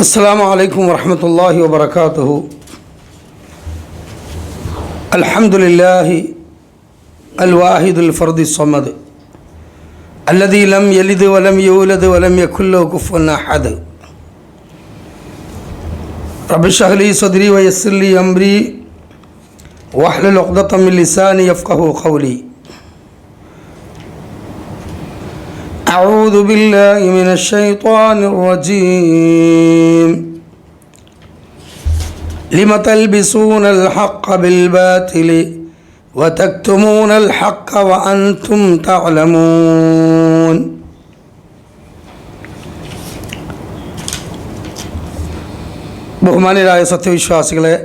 السلام عليكم ورحمة الله وبركاته. الحمد لله الواحد الفرد الصمد الذي لم يلد ولم يولد ولم يكن له كفوا أحد. رب اشرح لي صدري ويسر لي أمري واحلل عقدة من لساني يفقهوا قولي. أعوذ بالله من الشيطان الرجيم. لم تلبسون الحق بالباطل وتكتمون الحق وأنتم تعلمون. ബഹുമാന്യരായ സത്യവിശ്വാസികളെ,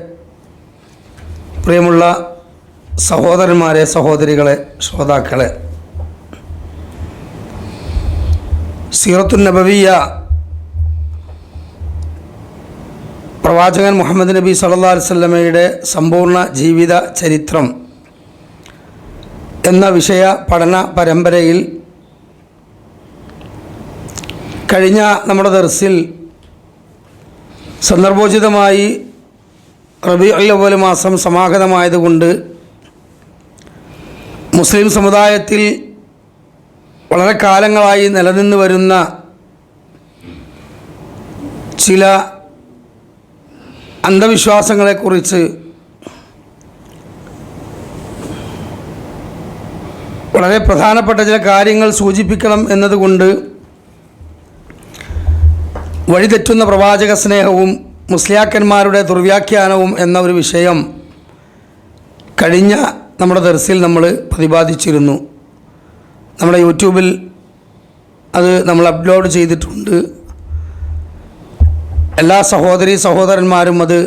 പ്രിയമുള്ള സഹോദരന്മാരെ, സഹോദരികളെ, ശ്രോതാക്കളെ, സീറത്തുൻ നബവിയ്യ പ്രവാചകൻ മുഹമ്മദ് നബി സല്ലല്ലാഹു അലൈഹി വസല്ലമയുടെ സമ്പൂർണ്ണ ജീവിത ചരിത്രം എന്ന വിഷയ പഠന പരമ്പരയിൽ കഴിഞ്ഞ നമ്മുടെ ദർസിൽ സന്ദർഭോചിതമായി റബീഉൽ അവ്വൽ മാസം സമാഗതമായതുകൊണ്ട് മുസ്ലിം സമുദായത്തിൽ വളരെ കാലങ്ങളായി നിലനിന്ന് വരുന്ന ചില അന്ധവിശ്വാസങ്ങളെക്കുറിച്ച് വളരെ പ്രധാനപ്പെട്ട ചില കാര്യങ്ങൾ സൂചിപ്പിക്കണം എന്നതുകൊണ്ട് വഴിതെറ്റുന്ന പ്രവാചക സ്നേഹവും മുസ്ലിയാക്കന്മാരുടെ ദുർവ്യാഖ്യാനവും എന്ന ഒരു വിഷയം കഴിഞ്ഞ നമ്മുടെ ദർസിൽ നമ്മൾ പ്രതിപാദിച്ചിരുന്നു. നമ്മുടെ യൂട്യൂബിൽ അത് നമ്മൾ അപ്ലോഡ് ചെയ്തിട്ടുണ്ട്. എല്ലാ സഹോദരീ സഹോദരന്മാരും അത്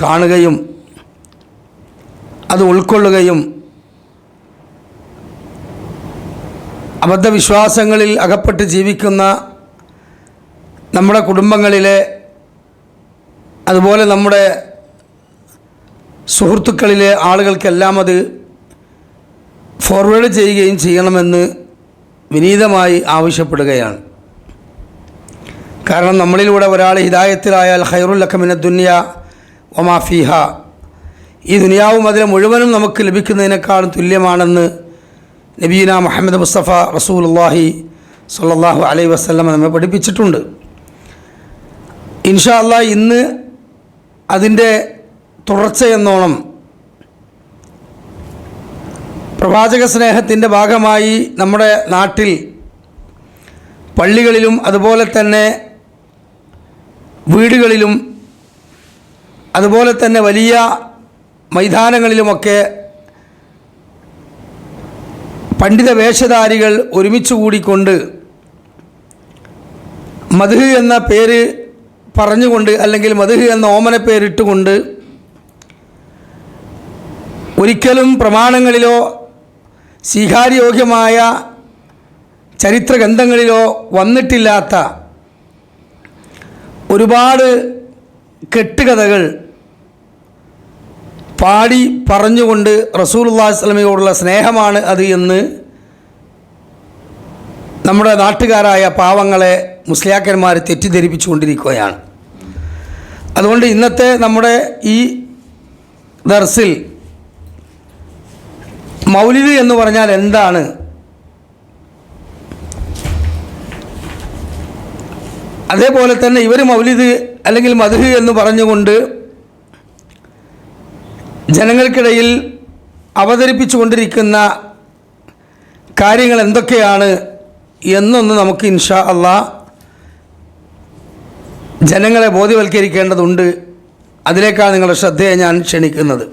കാണുകയും അത് ഉൾക്കൊള്ളുകയും അബദ്ധവിശ്വാസങ്ങളിൽ അകപ്പെട്ട് ജീവിക്കുന്ന നമ്മുടെ കുടുംബങ്ങളിലെ, അതുപോലെ നമ്മുടെ സുഹൃത്തുക്കളിലെ ആളുകൾക്കെല്ലാം അത് ഫോർവേഡ് ചെയ്യുകയും ചെയ്യണമെന്ന് വിനീതമായി ആവശ്യപ്പെടുകയാണ്. കാരണം നമ്മളിലൂടെ ഒരാൾ ഹിദായത്തിലായാൽ ഖൈറുൽ ലക മിനദ് ദുനിയ വമാ ഫീഹ, ഈ ദുനിയാവും അതിലെ മുഴുവനും നമുക്ക് ലഭിക്കുന്നതിനേക്കാളും തുല്യമാണെന്ന് നബീന മുഹമ്മദ് മുസ്തഫ റസൂലുള്ളാഹി സ്വല്ലല്ലാഹു അലൈഹി വസല്ലം നമ്മെ പഠിപ്പിച്ചിട്ടുണ്ട്. ഇൻഷാ അല്ലാഹ് ഇന്ന് അതിൻ്റെ തുടർച്ചയെന്നോണം പ്രവാചക സ്നേഹത്തിൻ്റെ ഭാഗമായി നമ്മുടെ നാട്ടിൽ പള്ളികളിലും അതുപോലെ തന്നെ വീടുകളിലും അതുപോലെ തന്നെ വലിയ മൈതാനങ്ങളിലുമൊക്കെ പണ്ഡിത വേഷധാരികൾ ഒരുമിച്ച് കൂടിക്കൊണ്ട് മദ്ഹ് എന്ന പേര് പറഞ്ഞുകൊണ്ട്, അല്ലെങ്കിൽ മദ്ഹ് എന്ന ഓമന പേരിട്ടുകൊണ്ട് ഒരിക്കലും പ്രമാണങ്ങളിലോ സ്വീകാര്യോഗ്യമായ ചരിത്ര ഗ്രന്ഥങ്ങളിലോ വന്നിട്ടില്ലാത്ത ഒരുപാട് കെട്ടുകഥകൾ പാടി പറഞ്ഞുകൊണ്ട് റസൂലുള്ളാഹി സ്വല്ലല്ലാഹു അലൈഹി വസല്ലമയോടുള്ള സ്നേഹമാണ് അത് എന്ന് നമ്മുടെ നാട്ടുകാരായ പാവങ്ങളെ മുസ്ലിയാക്കന്മാർ തെറ്റിദ്ധരിപ്പിച്ചു കൊണ്ടിരിക്കുകയാണ്. അതുകൊണ്ട് ഇന്നത്തെ നമ്മുടെ ഈ ദർസിൽ മൗലിദ് എന്ന് പറഞ്ഞാൽ എന്താണ്, അതേപോലെ തന്നെ ഇവർ മൗലിദ് അല്ലെങ്കിൽ മദ്ഹ് എന്ന് പറഞ്ഞുകൊണ്ട് ജനങ്ങൾക്കിടയിൽ അവതരിപ്പിച്ചു കൊണ്ടിരിക്കുന്ന കാര്യങ്ങൾ എന്തൊക്കെയാണ് എന്നൊന്ന് നമുക്ക് ഇൻഷാ അല്ലാഹ് ജനങ്ങളെ ബോധ്യവൽക്കരിക്കേണ്ടതുണ്ട്. അതിലേക്കാണ് നിങ്ങളുടെ ശ്രദ്ധയെ ഞാൻ ക്ഷണിക്കുന്നത്.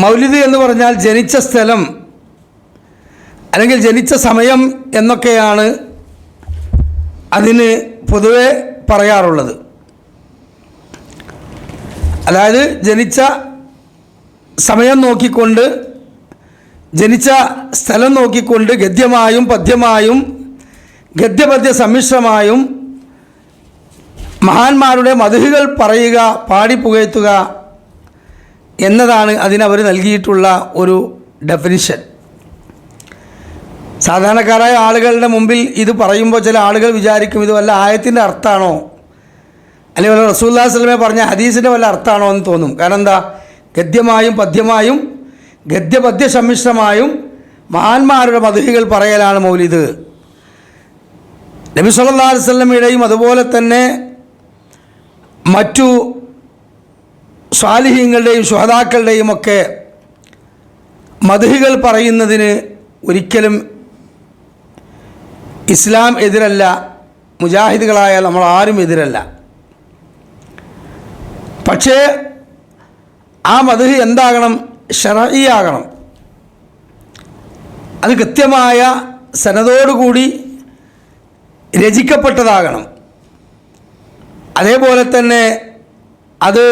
മൗലിദ് എന്ന് പറഞ്ഞാൽ ജനിച്ച സ്ഥലം അല്ലെങ്കിൽ ജനിച്ച സമയം എന്നൊക്കെയാണ് അതിന് പൊതുവെ പറയാറുള്ളത്. അതായത് ജനിച്ച സമയം നോക്കിക്കൊണ്ട്, ജനിച്ച സ്ഥലം നോക്കിക്കൊണ്ട് ഗദ്യമായും പദ്യമായും ഗദ്യപദ്യ സമ്മിശ്രമായും മഹാന്മാരുടെ മദ്ഹുകൾ പറയുക, പാടിപ്പുകഴ്ത്തുക എന്നതാണ് അതിനവർ നൽകിയിട്ടുള്ള ഒരു ഡെഫിനിഷൻ. സാധാരണക്കാരായ ആളുകളുടെ മുമ്പിൽ ഇത് പറയുമ്പോൾ ചില ആളുകൾ വിചാരിക്കും ഇത് വല്ല ആയത്തിൻ്റെ അർത്ഥമാണോ, അല്ലെങ്കിൽ വല്ല റസൂലുള്ളാഹി സ്വല്ലല്ലാഹു അലൈഹി വസല്ലം പറഞ്ഞ ഹദീസിൻ്റെ വല്ല അർത്ഥമാണോ എന്ന് തോന്നും. കാരണം എന്താ, ഗദ്യമായും പദ്യമായും ഗദ്യപദ്യ സമ്മിശ്രമായും മഹാന്മാരുടെ മദ്ഹികൾ പറയലാണ് മൗലിദ്. നബി സല്ലല്ലാഹു അലൈഹി വസല്ലമയുടെയും അതുപോലെ തന്നെ മറ്റു സ്വാലിഹീങ്ങളുടെയും ശുഹദാക്കളുടെയും ഒക്കെ മദ്ഹികൾ പറയുന്നതിന് ഒരിക്കലും ഇസ്ലാം എതിരല്ല, മുജാഹിദുകളായ നമ്മൾ ആരും എതിരല്ല. പക്ഷേ ആ മദ്ഹ് എന്താകണം, ശർഈ ആകണം. അത് കൃത്യമായ സനദോടുകൂടി രചിക്കപ്പെട്ടതാകണം. അതേപോലെ തന്നെ അത്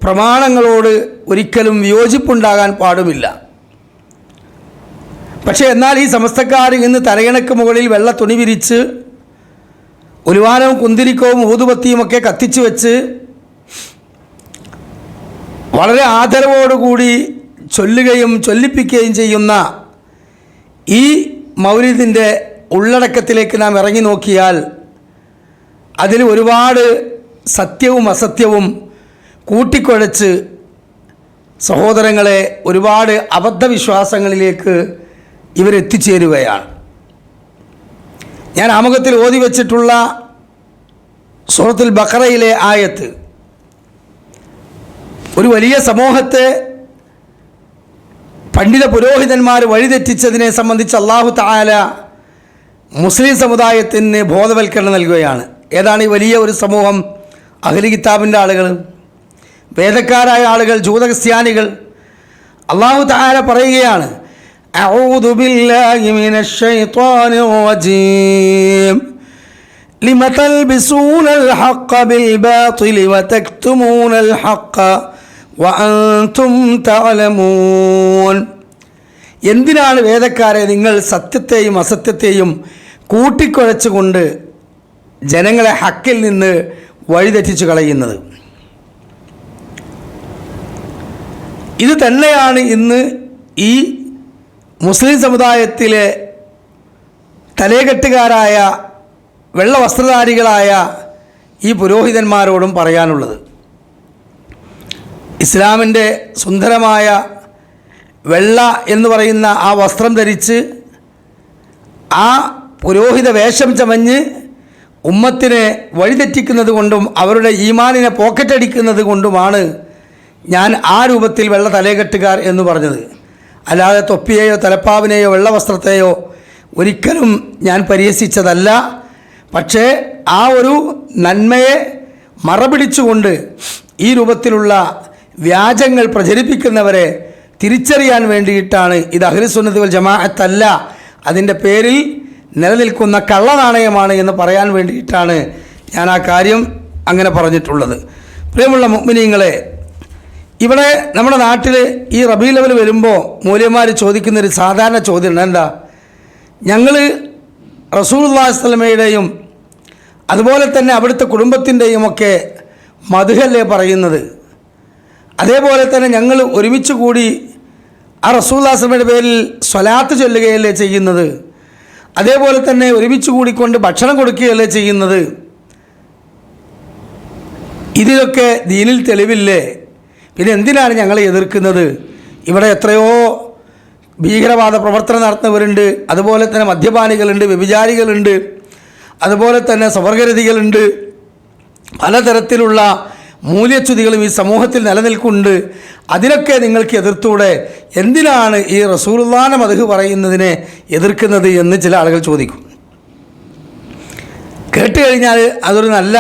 പ്രമാണങ്ങളോട് ഒരിക്കലും വിയോജിപ്പുണ്ടാകാൻ പാടുമില്ല. പക്ഷേ എന്നാൽ ഈ സമസ്തക്കാർ ഇന്ന് തലയിണക്ക് മുകളിൽ വെള്ള തുണി വിരിച്ച് ഉലുവാനവും കുന്തിരിക്കവും ഊതുബത്തിയുമൊക്കെ കത്തിച്ചു വെച്ച് വളരെ ആദരവോടുകൂടി ചൊല്ലുകയും ചൊല്ലിപ്പിക്കുകയും ചെയ്യുന്ന ഈ മൗലിദിൻ്റെ ഉള്ളടക്കത്തിലേക്ക് നാം ഇറങ്ങി നോക്കിയാൽ അതിൽ ഒരുപാട് സത്യവും അസത്യവും കൂട്ടിക്കുഴച്ച് സഹോദരങ്ങളെ ഒരുപാട് അബദ്ധവിശ്വാസങ്ങളിലേക്ക് ഇവരെത്തിച്ചേരുകയാണ്. ഞാൻ ആമുഖത്തിൽ ഓതി വച്ചിട്ടുള്ള സൂറത്തുൽ ബഖറയിലെ ആയത്ത് ഒരു വലിയ സമൂഹത്തെ പണ്ഡിത പുരോഹിതന്മാർ വഴിതെറ്റിച്ചതിനെ സംബന്ധിച്ച് അല്ലാഹു തആല മുസ്ലിം സമുദായത്തിന് ബോധവൽക്കരണം നൽകുകയാണ്. ഏതാണ് ഈ വലിയ ഒരു സമൂഹം? അഹ്ലി കിതാബിൻ്റെ ആളുകൾ, വേദക്കാരായ ആളുകൾ, ജൂത ക്രിസ്ത്യാനികൾ. അല്ലാഹു തആല പറയുകയാണ്, അഊദു ബില്ലാഹി മിനശ് ശൈത്വാനിർ റജീം ലിമ തൽബിസൂനൽ ഹഖ്ഖ ബിൽ ബാതിലി വതക്തുമൂനൽ ഹഖ്ഖ വഅൻതും തഅലമൂൻ. എന്തിനാണ് വേദക്കാരെ നിങ്ങൾ സത്യത്തെയും അസത്യത്തെയും കൂട്ടിക്കുഴച്ചുകൊണ്ട് ജനങ്ങളെ ഹക്കിൽ നിന്ന് വഴിതെറ്റിച്ചു കളയുന്നത്? ഇത് തന്നെയാണ് ഇന്ന് ഈ മുസ്ലിം സമുദായത്തിലെ തലേകെട്ടുകാരായ വെള്ള വസ്ത്രധാരികളായ ഈ പുരോഹിതന്മാരോടും പറയാനുള്ളത്. ഇസ്ലാമിൻ്റെ സുന്ദരമായ വെള്ള എന്ന് പറയുന്ന ആ വസ്ത്രം ധരിച്ച് ആ പുരോഹിത വേഷം ചമഞ്ഞ് ഉമ്മത്തിനെ വഴിതെറ്റിക്കുന്നത് കൊണ്ടും അവരുടെ ഈമാനിനെ പോക്കറ്റടിക്കുന്നത് കൊണ്ടുമാണ് ഞാൻ ആ രൂപത്തിൽ വെള്ള തലേകെട്ടുകാർ എന്ന് പറഞ്ഞത്. അല്ലാതെ തൊപ്പിയെയോ തലപ്പാവിനെയോ വെള്ള വസ്ത്രത്തെയോ ഒരിക്കലും ഞാൻ പരിഹസിച്ചതല്ല. പക്ഷേ ആ ഒരു നന്മയെ മറപിടിച്ചുകൊണ്ട് ഈ രൂപത്തിലുള്ള വ്യാജങ്ങൾ പ്രചരിപ്പിക്കുന്നവരെ തിരിച്ചറിയാൻ വേണ്ടിയിട്ടാണ്. ഇത് അഹ്ലുസുന്നത്ത് വൽ ജമാഅത്തല്ല, അതിൻ്റെ പേരിൽ നിലനിൽക്കുന്ന കള്ളനാണയമാണ് എന്ന് പറയാൻ വേണ്ടിയിട്ടാണ് ഞാൻ ആ കാര്യം അങ്ങനെ പറഞ്ഞിട്ടുള്ളത്. പ്രിയമുള്ള മുഅ്മിനീങ്ങളെ, ഇവിടെ നമ്മുടെ നാട്ടിൽ ഈ റബീഉൽ അവ്വൽ വരുമ്പോൾ മൂല്യന്മാർ ചോദിക്കുന്നൊരു സാധാരണ ചോദ്യമാണ്, എന്താ ഞങ്ങൾ റസൂലുള്ളാഹി സ്വല്ലല്ലാഹു അലൈഹി വസല്ലമയുടെയും അതുപോലെ തന്നെ അവിടുത്തെ കുടുംബത്തിൻ്റെയും ഒക്കെ മദ്ഹല്ലേ പറയുന്നത്, അതേപോലെ തന്നെ ഞങ്ങൾ ഒരുമിച്ച് കൂടി ആ റസൂലുള്ളാഹി സ്വല്ലല്ലാഹു അലൈഹി വസല്ലമയുടെ പേരിൽ സ്വലാത്ത് ചൊല്ലുകയല്ലേ ചെയ്യുന്നത്, അതേപോലെ തന്നെ ഒരുമിച്ച് കൂടിക്കൊണ്ട് ഭക്ഷണം കൊടുക്കുകയല്ലേ ചെയ്യുന്നത്, ഇതിലൊക്കെ ദീനിൽ തെളിവില്ലേ? പിന്നെ എന്തിനാണ് ഞങ്ങളെ എതിർക്കുന്നത്? ഇവിടെ എത്രയോ ഭീകരവാദ പ്രവർത്തനം നടത്തുന്നവരുണ്ട്, അതുപോലെ തന്നെ മദ്യപാനികളുണ്ട്, വ്യഭിചാരികളുണ്ട്, അതുപോലെ തന്നെ സ്വവർഗരതികളുണ്ട്, പലതരത്തിലുള്ള മൂല്യച്യുതികളും ഈ സമൂഹത്തിൽ നിലനിൽക്കുന്നുണ്ട്. അതിനൊക്കെ നിങ്ങൾക്ക് എതിർത്തൂടെ? എന്തിനാണ് ഈ റസൂലുള്ളാഹിന്റെ മദ്ഹ് പറയുന്നതിനെ എതിർക്കുന്നത് എന്ന് ചില ആളുകൾ ചോദിക്കും. കേട്ട് കഴിഞ്ഞാൽ അതൊരു നല്ല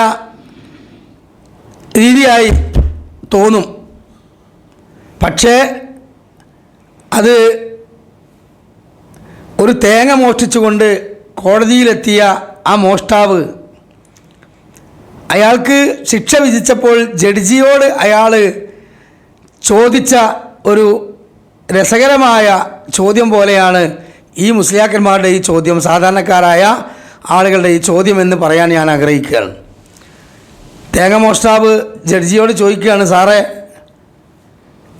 രീതിയായി തോന്നും. പക്ഷേ അത് ഒരു തേങ്ങ മോഷ്ടിച്ചുകൊണ്ട് കോടതിയിലെത്തിയ ആ മോഷ്ടാവ് അയാൾക്ക് ശിക്ഷ വിധിച്ചപ്പോൾ ജഡ്ജിയോട് അയാൾ ചോദിച്ച ഒരു രസകരമായ ചോദ്യം പോലെയാണ് ഈ മുസ്ലിയാക്കന്മാരുടെ ഈ ചോദ്യം, സാധാരണക്കാരായ ആളുകളുടെ ഈ ചോദ്യം എന്ന് പറയാൻ ഞാൻ ആഗ്രഹിക്കുകയാണ്. തേങ്ങ മോഷ്ടാവ് ജഡ്ജിയോട് ചോദിക്കുകയാണ്, സാറേ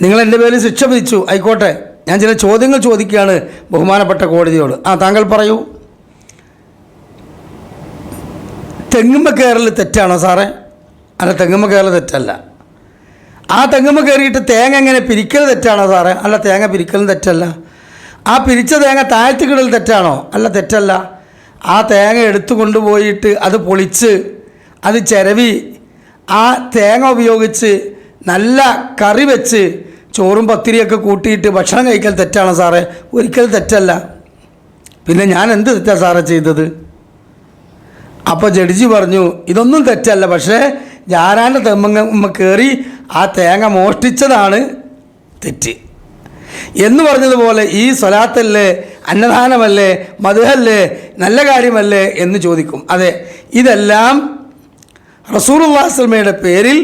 നിങ്ങൾ എൻ്റെ പേരിൽ ശിക്ഷ വിധിച്ചു, ആയിക്കോട്ടെ ഞാൻ ചില ചോദ്യങ്ങൾ ചോദിക്കുകയാണ് ബഹുമാനപ്പെട്ട കോടതിയോട്. താങ്കൾ പറയൂ, തെങ്ങുമ്മ കയറൽ തെറ്റാണോ സാറേ? അല്ല, തെങ്ങുമ്മ കയറൽ തെറ്റല്ല. ആ തെങ്ങുമ്മ കയറിയിട്ട് തേങ്ങ എങ്ങനെ പിരിക്കൽ തെറ്റാണോ സാറേ? അല്ല, തേങ്ങ പിരിക്കലും തെറ്റല്ല. ആ പിരിച്ച തേങ്ങ താഴ്ത്തി കിടൽ തെറ്റാണോ? അല്ല, തെറ്റല്ല. ആ തേങ്ങ എടുത്തു കൊണ്ടുപോയിട്ട് അത് പൊളിച്ച് അത് ചിരവി ആ തേങ്ങ ഉപയോഗിച്ച് നല്ല കറി വെച്ച് ചോറും പത്തിരിയൊക്കെ കൂട്ടിയിട്ട് ഭക്ഷണം കഴിക്കൽ തെറ്റാണോ സാറേ? ഒരിക്കലും തെറ്റല്ല. പിന്നെ ഞാൻ എന്ത് തെറ്റാ സാറേ ചെയ്തത്? അപ്പോൾ ജഡ്ജി പറഞ്ഞു, ഇതൊന്നും തെറ്റല്ല, പക്ഷേ ഞാനാൻ്റെ തെമ്മ കയറി ആ തേങ്ങ മോഷ്ടിച്ചതാണ് തെറ്റ് എന്ന് പറഞ്ഞതുപോലെ ഈ സ്വലാത്തല്ലേ, അന്നദാനമല്ലേ, മദ്ഹല്ലേ, നല്ല കാര്യമല്ലേ എന്ന് ചോദിക്കും. അതെ, ഇതെല്ലാം റസൂലുള്ളാഹി സ്വല്ലല്ലാഹു അലൈഹി വസല്ലമയുടെ പേരിൽ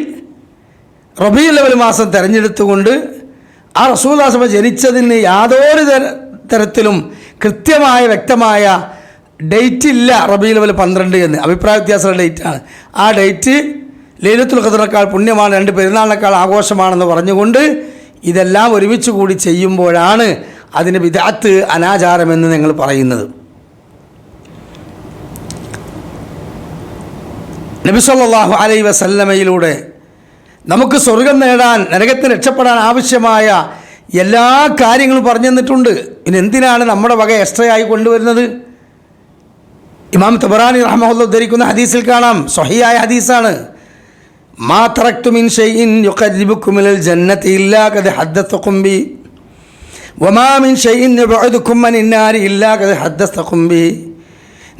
റബീഉൽ അവ്വൽ മാസം തിരഞ്ഞെടുത്തുകൊണ്ട് ആ റസൂലുള്ളാഹി സ്വല്ലല്ലാഹു അലൈഹി വസല്ലം ജനിച്ചതിന് യാതൊരു തരത്തിലും കൃത്യമായ വ്യക്തമായ ഡേറ്റ് ഇല്ല. റബീഉൽ അവ്വൽ 12 എന്ന് അഭിപ്രായ വ്യത്യാസമുള്ള ഡേറ്റാണ്. ആ ഡേറ്റ് ലൈലത്തുൽ ഖദ്റിനേക്കാൾ പുണ്യമാണ്, 2 പെരുന്നാളിനേക്കാൾ ആഘോഷമാണെന്ന് പറഞ്ഞുകൊണ്ട് ഇതെല്ലാം ഒരുമിച്ച് കൂടി ചെയ്യുമ്പോഴാണ് അതിന് ബിദ്അത്ത്, അനാചാരമെന്ന് ഞങ്ങൾ പറയുന്നത്. നബി സല്ലല്ലാഹു അലൈഹി വസല്ലമയിലൂടെ നമുക്ക് സ്വർഗം നേടാൻ, നരകത്തിൽ രക്ഷപ്പെടാൻ ആവശ്യമായ എല്ലാ കാര്യങ്ങളും പറഞ്ഞു തന്നിട്ടുണ്ട്. പിന്നെ എന്തിനാണ് നമ്മുടെ വക എക്സ്ട്രാ ആയി കൊണ്ടുവരുന്നത്? ഇമാം തബറാനി റഹ്മഹുല്ലാഹ് ഉദ്ധരിക്കുന്ന ഹദീസിൽ കാണാം, സ്വഹീഹായ ഹദീസാണ്, മാ തറക്തു മിൻ ഷൈഇൻ യുഖർരിബുക്കും ഇലൽ ജന്നതി ഇല്ലാ ഖദ് ഹദ്ദത്തുകും ബി വമാ മിൻ ഷൈഇൻ യുബ്ഇദുക്കും അനിൻ നാരി ഇല്ലാ ഖദ് ഹദ്ദത്തുകും ബി.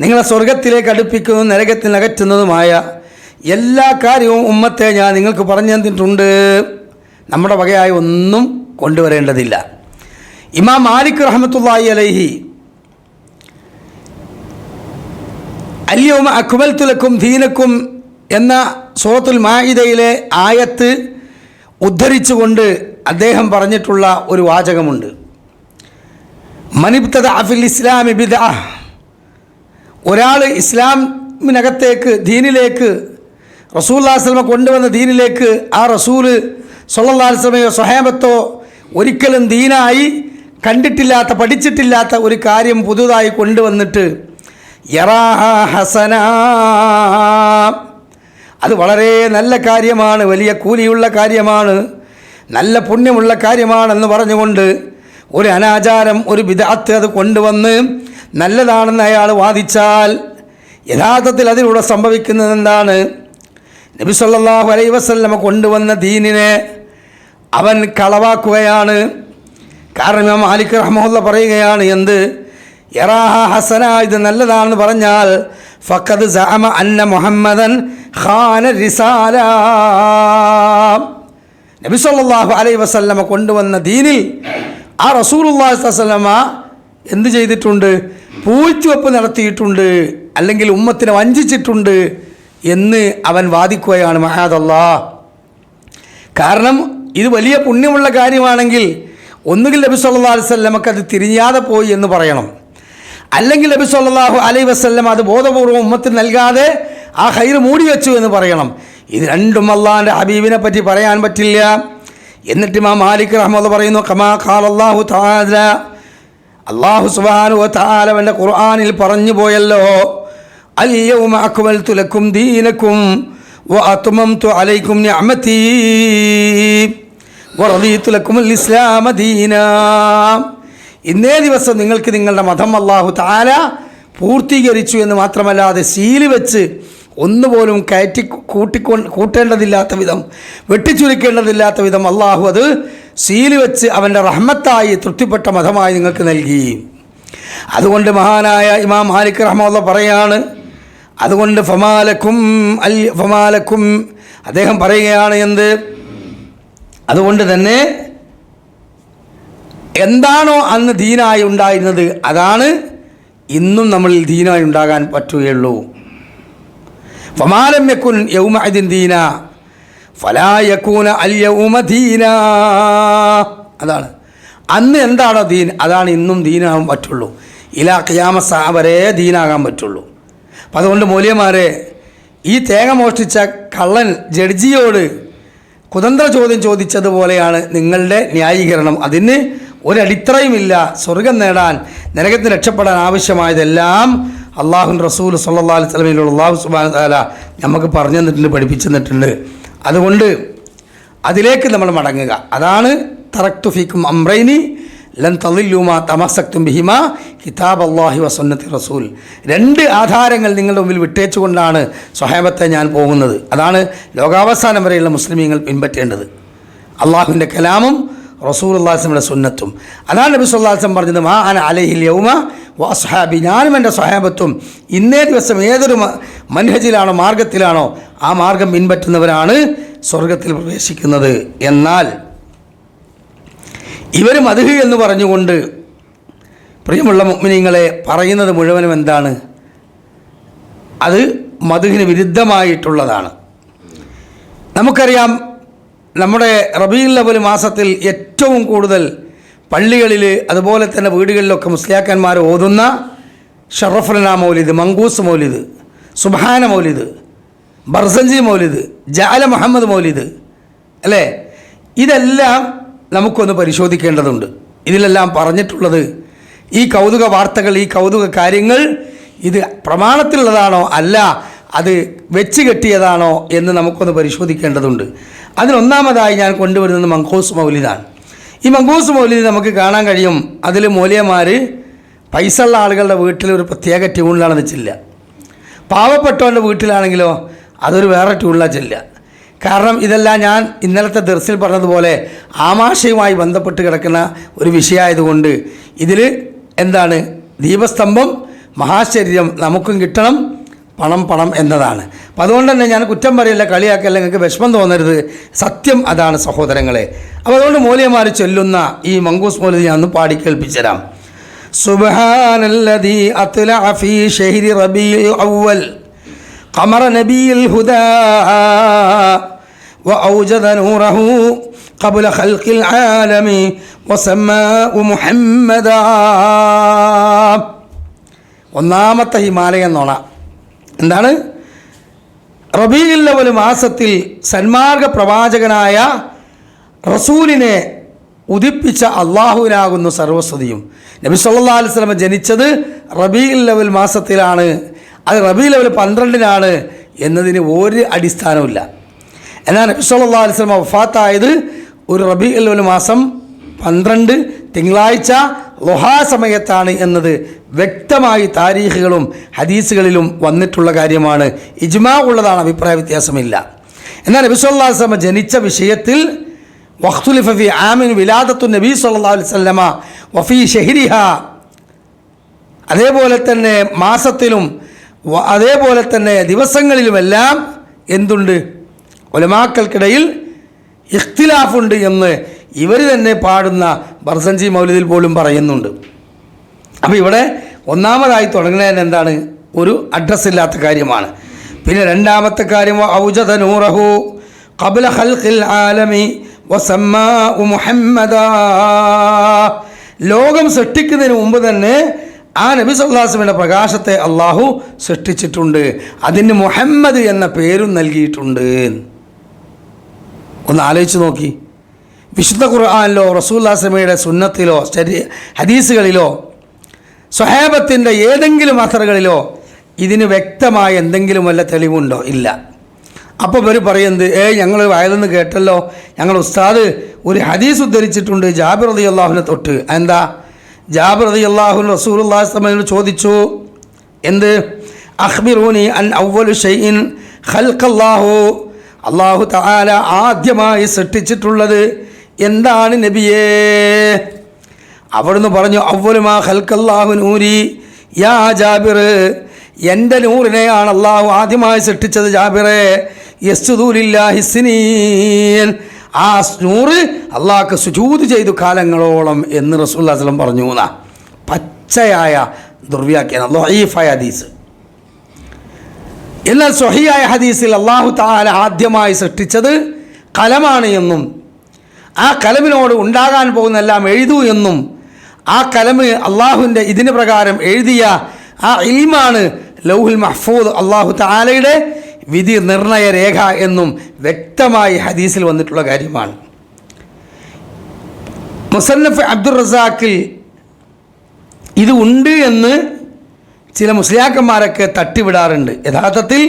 നിങ്ങളെ സ്വർഗത്തിലേക്ക് അടുപ്പിക്കുന്നതും നരകത്തിൽ അകറ്റുന്നതുമായ എല്ലാ കാര്യവും ഉമ്മത്തെ ഞാൻ നിങ്ങൾക്ക് പറഞ്ഞു തന്നിട്ടുണ്ട്. നമ്മുടെ വകയായി ഒന്നും കൊണ്ടുവരേണ്ടതില്ല. ഇമാം മാലിക് റഹ്മത്തുള്ളാഹി അലൈഹി അൽയൗമ അക്മൽതു ലക്കും ദീനക്കും എന്ന സൂറത്തുൽ മാഇദയിലെ ആയത്ത് ഉദ്ധരിച്ചുകൊണ്ട് അദ്ദേഹം പറഞ്ഞിട്ടുള്ള ഒരു വാചകമുണ്ട്, മനിബ്തദഅ ഫിൽ ഇസ്ലാമി ബിദ്അ. ഒരാൾ ഇസ്ലാമിനകത്തേക്ക്, ദീനിലേക്ക്, റസൂലുള്ളാഹി സ്വല്ലല്ലാഹു അലൈഹി വസല്ലം കൊണ്ടുവന്ന ദീനിലേക്ക് ആ റസൂല് സ്വല്ലല്ലാഹു അലൈഹി വസല്ലമയോ സ്വഹാബത്തോ ഒരിക്കലും ദീനായി കണ്ടിട്ടില്ലാത്ത, പഠിച്ചിട്ടില്ലാത്ത ഒരു കാര്യം പുതുതായി കൊണ്ടുവന്നിട്ട് യറാഹ ഹസന, അത് വളരെ നല്ല കാര്യമാണ്, വലിയ കൂലിയുള്ള കാര്യമാണ്, നല്ല പുണ്യമുള്ള കാര്യമാണെന്ന് പറഞ്ഞുകൊണ്ട് ഒരു അനാചാരം, ഒരു ബിദ്അത്ത് അത് കൊണ്ടുവന്ന് നല്ലതാണെന്ന് അയാൾ വാദിച്ചാൽ യഥാർത്ഥത്തിൽ അതിലൂടെ സംഭവിക്കുന്നത് എന്താണ്? നബി സല്ലല്ലാഹു അലൈഹി വസല്ലം കൊണ്ടുവന്ന ദീനിനെ അവൻ കളവാക്കുകയാണ്. കാരണം ഇമാം മാലിക് റഹ്മത്തുള്ളാഹി പറയുകയാണ്, എന്ത് യറാഹ ഹസന, ഇത് നല്ലതാണെന്ന് പറഞ്ഞാൽ ഫഖദ് സഅമ അന്ന മുഹമ്മദൻ ഖാന റിസാല. നബി സല്ലല്ലാഹു അലൈഹി വസല്ലം കൊണ്ടുവന്ന ദീനിൽ ആ റസൂലുള്ളാഹി സ്വല്ലല്ലാഹു അലൈഹി വസല്ലം എന്ത് ചെയ്തിട്ടുണ്ട്? പൂഴ്ത്തിവെപ്പ് നടത്തിയിട്ടുണ്ട്, അല്ലെങ്കിൽ ഉമ്മത്തിനെ വഞ്ചിച്ചിട്ടുണ്ട് എന്ന് അവൻ വാദിക്കുകയാണ്. മഹാദല്ലാഹ്. കാരണം ഇത് വലിയ പുണ്യമുള്ള കാര്യമാണെങ്കിൽ ഒന്നുകിൽ നബി സല്ലല്ലാഹു അലൈഹി വസല്ലമക്ക് അത് തിരിഞ്ഞാതെ പോയി എന്ന് പറയണം, അല്ലെങ്കിൽ നബി സല്ലല്ലാഹു അലൈഹി വസല്ലം അത് ബോധപൂർവ്വം ഉമ്മത്തിന് നൽകാതെ ആ ഖൈർ മൂടി വെച്ചു എന്ന് പറയണം. ഇത് രണ്ടും അള്ളാഹിൻ്റെ ഹബീബിനെ പറ്റി പറയാൻ പറ്റില്ല. എന്നിട്ട് ഇമാം മാലിക് റഹ്മത്തുള്ളാഹി പറയുന്നു, കമാ ഖാലല്ലാഹു തആല, അല്ലാഹു സുബ്ഹാനഹു വ തആല അവൻ്റെ ഖുർആനിൽ പറഞ്ഞു പോയല്ലോ, അൽ യൗമ അക്മൽതു ലക്കും ദീനക്കും വ അത്മംതു അലൈക്കും നിഅമതി വ റദീതു ലക്കുമുൽ ഇസ്ലാമ ദീനാ. ഇന്നേ ദിവസം നിങ്ങൾക്ക് നിങ്ങളുടെ മതം അല്ലാഹു തആല പൂർത്തീകരിച്ചു എന്ന് മാത്രമല്ലാതെ സീല് വെച്ച് ഒന്നുപോലും കയറ്റി കൂട്ടേണ്ടതില്ലാത്ത വിധം, വെട്ടിച്ചുരുക്കേണ്ടതില്ലാത്ത വിധം അള്ളാഹു അത് സീല് വെച്ച് അവൻ്റെ റഹ്മത്തായി തൃപ്തിപ്പെട്ട മതമായി നിങ്ങൾക്ക് നൽകി. അതുകൊണ്ട് മഹാനായ ഇമാം മാലിക് റഹ്മത്തുള്ളാഹി പറയാണ്, അതുകൊണ്ട് ഫമാലക്കും അദ്ദേഹം പറയുകയാണ് എന്ത്, അതുകൊണ്ട് തന്നെ എന്താണോ അന്ന് ദീനായി ഉണ്ടായിരുന്നത് അതാണ് ഇന്നും നമ്മളിൽ ദീനായി ഉണ്ടാകാൻ പറ്റുകയുള്ളൂ. ഫമാലം യകുൻ യൗമഇദിൻ ദീന ഫലാ യകൂന അൽ യൗമ ദീന. അതാണ് അന്ന് എന്താണോ ദീൻ അതാണ് ഇന്നും ദീനാകാൻ പറ്റുള്ളൂ. ഇലാ ഖിയാമ സഅ വരെ ദീനാകാൻ പറ്റുള്ളൂ. അപ്പം അതുകൊണ്ട് മൗലവിമാരെ, ഈ തേങ്ങ മോഷ്ടിച്ച കള്ളൻ ജഡ്ജിയോട് കുതന്ത്ര ചോദ്യം ചോദിച്ചതുപോലെയാണ് നിങ്ങളുടെ ന്യായീകരണം. അതിന് ഒരടിത്തറയുമില്ല. സ്വർഗം നേടാൻ, നരകത്തിൽ രക്ഷപ്പെടാൻ ആവശ്യമായതെല്ലാം അള്ളാഹുവിൻ്റെ റസൂൽ സല്ലല്ലാഹു അലൈഹി വസല്ലമയിലുള്ള അള്ളാഹു സുബ്ഹാനഹു വ തആല നമുക്ക് പറഞ്ഞു തന്നിട്ടുണ്ട്, പഠിപ്പിച്ചു തന്നിട്ടുണ്ട്. അതുകൊണ്ട് അതിലേക്ക് നമ്മൾ മടങ്ങുക. അതാണ് തറക്തു ഫീക്കും അംറൈനി ലൻ തളില്ലു മാ തമസ്സക്തും ബിഹിമാ കിതാബ് അല്ലാഹി വ സുന്നത്തി റസൂൽ. 2 ആധാരങ്ങൾ നിങ്ങളുടെ മുമ്പിൽ വിട്ടേച്ചുകൊണ്ടാണ് സ്വഹാബത്തെ ഞാൻ പോകുന്നത്. അതാണ് ലോകാവസാനം വരെയുള്ള മുസ്ലിമീങ്ങൾ പിൻപറ്റേണ്ടത്. അള്ളാഹുവിൻ്റെ കലാമും റസൂലുള്ളാഹി സ്വല്ലല്ലാഹു അലൈഹി സുന്നത്തും. അതാണ് നബി സല്ലല്ലാഹു അലൈഹി വസല്ലം പറഞ്ഞത്, മാ അന അലൈഹിൽ യൗമ വ അസ്ഹാബി, ഞാനും എൻ്റെ സ്വഹാബത്തും ഇന്നേ ദിവസം ഏതൊരു മൻഹജിലാണോ, മാർഗത്തിലാണോ, ആ മാർഗം പിൻപറ്റുന്നവരാണ് സ്വർഗത്തിൽ പ്രവേശിക്കുന്നത്. എന്നാൽ ഇവർ മദ്ഹ് എന്ന് പറഞ്ഞുകൊണ്ട് പ്രിയമുള്ള മുഅ്മിനീങ്ങളെ പറയുന്നത് മുഴുവനും എന്താണ്? അത് മദ്ഹിന് വിരുദ്ധമായിട്ടുള്ളതാണ്. നമുക്കറിയാം, നമ്മുടെ റബീഉൽ അവ്വൽ മാസത്തിൽ ഏറ്റവും കൂടുതൽ പള്ളികളിൽ അതുപോലെ തന്നെ വീടുകളിലൊക്കെ മുസ്ലിയാക്കന്മാർ ഓതുന്ന ഷറഫുലന മൗലിദ്, മങ്കൂസ് മൗലിദ്, സുബ്ഹാന മൗലിദ്, ബർസഞ്ചി മൗലിദ്, ജഅല മുഹമ്മദ് മൗലിദ്, അല്ലേ? ഇതെല്ലാം നമുക്കൊന്ന് പരിശോധിക്കേണ്ടതുണ്ട്. ഇതിലെല്ലാം പറഞ്ഞിട്ടുള്ളത് ഈ കൗതുക വാർത്തകൾ, ഈ കൗതുക കാര്യങ്ങൾ ഇത് പ്രമാണത്തിലുള്ളതാണോ അല്ല അത് വെച്ച് കെട്ടിയതാണോ എന്ന് നമുക്കൊന്ന് പരിശോധിക്കേണ്ടതുണ്ട്. അതിനൊന്നാമതായി ഞാൻ കൊണ്ടുവരുന്നത് മങ്കൂസ് മൗലിദാണ്. ഈ മങ്കൂസ് മൗലിദ് നമുക്ക് കാണാൻ കഴിയും, അതിൽ മൗലിയമാർ പൈസ ഉള്ള ആളുകളുടെ വീട്ടിൽ ഒരു പ്രത്യേക ട്യൂണിലാണ് വെച്ചില്ല. പാവപ്പെട്ടവൻ്റെ വീട്ടിലാണെങ്കിലോ അതൊരു വേറെ ട്യൂണിലാണ് ചെല്ലുക. കാരണം ഇതെല്ലാം ഞാൻ ഇന്നലത്തെ ദർസിൽ പറഞ്ഞതുപോലെ ആമാശയുമായി ബന്ധപ്പെട്ട് കിടക്കുന്ന ഒരു വിഷയമായതുകൊണ്ട് ഇതിൽ എന്താണ്, ദീപസ്തംഭം, മഹാശരീരം നമുക്കും കിട്ടണം, പണം എന്നതാണ്. അപ്പം അതുകൊണ്ട് തന്നെ ഞാൻ കുറ്റം പറയില്ല, കളിയാക്കല്ല, നിങ്ങൾക്ക് വിഷമം തോന്നരുത്, സത്യം അതാണ് സഹോദരങ്ങളെ. അപ്പോൾ അതുകൊണ്ട് മൗലിയമാർ ചൊല്ലുന്ന ഈ മങ്കൂസ് മൗലിദ് ഞാൻ ഒന്ന് പാടി കേൾപ്പിച്ചു തരാം. സുബ്ഹാനല്ലദീ അത്ലഅ ഫീ ശഹ്രി റബീഉൽ അവ്വൽ ഖമറ നബിയിൽ ഹുദാ വഔജദ നൂറഹു ഖബ്ല ഖൽഖിൽ ആലമി വസമ്മാഉ മുഹമ്മദാ. ഒന്നാമത്തെ ഹിമാലയം നോണ എന്താണ്? റബീഉൽ അവ്വൽ മാസത്തിൽ സന്മാർഗ പ്രവാചകനായ റസൂലിനെ ഉദിപ്പിച്ച അള്ളാഹുവിനാകുന്നു സർവസ്തുതിയും. നബി സല്ലല്ലാഹു അലൈഹി വസല്ലം ജനിച്ചത് റബീഉൽ അവ്വൽ മാസത്തിലാണ്, അത് റബീഉൽ അവ്വൽ 12-നാണ് എന്നതിന് ഒരു അടിസ്ഥാനമില്ല. എന്നാൽ നബി സല്ലല്ലാഹു അലൈഹി വസല്ലം വഫാത്തായത് ഒരു റബീഉൽ അവ്വൽ മാസം 12 തിങ്കളാഴ്ച ളുഹാ സമയത്താണ് എന്നത് വ്യക്തമായി താരീഖുകളും ഹദീസുകളിലും വന്നിട്ടുള്ള കാര്യമാണ്. ഇജ്മാ ഉള്ളതാണ്, അഭിപ്രായ വ്യത്യാസമില്ല. എന്നാൽ നബി സല്ലല്ലാഹു അലൈഹി വസല്ലം ജനിച്ച വിഷയത്തിൽ വഖ്തുലിഫ ഫി ആമിൻ വിലാദത്തു നബി സല്ലല്ലാഹു അലൈഹി വസല്ലമ വഫി ഷഹ്രിഹാ, അതേപോലെ തന്നെ മാസത്തിലും അതേപോലെ തന്നെ ദിവസങ്ങളിലുമെല്ലാം എന്തുണ്ട്? ഉലമാക്കൾക്കിടയിൽ ഇഖ്തിലാഫുണ്ട് എന്ന് ഇവർ തന്നെ പാടുന്ന ബർസഞ്ചി മൗലിദിൽ പോലും പറയുന്നുണ്ട്. അപ്പോൾ ഇവിടെ ഒന്നാമതായി തുടങ്ങുന്നതിന് എന്താണ്? ഒരു അഡ്രസ്സ് ഇല്ലാത്ത കാര്യമാണ്. പിന്നെ രണ്ടാമത്തെ കാര്യം ഔജദ നൂറഹു ഖബ്ല ഖൽഖിൽ ആലമി വസമ്മാഉ മുഹമ്മദാ, ലോകം സൃഷ്ടിക്കുന്നതിന് മുമ്പ് തന്നെ ആ നബി സല്ലല്ലാഹു അലൈഹി വസല്ലമയുടെ പ്രകാശത്തെ അള്ളാഹു സൃഷ്ടിച്ചിട്ടുണ്ട്, അതിന് മുഹമ്മദ് എന്ന പേരും നൽകിയിട്ടുണ്ട്. ഒന്ന് ആലോചിച്ച് നോക്കി. വിശുദ്ധ ഖുർആനിലോ റസൂലുള്ളാഹി സ്വല്ലല്ലാഹു അലൈഹി വസല്ലമയുടെ സുന്നത്തിലോ ഹദീസുകളിലോ സ്വഹാബത്തിൻ്റെ ഏതെങ്കിലും അസറുകളിലോ ഇതിന് വ്യക്തമായ എന്തെങ്കിലും വല്ല തെളിവുണ്ടോ? ഇല്ല. അപ്പോൾ ഇവർ പറയുന്നത്, ഞങ്ങൾ വയലെന്ന് കേട്ടല്ലോ, ഞങ്ങൾ ഉസ്താദ് ഒരു ഹദീസ് ഉദ്ധരിച്ചിട്ടുണ്ട് ജാബിർ റളിയല്ലാഹുവിനെ തൊട്ട്. എന്താ? ജാബിർ റളിയല്ലാഹു റസൂലുള്ളാഹി സ്വല്ലല്ലാഹു അലൈഹി വസല്ലം ചോദിച്ചു, എന്ത്? അഖ്ബിറൂനി അൻ അവ്വലു ഷൈഇൻ ഖൽഖല്ലാഹു, അല്ലാഹു തആല ആദ്യമായി സൃഷ്ടിച്ചിട്ടുള്ളത് എന്താണ് നബിയേ? അവിടുന്ന് പറഞ്ഞു, അവ്വലു മാ ഖൽഖല്ലാഹു നൂരി യാ ജാബിർ, എൻ്റെ നൂറിനെയാണ് അള്ളാഹു ആദ്യമായി സൃഷ്ടിച്ചത് ജാബിറെ. യസ്ജുദു ലില്ലാഹി സിനീൻ, ആ നൂറ് അള്ളാഹ്ക്ക് സുജൂദ് ചെയ്തു കാലങ്ങളോളം എന്ന് റസൂലുള്ളാഹി സ്വല്ലല്ലാഹു അലൈഹി വസല്ലം പറഞ്ഞു. പച്ചയായ ദുർവ്യാഖ്യാനം, ദഈഫായ ഹദീസ്. എന്നാൽ സ്വഹീഹായ ഹദീസിൽ അള്ളാഹു തആല ആദ്യമായി സൃഷ്ടിച്ചത് കലമാണ് എന്നും ആ കലമിനോട് ഉണ്ടാകാൻ പോകുന്നതെല്ലാം എഴുതൂ എന്നും ആ കലമ് അള്ളാഹുവിൻ്റെ ഇതിന് പ്രകാരം എഴുതിയ ആ ഇൽമാണ് ലൗഹുൽ മഹ്ഫൂദ്, അള്ളാഹു തആലയുടെ വിധി നിർണയ രേഖ എന്നും വ്യക്തമായി ഹദീസിൽ വന്നിട്ടുള്ള കാര്യമാണ്. മുസന്നഫ് അബ്ദുർ റസാഖിൽ ഇത് ഉണ്ട് എന്ന് ചില മുസ്ലിയാക്കന്മാരൊക്കെ തട്ടിവിടാറുണ്ട്. യഥാർത്ഥത്തിൽ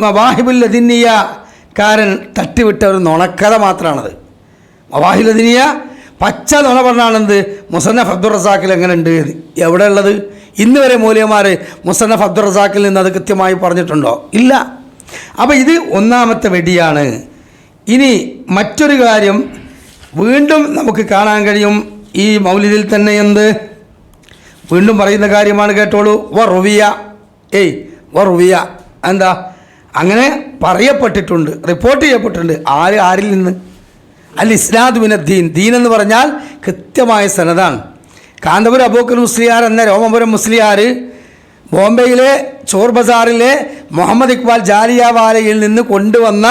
മവാഹിബുൽ ലദുനിയക്കാരൻ തട്ടിവിട്ട ഒരു നുണക്കഥ മാത്രമാണത്. മവാഹിബുൽ ലദുനിയ പച്ച നുണ പറഞ്ഞാണെന്ത് മുസന്നഫ് അബ്ദുർ റസാഖിൽ എങ്ങനെ ഉണ്ട്, എവിടെ ഉള്ളത്? ഇന്ന് വരെ മൗലവിമാർ മുസന്നഫ് അബ്ദുർ റസാഖിൽ നിന്ന് അത് കൃത്യമായി പറഞ്ഞിട്ടുണ്ടോ? ഇല്ല. അപ്പോൾ ഇത് ഒന്നാമത്തെ വെടിയാണ്. ഇനി മറ്റൊരു കാര്യം വീണ്ടും നമുക്ക് കാണാൻ കഴിയും ഈ മൗലിദിൽ തന്നെ. എന്ത് വീണ്ടും പറയുന്ന കാര്യമാണ്, കേട്ടോളൂ. വറുവിയ വറുവിയ എന്താ? അങ്ങനെ പറയപ്പെട്ടിട്ടുണ്ട്, റിപ്പോർട്ട് ചെയ്യപ്പെട്ടിട്ടുണ്ട്. ആരിൽ നിന്ന്? അൽ ഇസ്നാദ് മിനദ്ദീൻ. ദീൻ എന്ന് പറഞ്ഞാൽ കൃത്യമായ സനദാണ്. കാന്തപുരം അബൂബക്കർ മുസ്ലിയാർ എന്ന രോമപുരം മുസ്ലിയാർ ബോംബെയിലെ ചോർ ബസാറിലെ മുഹമ്മദ് ഇക്ബാൽ ജാലിയാവാലയിൽ നിന്ന് കൊണ്ടുവന്ന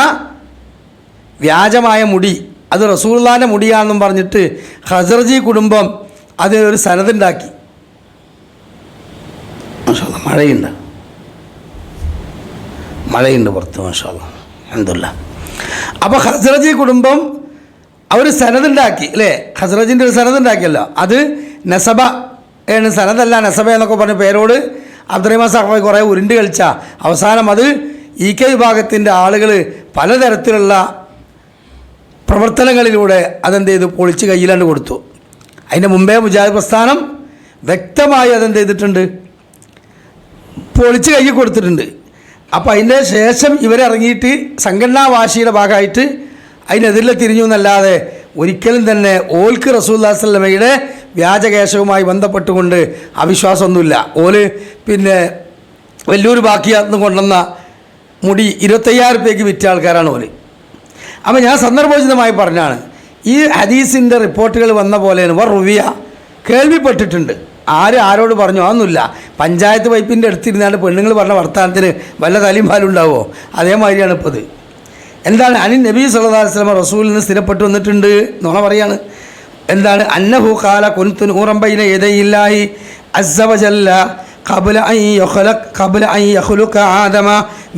വ്യാജമായ മുടി, അത് റസൂലുള്ളാഹിൻ്റെ മുടിയാണെന്നും പറഞ്ഞിട്ട് ഖസറജി കുടുംബം അതിനൊരു സനദുണ്ടാക്കി. മാഷാഅല്ലാഹ് മഴയുണ്ട് പുറത്ത്, മാഷാഅല്ലാഹ് അൽഹംദുലില്ലാഹ്. അപ്പോൾ ഖസറജി കുടുംബം അവർ സനദുണ്ടാക്കി അല്ലേ? ഖസറജിൻ്റെ ഒരു സനദുണ്ടാക്കിയല്ലോ, അത് നസബ ആണ്, സനദല്ല നസബ എന്നൊക്കെ പറഞ്ഞ പേരോട് അബ്ദുറഹ്മാൻ സഖാഫി കുറേ ഉരുണ്ട് കളിച്ച അവസാനം അത് EK വിഭാഗത്തിൻ്റെ ആളുകൾ പലതരത്തിലുള്ള പ്രവർത്തനങ്ങളിലൂടെ അതെന്ത് ചെയ്തു? പൊളിച്ച് കയ്യിലാണ്ട് കൊടുത്തു. അതിൻ്റെ മുമ്പേ മുജാഹിദ് പ്രസ്ഥാനം വ്യക്തമായി അതെന്ത് ചെയ്തിട്ടുണ്ട്? പൊളിച്ച് കയ്യിൽ കൊടുത്തിട്ടുണ്ട്. അപ്പോൾ അതിൻ്റെ ശേഷം ഇവരിറങ്ങിയിട്ട് സംഘടനാ വാശിയുടെ ഭാഗമായിട്ട് അതിനെതിരെ തിരിഞ്ഞു എന്നല്ലാതെ ഒരിക്കലും തന്നെ ഓൽക്ക് റസൂലുള്ളാഹി സ്വല്ലല്ലാഹു അലൈഹി വസല്ലമയുടെ വ്യാജകേശവുമായി ബന്ധപ്പെട്ടുകൊണ്ട് അവിശ്വാസമൊന്നുമില്ല. ഓല് പിന്നെ വലിയൊരു ബാക്കിയാന്ന് കൊണ്ടുവന്ന മുടി 25,000 രൂപയ്ക്ക് വിറ്റ ആൾക്കാരാണ് ഓല്. അപ്പോൾ ഞാൻ സന്ദർഭോചിതമായി പറഞ്ഞാണ്, ഈ ഹദീസിൻ്റെ റിപ്പോർട്ടുകൾ വന്ന പോലെയാണ്. റുവിയ കേൾവിപ്പെട്ടിട്ടുണ്ട്. ആരോട് പറഞ്ഞു? അതൊന്നുമില്ല. പഞ്ചായത്ത് പൈപ്പിൻ്റെ അടുത്തിരുന്നാണ്ട് പെണ്ണുങ്ങൾ പറഞ്ഞ വർത്തമാനത്തിന് വല്ല തലിയും പാലുണ്ടാവുമോ? അതേമാതിരിയാണ് ഇപ്പോൾ ഇത്. എന്താണ്? നബി സല്ലല്ലാഹു അലൈഹി വസല്ലം റസൂലിൽ നിന്ന് സ്ഥിരപ്പെട്ട് വന്നിട്ടുണ്ട്. നുണ പറയാണ്. എന്താണ്? അന്നഹു ഖാല കുൻതു നൂറൻ ബൈന യദയില്ലാഹി അസ്സ വജല്ല ഖബ്ല അൻ യഖ്ലുഖ ആദമ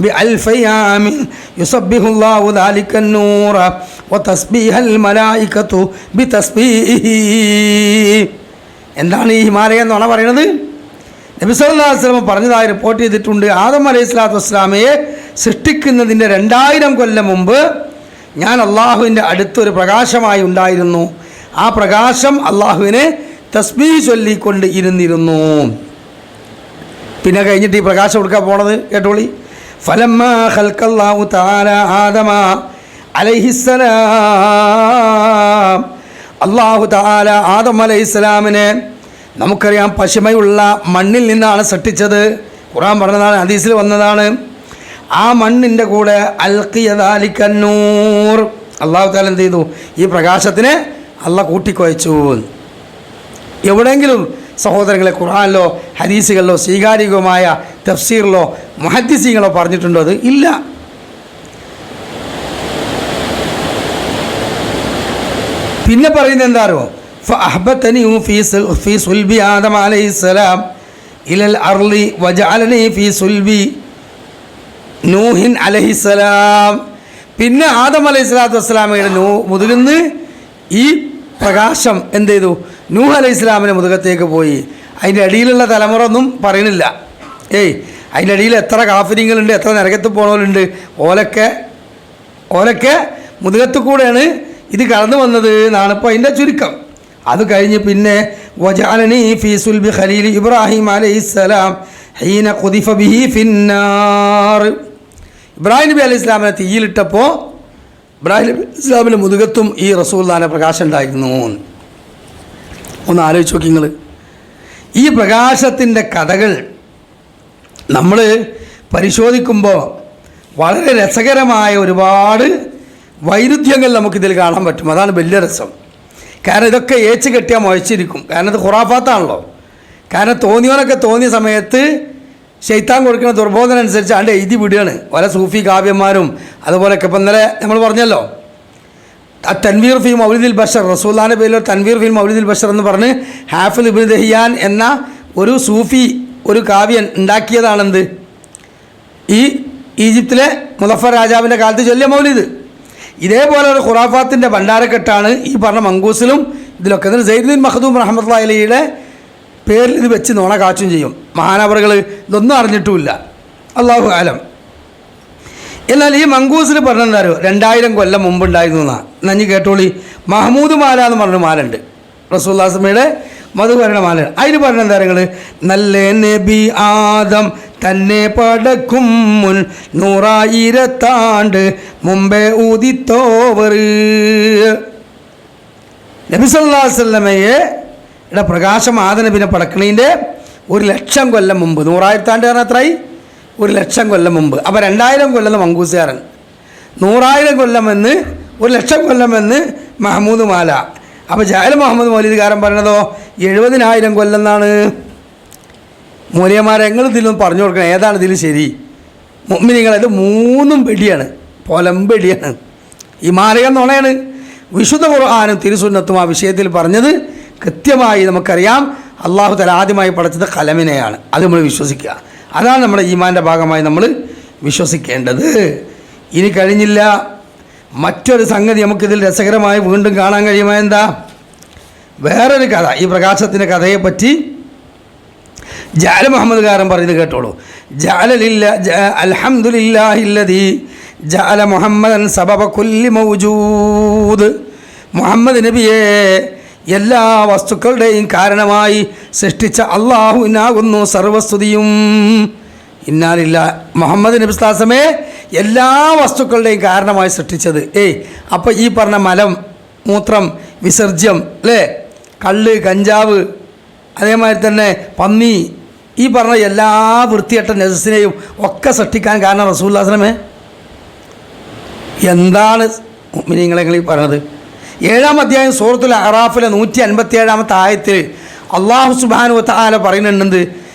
ബിഅൽഫി ആമിൻ യുസബ്ബിഹുല്ലാഹു ദാലിക നൂറ വതസ്ബീഹൽ മലായികതു ബിതസ്ബീഹി. എന്താണ് ഈ ഹിമാലയ നുണ പറയുന്നത്? നബി സല്ലല്ലാഹു അലൈഹി വസല്ലം പറഞ്ഞതായി റിപ്പോർട്ട് ചെയ്തിട്ടുണ്ട്. ആദം അലൈഹിസ്സലാത്തു വസ്സലാമയെ സൃഷ്ടിക്കുന്നതിൻ്റെ 2000 കൊല്ലം മുമ്പ് ഞാൻ അള്ളാഹുവിൻ്റെ അടുത്തൊരു പ്രകാശമായി ഉണ്ടായിരുന്നു. ആ പ്രകാശം അള്ളാഹുവിനെ തസ്ബീഹ് ചൊല്ലിക്കൊണ്ട് ഇരുന്നിരുന്നു. പിന്നെ കഴിഞ്ഞിട്ട് ഈ പ്രകാശം കൊടുക്കാൻ പോണത് കേട്ടോളി. ഫലമ്മ ഖൽഖല്ലാഹു തആല ആദമ അലൈഹിസ്സലാം, അള്ളാഹു തആല ആദം അലൈഹിസ്സലാമിനെ നമുക്കറിയാം പശിമയുള്ള മണ്ണിൽ നിന്നാണ് സൃഷ്ടിച്ചത്. ഖുർആൻ പറഞ്ഞതാണ്, ഹദീസിൽ വന്നതാണ്. ആ മണ്ണിൻ്റെ കൂടെ അൽഖിയ ദാലിക നൂർ, അള്ളാഹു തആല എന്ത് ചെയ്തു? ഈ പ്രകാശത്തിനെ അള്ളാഹ് കൂട്ടിക്കുഴച്ചു. എവിടെയെങ്കിലും സഹോദരങ്ങളെ ഖുർആനിലോ ഹദീസുകളിലോ സ്വീകാര്യമായ തഫ്സീറിലോ മുഹദ്ദിസീങ്ങളോ പറഞ്ഞിട്ടുണ്ടോ? അത് ഇല്ല. പിന്നെ പറയുന്നത് എന്താണോ? ഫഅഹ്ബതനി ഫീ സുൽബി ആദം അലൈഹിസ്സലാം ഇലൽ അർളി വജഅലനി ഫീ സുൽബി നൂഹിൻ അലൈഹിസ്സലാം. പിന്നെ ആദം അലൈഹിസ്സലാത്തു വസ്സലാമയുടെ മുതുകുന്ന് ഈ പ്രകാശം എന്ത് ചെയ്തു? നൂഹ് അലൈഹിസ്സലാമിൻ്റെ മുതുകത്തേക്ക് പോയി. അതിൻ്റെ അടിയിലുള്ള തലമുറ ഒന്നും പറയണില്ല. അതിൻ്റെ അടിയിൽ എത്ര കാഫിര്യങ്ങളുണ്ട്, എത്ര നരകത്ത് പോണവരുണ്ട്, ഓലൊക്കെ മുതുകത്ത് കൂടെയാണ് ഇത് കടന്നു വന്നത് എന്നാണ് ഇപ്പോൾ അതിൻ്റെ ചുരുക്കം. അത് കഴിഞ്ഞ് പിന്നെ വജഅലനി ഫീ സുൽബി ഖലീൽ ഇബ്രാഹിം അലൈഹിസ്സലാം ഹീന ഖുദിഫ ബിഹി ഫിന്നാർ. ഇബ്രാഹിം നബി അലൈഹി ഇസ്ലാമിനെ തീയിലിട്ടപ്പോൾ ഇബ്രാഹിം നബി ഇസ്ലാമിൻ്റെ മുതുകത്തും ഈ റസൂലുള്ളാഹിന്റെ പ്രകാശം ഉണ്ടായിരുന്നു. ഒന്ന് ആലോചിച്ച് നോക്കി നിങ്ങൾ. ഈ പ്രകാശത്തിൻ്റെ കഥകൾ നമ്മൾ പരിശോധിക്കുമ്പോൾ വളരെ രസകരമായ ഒരുപാട് വൈരുദ്ധ്യങ്ങൾ നമുക്കിതിൽ കാണാൻ പറ്റും. അതാണ് വലിയ രസം. കാരണം ഇതൊക്കെ ഏച്ച് കെട്ടിയാൽ മുഴച്ചിരിക്കും. കാരണം ഇത് ഖുറാഫാത്താണല്ലോ. കാരണം തോന്നിയവനൊക്കെ തോന്നിയ സമയത്ത് ശൈത്താൻ കൊടുക്കുന്ന ദുർബോധന അനുസരിച്ച് അതിൻ്റെ എഴുതി വിടുകയാണ്. പല സൂഫി കാവ്യന്മാരും അതുപോലെയൊക്കെ. ഇപ്പം ഇന്നലെ നമ്മൾ പറഞ്ഞല്ലോ തൻവീർ ഫി മൗലിദിൽ ബഷർ, റസൂലുള്ളാഹിന്റെ പേരിൽ തൻവീർ ഫി മൗലിദിൽ ബഷർ എന്ന് പറഞ്ഞ് ഹാഫിദ് ഇബ്നു ദഹിയാൻ എന്ന ഒരു സൂഫി ഒരു കാവ്യൻ ഉണ്ടാക്കിയതാണെന്ത്? ഈ ഈജിപ്തിലെ മുദഫർ രാജാവിൻ്റെ കാലത്ത് ചൊല്ലിയ മൗലിദ്. ഇതേപോലെ ഒരു ഖുറാഫാത്തിൻ്റെ ഭണ്ഡാരക്കെട്ടാണ് ഈ പറഞ്ഞ മങ്കൂസിലും ഇതിലൊക്കെ. എന്നിട്ട് സെയ്ദ് ബിൻ മഖ്ദൂം റഹ്മത്തുള്ളാഹി അലൈഹിയുടെ പേരിൽ ഇത് വെച്ച് നുണ കാച്ചും ചെയ്യും. മഹാനവറുകൾ ഇതൊന്നും അറിഞ്ഞിട്ടുമില്ല, അല്ലാഹു ആലം. എന്നാൽ ഈ മങ്കൂസിൽ പറഞ്ഞെന്താരോ 2000 കൊല്ലം മുമ്പുണ്ടായിരുന്നു എന്നാണ്. നഞ്ഞ് കേട്ടോളി. മഹ്മൂദ് മാല എന്ന് പറഞ്ഞൊരു മാലുണ്ട്, റസൂലുള്ളാഹി സ്വല്ലല്ലാഹു അലൈഹി വസല്ലമയുടെ മധുവരണ മാലയാണ്. അതിന് പറഞ്ഞെന്താ നിങ്ങൾ, നല്ല നബി ആദം തന്നെ പടക്കും മുൻ 100,000 ആണ്ട് മുമ്പേ ഊതിത്തോവർ. നബി സല്ലല്ലാഹു അലൈഹി വസല്ലമയുടെ പ്രകാശം ആദം നബിനെ പടക്കണതിൻ്റെ 1,00,000 കൊല്ലം മുമ്പ്. 100,000 ആണ്ട് പറഞ്ഞാൽ എത്രയായി? 1,00,000 കൊല്ലം മുമ്പ്. അപ്പോൾ 2000 കൊല്ലം മങ്കൂസുകാരൻ, 100,000 കൊല്ലം എന്ന് 1,00,000 കൊല്ലം എന്ന് മഹ്മൂദ് മാല. അപ്പോൾ ജാഹിൽ മുഹമ്മദ് മൗലിദ്കാരൻ പറയണതോ 70,000 കൊല്ലം എന്നാണ്. മൂല്യന്മാരെ നിങ്ങൾ ഇതിലൊന്നും പറഞ്ഞു കൊടുക്കണം, ഏതാണ് ഇതിൽ ശരി? മുഅ്മിനീങ്ങൾ, ഇത് 3 വെടിയാണ്, പൊലമ്പെടിയാണ്. ഈ മാലക നുണയാണ്. വിശുദ്ധ ഖുർആനും തിരുസുന്നത്തും ആ വിഷയത്തിൽ പറഞ്ഞത് കൃത്യമായി നമുക്കറിയാം. അള്ളാഹു തആല ആദ്യമായി പടച്ചത് കലമിനെയാണ്. അത് നമ്മൾ വിശ്വസിക്കുക. അതാണ് നമ്മുടെ ഈമാൻ്റെ ഭാഗമായി നമ്മൾ വിശ്വസിക്കേണ്ടത്. ഇനി കഴിഞ്ഞില്ല, മറ്റൊരു സംഗതി നമുക്കിതിൽ രസകരമായി വീണ്ടും കാണാൻ കഴിയുമോ? എന്താ? വേറൊരു കഥ, ഈ പ്രകാശത്തിൻ്റെ കഥയെപ്പറ്റി ജാല മുഹമ്മദ്കാരൻ പറയുന്നത് കേട്ടോളൂ. അൽഹംദുലില്ലാഹില്ലദീ ജഅല മുഹമ്മദൻ സബബ കുല്ലി മൗജൂദ്. മുഹമ്മദ് നബിയെ എല്ലാ വസ്തുക്കളുടെയും കാരണമായി സൃഷ്ടിച്ച അള്ളാഹുവിനാകുന്നു സർവസ്തുതിയും. ഇന്നാലില്ല, മുഹമ്മദ് നബി സ്വല്ലല്ലാഹു അലൈഹി വസല്ലമയെ എല്ലാ വസ്തുക്കളുടെയും കാരണമായി സൃഷ്ടിച്ചത്. അപ്പോൾ ഈ പറഞ്ഞ മലം, മൂത്രം, വിസർജ്യം, അല്ലേ, കള്ള്, കഞ്ചാവ്, അതേമാതിരി തന്നെ പന്നി, ഈ പറഞ്ഞ എല്ലാ വൃത്തികെട്ട നജസിനെയും ഒക്കെ സൃഷ്ടിക്കാൻ കാരണം റസൂലുള്ളാഹി സ്വല്ലല്ലാഹു അലൈഹി വസല്ലമയെ. എന്താണ് മുഅ്മിനീങ്ങളെ ഈ പറഞ്ഞത്? 7-ാം അധ്യായം സൂറത്തുൽ അറാഫിലെ 157-ാമത്തെ ആയത്തിൽ അല്ലാഹു സുബ്ഹാനഹു വ തആല പറയുന്നുണ്ട്,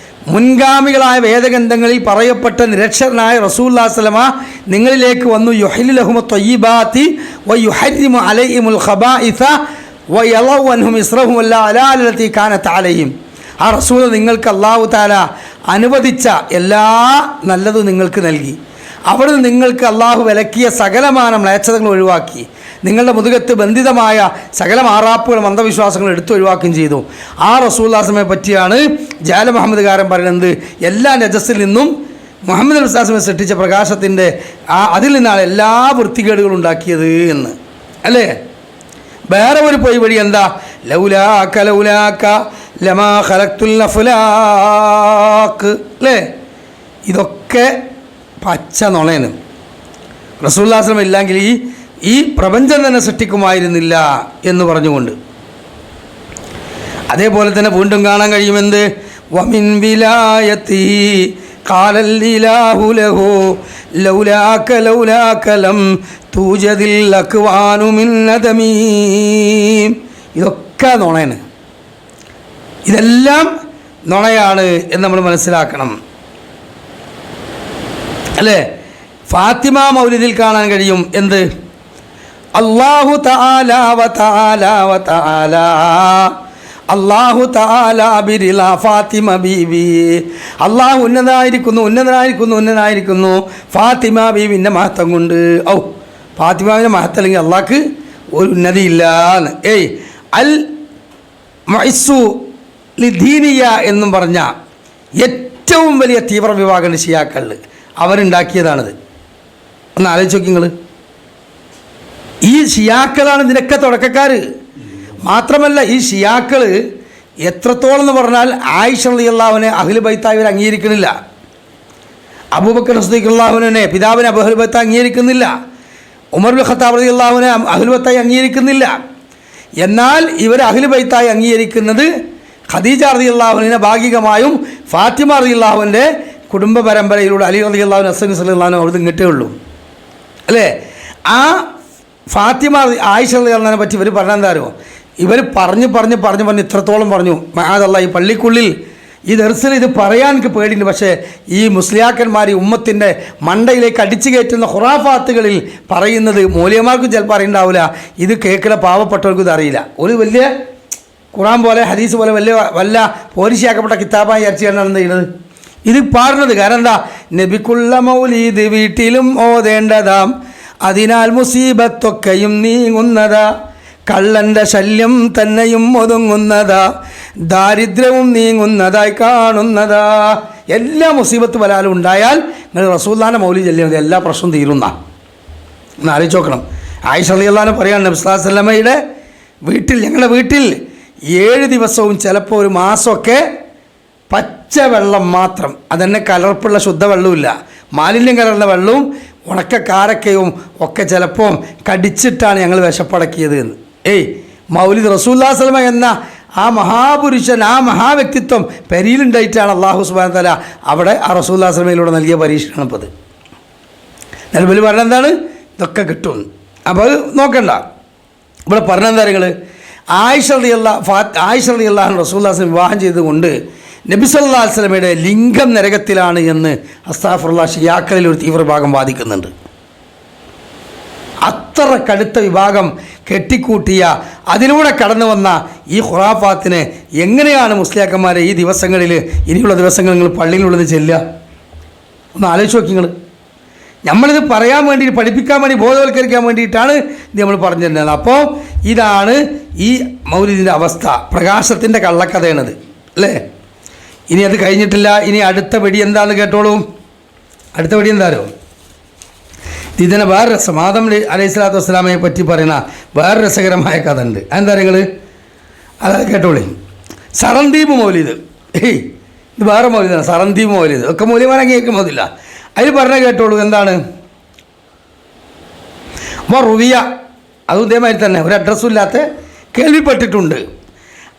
മുൻഗാമികളായ വേദഗ്രന്ഥങ്ങളിൽ പറയപ്പെട്ട നിരക്ഷരനായ റസൂലുള്ളാഹി സ്വല്ലല്ലാഹു അലൈഹി വസല്ലമ നിങ്ങളിലേക്ക് വന്നു. യുഹില്ലു ലഹുമു ത്വയ്യിബാതി വ യുഹർരിമു അലൈഹിമുൽ ഖബായിസ വ യളഉ അൻഹും ഇസ്റഹും വല്ലഅലാലതി കാനത് അലൈഹിം. ആ റസൂൽ നിങ്ങൾക്ക് അല്ലാഹു തആല അനുവദിച്ച എല്ലാ നല്ലതും നിങ്ങൾക്ക് നൽകി. അവിടുന്ന് നിങ്ങൾക്ക് അള്ളാഹു വിലക്കിയ സകലമാന മ്ലേച്ഛതകൾ ഒഴിവാക്കി. നിങ്ങളുടെ മുതുകത്ത് ബന്ധിതമായ സകല മാറാപ്പുകളും അന്ധവിശ്വാസങ്ങളും എടുത്തൊഴിവാക്കുകയും ചെയ്തു. ആ റസൂലുള്ളാഹി സ്വല്ലല്ലാഹു അലൈഹി വസല്ലമയെ പറ്റിയാണ് ജാല മുഹമ്മദ്കാരൻ പറയുന്നത്, എല്ലാ നജസ്സിൽ നിന്നും മുഹമ്മദ് നബി സ്വല്ലല്ലാഹു അലൈഹി വസല്ലം സൃഷ്ടിച്ച പ്രകാശത്തിൻ്റെ അതിൽ നിന്നാണ് എല്ലാ വൃത്തികേടുകളും ഉണ്ടാക്കിയത് എന്ന്, അല്ലേ? വേറെ ഒരു പൊയ് വഴി എന്താ? ലൗലാക ലൗലാക ലമാ ഖലഖ്തുൽ അഫ്ലാഖ്, അല്ലേ? ഇതൊക്കെ പച്ച നുണയാണ്. റസൂലുള്ളാഹി സ്വല്ലല്ലാഹു അലൈഹി വസല്ലം ഇല്ലെങ്കിൽ ഈ പ്രപഞ്ചം തന്നെ സൃഷ്ടിക്കുമായിരുന്നില്ല എന്ന് പറഞ്ഞുകൊണ്ട്. അതേപോലെ തന്നെ വീണ്ടും കാണാൻ കഴിയുമെന്ത്? വമിൻ വിലായത്തി ഖാലൽ ഇലാഹു ലഹു ലൗലാക ലൗലാക ലം തൂജദിൽ അക്വാനു മിൻ നദമീ. ഇതൊക്കെ നുണയാണ്. ഇതെല്ലാം നുണയാണ് എന്ന് നമ്മൾ മനസ്സിലാക്കണം, അല്ലേ? ഫാത്തിമ മൗലിദിൽ കാണാൻ കഴിയും എന്ത്? അല്ലാഹു തആല വ തആല വ തആല അല്ലാഹു തആല ബിരിലാ ഫാത്തിമ ബീബി. അല്ലാഹു ഉന്നതനായിരിക്കുന്നു, ഉന്നതനായിരിക്കുന്നു, ഉന്നതനായിരിക്കുന്നു ഫാത്തിമ ബീബിൻ്റെ മഹത്വം കൊണ്ട്. ഫാത്തിമാവിൻ്റെ മഹത്വം അല്ലെങ്കിൽ അള്ളാഹ്ക്ക് ഒരു ഉന്നതിയില്ലാന്ന്. അൽ മുഇസ്സു ലിദീനിയ എന്നും പറഞ്ഞ ഏറ്റവും വലിയ തീവ്ര വിഭാഗം ഷിയാക്കളിൽ അവരുണ്ടാക്കിയതാണിത്. ഒന്ന് ആലോചിച്ച് നോക്കി നിങ്ങൾ. ഈ ഷിയാക്കളാണ് ഇതിനൊക്കെ തുടക്കക്കാർ. മാത്രമല്ല ഈ ഷിയാക്കൾ എത്രത്തോളം എന്ന് പറഞ്ഞാൽ ആയിഷ റളിയല്ലാഹു അൻഹ അഹ്ലു ബൈത്തായി ഇവർ അംഗീകരിക്കുന്നില്ല. അബൂബക്കർ സിദ്ദീഖ് റളിയല്ലാഹു അൻഹുവിനെ പിതാവിനെ അഹ്ലു ബൈത്ത് അംഗീകരിക്കുന്നില്ല. ഉമർ ഇബ്നു ഖത്താബ് റളിയല്ലാഹു അൻഹു അഹ്ലു ബൈത്തായി അംഗീകരിക്കുന്നില്ല. എന്നാൽ ഇവർ അഹ്ലു ബൈത്തായി അംഗീകരിക്കുന്നത് ഖദീജ റളിയല്ലാഹു അൻഹയെ ഭാഗികമായും ഫാത്തിമ റളിയല്ലാഹു അൻഹയുടെ കുടുംബ പരമ്പരയിലൂടെ അലി റളിയല്ലാഹു അൻഹു ഹസൻ റളിയല്ലാഹു അൻഹു അവിടുന്ന് ഇങ്ങോട്ടേ ഉള്ളൂ, അല്ലേ? ആ ഫാത്തിമ ആയിഷ റളിയല്ലാഹു അൻഹയെ പറ്റി ഇവർ പറഞ്ഞെന്താരോ, ഇവർ പറഞ്ഞ് ഇത്രത്തോളം പറഞ്ഞു. മഹാദല്ലാഹ്, ഈ പള്ളിക്കുള്ളിൽ ഈ ദർസിൽ ഇത് പറയാൻ എനിക്ക് പേടിയുണ്ട്. പക്ഷേ ഈ മുസ്ലിയാക്കന്മാർ ഈ ഉമ്മത്തിൻ്റെ മണ്ടയിലേക്ക് അടിച്ചു കയറ്റുന്ന ഖുറാഫാത്തുകളിൽ പറയുന്നത് മൂല്യമാർക്കും ചിലപ്പോൾ അറിയണ്ടാവില്ല. ഇത് കേൾക്കുന്ന പാവപ്പെട്ടവർക്കും ഇത് അറിയില്ല. ഒരു വലിയ ഖുറാൻ പോലെ ഹദീസ് പോലെ വല്ല പോലീശാക്കപ്പെട്ട കിതാബായി വിചാരിച്ചാണ് എന്ത് ചെയ്യുന്നത്, ഇത് പാടുന്നത്. കാരണം എന്താ? നബിക്കുള്ള മൗലീദ് വീട്ടിലും ഓതേണ്ടതാം അതിനാൽ മുസീബത്തൊക്കെയും നീങ്ങുന്നതാ, കള്ളൻ്റെ ശല്യം തന്നെയും ഒതുങ്ങുന്നതാ, ദാരിദ്ര്യവും നീങ്ങുന്നതായി കാണുന്നതാ. എല്ലാ മുസീബത്ത് ബലാലും ഉണ്ടായാൽ നിങ്ങൾ റസൂലുള്ളാഹിന്റെ മൗലിദ് ചൊല്ലിയാൽ എല്ലാ പ്രശ്നവും തീരുന്ന. ഒന്ന് ആലോചിച്ച് നോക്കണം. ആയിഷ റളിയല്ലാഹു അൻഹ പറയാണ്, നബി സല്ലല്ലാഹു അലൈഹി വസല്ലമയുടെ വീട്ടിൽ, ഞങ്ങളുടെ വീട്ടിൽ 7 ദിവസവും ചിലപ്പോൾ ഒരു മാസമൊക്കെ പച്ചവെള്ളം മാത്രം, അതന്നെ കലർപ്പുള്ള ശുദ്ധവെള്ളമില്ല, മാലിന്യം കലർന്ന വെള്ളവും ഉണക്ക കാരക്കയും ഒക്കെ ചിലപ്പോൾ കടിച്ചിട്ടാണ് ഞങ്ങൾ വിശപ്പടക്കിയത് എന്ന്. മൗലിദ് റസൂലുള്ളാഹി സ്വല്ലല്ലാഹു അലൈഹി വസല്ലം എന്ന ആ മഹാപുരുഷൻ, ആ മഹാവ്യക്തിത്വം പെരിയിലുണ്ടായിട്ടാണ് അല്ലാഹു സുബ്ഹാനഹു വ തആല അവിടെ ആ റസൂലുള്ളാഹി സ്വല്ലല്ലാഹു അലൈഹി വസല്ലമയിലൂടെ നൽകിയ പരീക്ഷണമാണ് ഇപ്പോൾ അത്. നിലവിൽ പറഞ്ഞ എന്താണ്? ഇതൊക്കെ കിട്ടും. അപ്പോൾ അത് നോക്കണ്ട. ഇവിടെ പറഞ്ഞെന്താ നിങ്ങൾ, ആയിഷ റളിയല്ലാഹു അൻഹ റസൂലുള്ളാഹി സ്വല്ലല്ലാഹു അലൈഹി വസല്ലം വിവാഹം ചെയ്തുകൊണ്ട് നബി സല്ലല്ലാഹു അലൈഹി വസല്ലമയുടെ ലിംഗം നരകത്തിലാണ് എന്ന് അസ്തഗ്ഫിറുല്ലാഹ് ഷിയാക്കളിൽ ഒരു തീവ്രഭാഗം വാദിക്കുന്നുണ്ട്. അത്ര കടുത്ത വിഭാഗം കെട്ടിക്കൂട്ടിയ, അതിലൂടെ കടന്നു വന്ന ഈ ഖുറാഫാത്തിനെ എങ്ങനെയാണ് മുസ്ലിയാക്കന്മാരെ ഈ ദിവസങ്ങളിൽ, ഇനിയുള്ള ദിവസങ്ങൾ നിങ്ങൾ പള്ളിയിലുള്ളത് ചെല്ലുക? ഒന്ന് ആലോചിച്ച് നോക്കി നിങ്ങൾ. നമ്മളിത് പറയാൻ വേണ്ടി, പഠിപ്പിക്കാൻ വേണ്ടി, ബോധവൽക്കരിക്കാൻ വേണ്ടിയിട്ടാണ് ഇത് നമ്മൾ പറഞ്ഞു തരുന്നത്. അപ്പോൾ ഇതാണ് ഈ മൗലിദിൻ്റെ അവസ്ഥ. പ്രകാശത്തിൻ്റെ കള്ളക്കഥയാണത്, അല്ലേ? ഇനി അത് കഴിഞ്ഞിട്ടില്ല. ഇനി അടുത്ത വെടി എന്താണെന്ന് കേട്ടോളൂ. അടുത്ത വെടി എന്താണോ? ഇതിനെ വേറെ രസം, ആദം അലൈഹി സ്വലാത്തു വസ്സലാമയെ പറ്റി പറയുന്ന വേറെ രസകരമായ കഥ ഉണ്ട്. അതെന്താ നിങ്ങൾ അത് കേട്ടോളി. സറന്ദീപ് മൗലിദ്, ഇത് വേറെ മൗലിദാണ്. സറന്ദീപ് മൗലിദ് ഒക്കെ മൗലിമാരെ കേൾക്കുമ്പോതില്ല. അതിൽ പറഞ്ഞ കേട്ടോളൂ. എന്താണ്? റുവിയ, അതും ഇതേമാതിരി തന്നെ, ഒരു അഡ്രസ്സും ഇല്ലാത്ത കേൾവിപ്പെട്ടിട്ടുണ്ട്.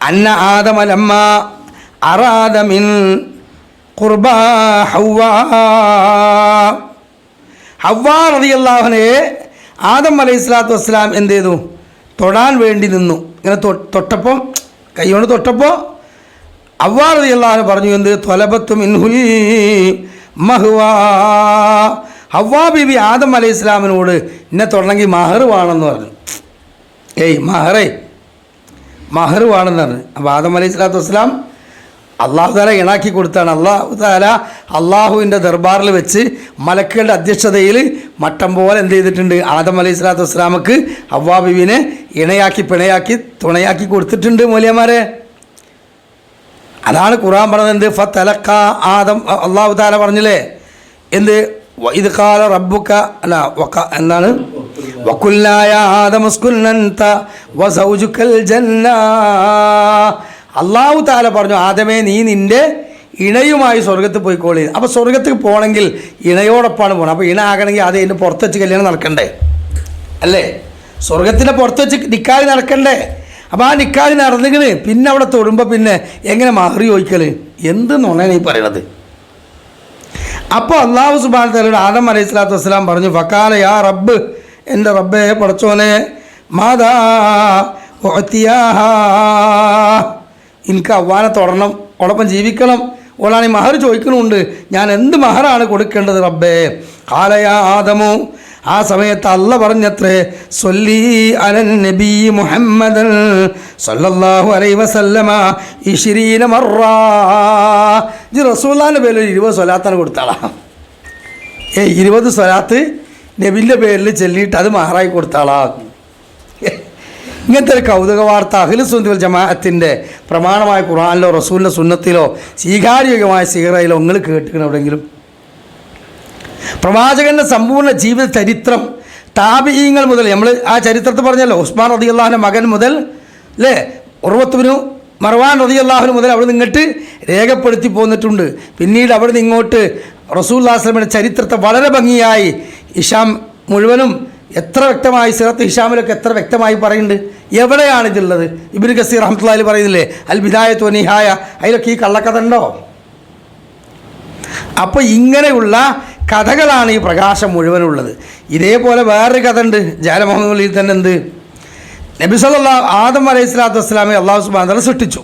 അന്ന ആദമലമ്മ അറാദമിൻ ഖുർബാ ഹവ്വാ, ഹവ്വാ റളിയല്ലാഹു അൻഹയെ ആദം അലൈഹി സ്വലാത്തു വസ്സലാം എന്ത് ചെയ്തു? തൊടാൻ വേണ്ടി നിന്നു. ഇങ്ങനെ തൊട്ടപ്പോൾ, കൈകൊണ്ട് തൊട്ടപ്പോൾ ഹവ്വാ റളിയല്ലാഹു അൻഹ പറഞ്ഞു, എന്ത്? ത്വലബത്തു മിൻഹുൽ മഹ്വാ. ഹവ്വാ ബീബി ആദം അലൈഹി സ്വലാമിനോട് എന്നെ തൊടണമെങ്കിൽ മഹർ വേണമെന്ന് പറഞ്ഞു. മഹർ വേണമെന്ന് പറഞ്ഞു. അപ്പോൾ ആദം അലൈഹി സ്വലാത്തു വസ്സലാം അള്ളാഹു താല ഇണാക്കി കൊടുത്താണ്. അള്ളാഹു താല അള്ളാഹുവിൻ്റെ ദർബാറിൽ വെച്ച് മലക്കുകളുടെ അധ്യക്ഷതയിൽ മട്ടം പോലെ എന്ത് ചെയ്തിട്ടുണ്ട്? ആദം അലൈഹി സ്വലാത്തു വസ്സലാമക്ക് ഹവ്വാ ബീവിനെ ഇണയാക്കി, പിണയാക്കി, തുണയാക്കി കൊടുത്തിട്ടുണ്ട് മൗലിയമാരെ. അതാണ് ഖുർആൻ പറഞ്ഞത്. എന്ത്? ഫതലഖ ആദം, അള്ളാഹു താല പറഞ്ഞില്ലേ എന്ത്? ഇത് ഖാല റബ്ബുക, അല്ല എന്താണ്? വഖുൽനായ ആദമുസ്കുൻ അൻത വസൗജുകൽ ജന്ന. അള്ളാഹു താല പറഞ്ഞു, ആദമേ നീ നിൻ്റെ ഇണയുമായി സ്വർഗത്തിൽ പോയിക്കോളി. അപ്പോൾ സ്വർഗത്തിൽ പോകണമെങ്കിൽ ഇണയോടൊപ്പമാണ് പോകണം. അപ്പോൾ ഇണ ആകണമെങ്കിൽ ആദ്യം അതിൻ്റെ പുറത്ത് വെച്ച് കല്യാണം നടക്കണ്ടേ, അല്ലേ? സ്വർഗത്തിൻ്റെ പുറത്ത് വെച്ച് നിക്കാഹ് നടക്കണ്ടേ? അപ്പോൾ ആ നിക്കാഹ് നടന്നിങ്ങനെ പിന്നെ അവിടെ തൊടുമ്പോൾ പിന്നെ എങ്ങനെ മഹർ ചോദിക്കൽ? എന്ത് നുണയാണ് ഈ പറയണത്? അപ്പോൾ അള്ളാഹു സുബ്ഹാനഹു വ തആല ആദം അലൈഹി സ്വലാത്തു വസ്സലാം പറഞ്ഞു, ഫഖാല യാ റബ്ബ്, എൻ്റെ റബ്ബേ പടച്ചോനെ, മാതാ ഉഅ്തിയാഹാ, എനിക്ക് അവ്വാനെ തൊടണം, ഓടൊപ്പം ജീവിക്കണം, ഓളാണ് ഈ മഹർ ചോദിക്കണമുണ്ട്, ഞാൻ എന്ത് മഹറാണ് കൊടുക്കേണ്ടത് റബ്ബേ? ഖാല യാ ആദമു, ആ സമയത്ത് അല്ല പറഞ്ഞത്രേ, സ്വല്ലി അലൻ നബി മുഹമ്മദൻ സല്ലല്ലാഹു അലൈഹി വസല്ലമ 20 മറ. ഇത് റസൂലുള്ളാഹിന്റെ പേരിൽ 20 സ്വലാത്താണ് കൊടുത്താളാ. 20 സ്വലാത്ത് നബിൻ്റെ പേരിൽ ചൊല്ലിയിട്ട് അത് മഹറായി കൊടുത്താളാ. ഇങ്ങനത്തെ ഒരു കൗതുക വാർത്ത അഹ്ലു സുന്നത്തി വൽ ജമാഅത്തിൻ്റെ പ്രമാണമായ ഖുർആനിലോ റസൂലിൻ്റെ സുന്നത്തിലോ സ്വീകാര്യയോഗ്യമായ സീറയിലോ നിങ്ങൾ കേട്ടിരിക്കണം എവിടെയെങ്കിലും? പ്രവാചകൻ്റെ സമ്പൂർണ്ണ ജീവിത ചരിത്രം, താബിഈങ്ങൾ മുതൽ, നമ്മൾ ആ ചരിത്രത്തിൽ പറഞ്ഞല്ലോ, ഉസ്മാൻ റളിയല്ലാഹുവിൻ്റെ മകൻ മുതൽ, അല്ലേ, ഉർവത്ത് ബിനു മർവാൻ റളിയല്ലാഹു മുതൽ അവിടെ നിന്നിട്ട് രേഖപ്പെടുത്തി പോന്നിട്ടുണ്ട്. പിന്നീട് അവിടെ നിന്ന് ഇങ്ങോട്ട് റസൂലുള്ളാഹി സ്വല്ലല്ലാഹു അലൈഹി വസല്ലമയുടെ ചരിത്രത്തെ വളരെ ഭംഗിയായി ഹിഷാം മുഴുവനും എത്ര വ്യക്തമായി, സൂറത്ത് ഹിഷാമിലൊക്കെ എത്ര വ്യക്തമായി പറയുന്നുണ്ട്. എവിടെയാണിതുള്ളത്? ഇബ്നു കസീർ റഹ്മത്തുള്ളാഹി പറയുന്നില്ലേ അൽ ബിദായത്തു വ നിഹായ, അതിലൊക്കെ ഈ കള്ളക്കഥ ഉണ്ടോ? അപ്പോൾ ഇങ്ങനെയുള്ള കഥകളാണ് ഈ പ്രകാശം മുഴുവനുള്ളത്. ഇതേപോലെ വേറൊരു കഥ ഉണ്ട് ജാലമുഹമ്മദ് അലിയിൽ തന്നെ. എന്ത്? നബി സല്ലല്ലാഹു ആദം അലൈഹി സ്വലാത്തു വസ്സലാമെ അല്ലാഹു സുബ്ഹാനഹു വ തആല സൃഷ്ടിച്ചു.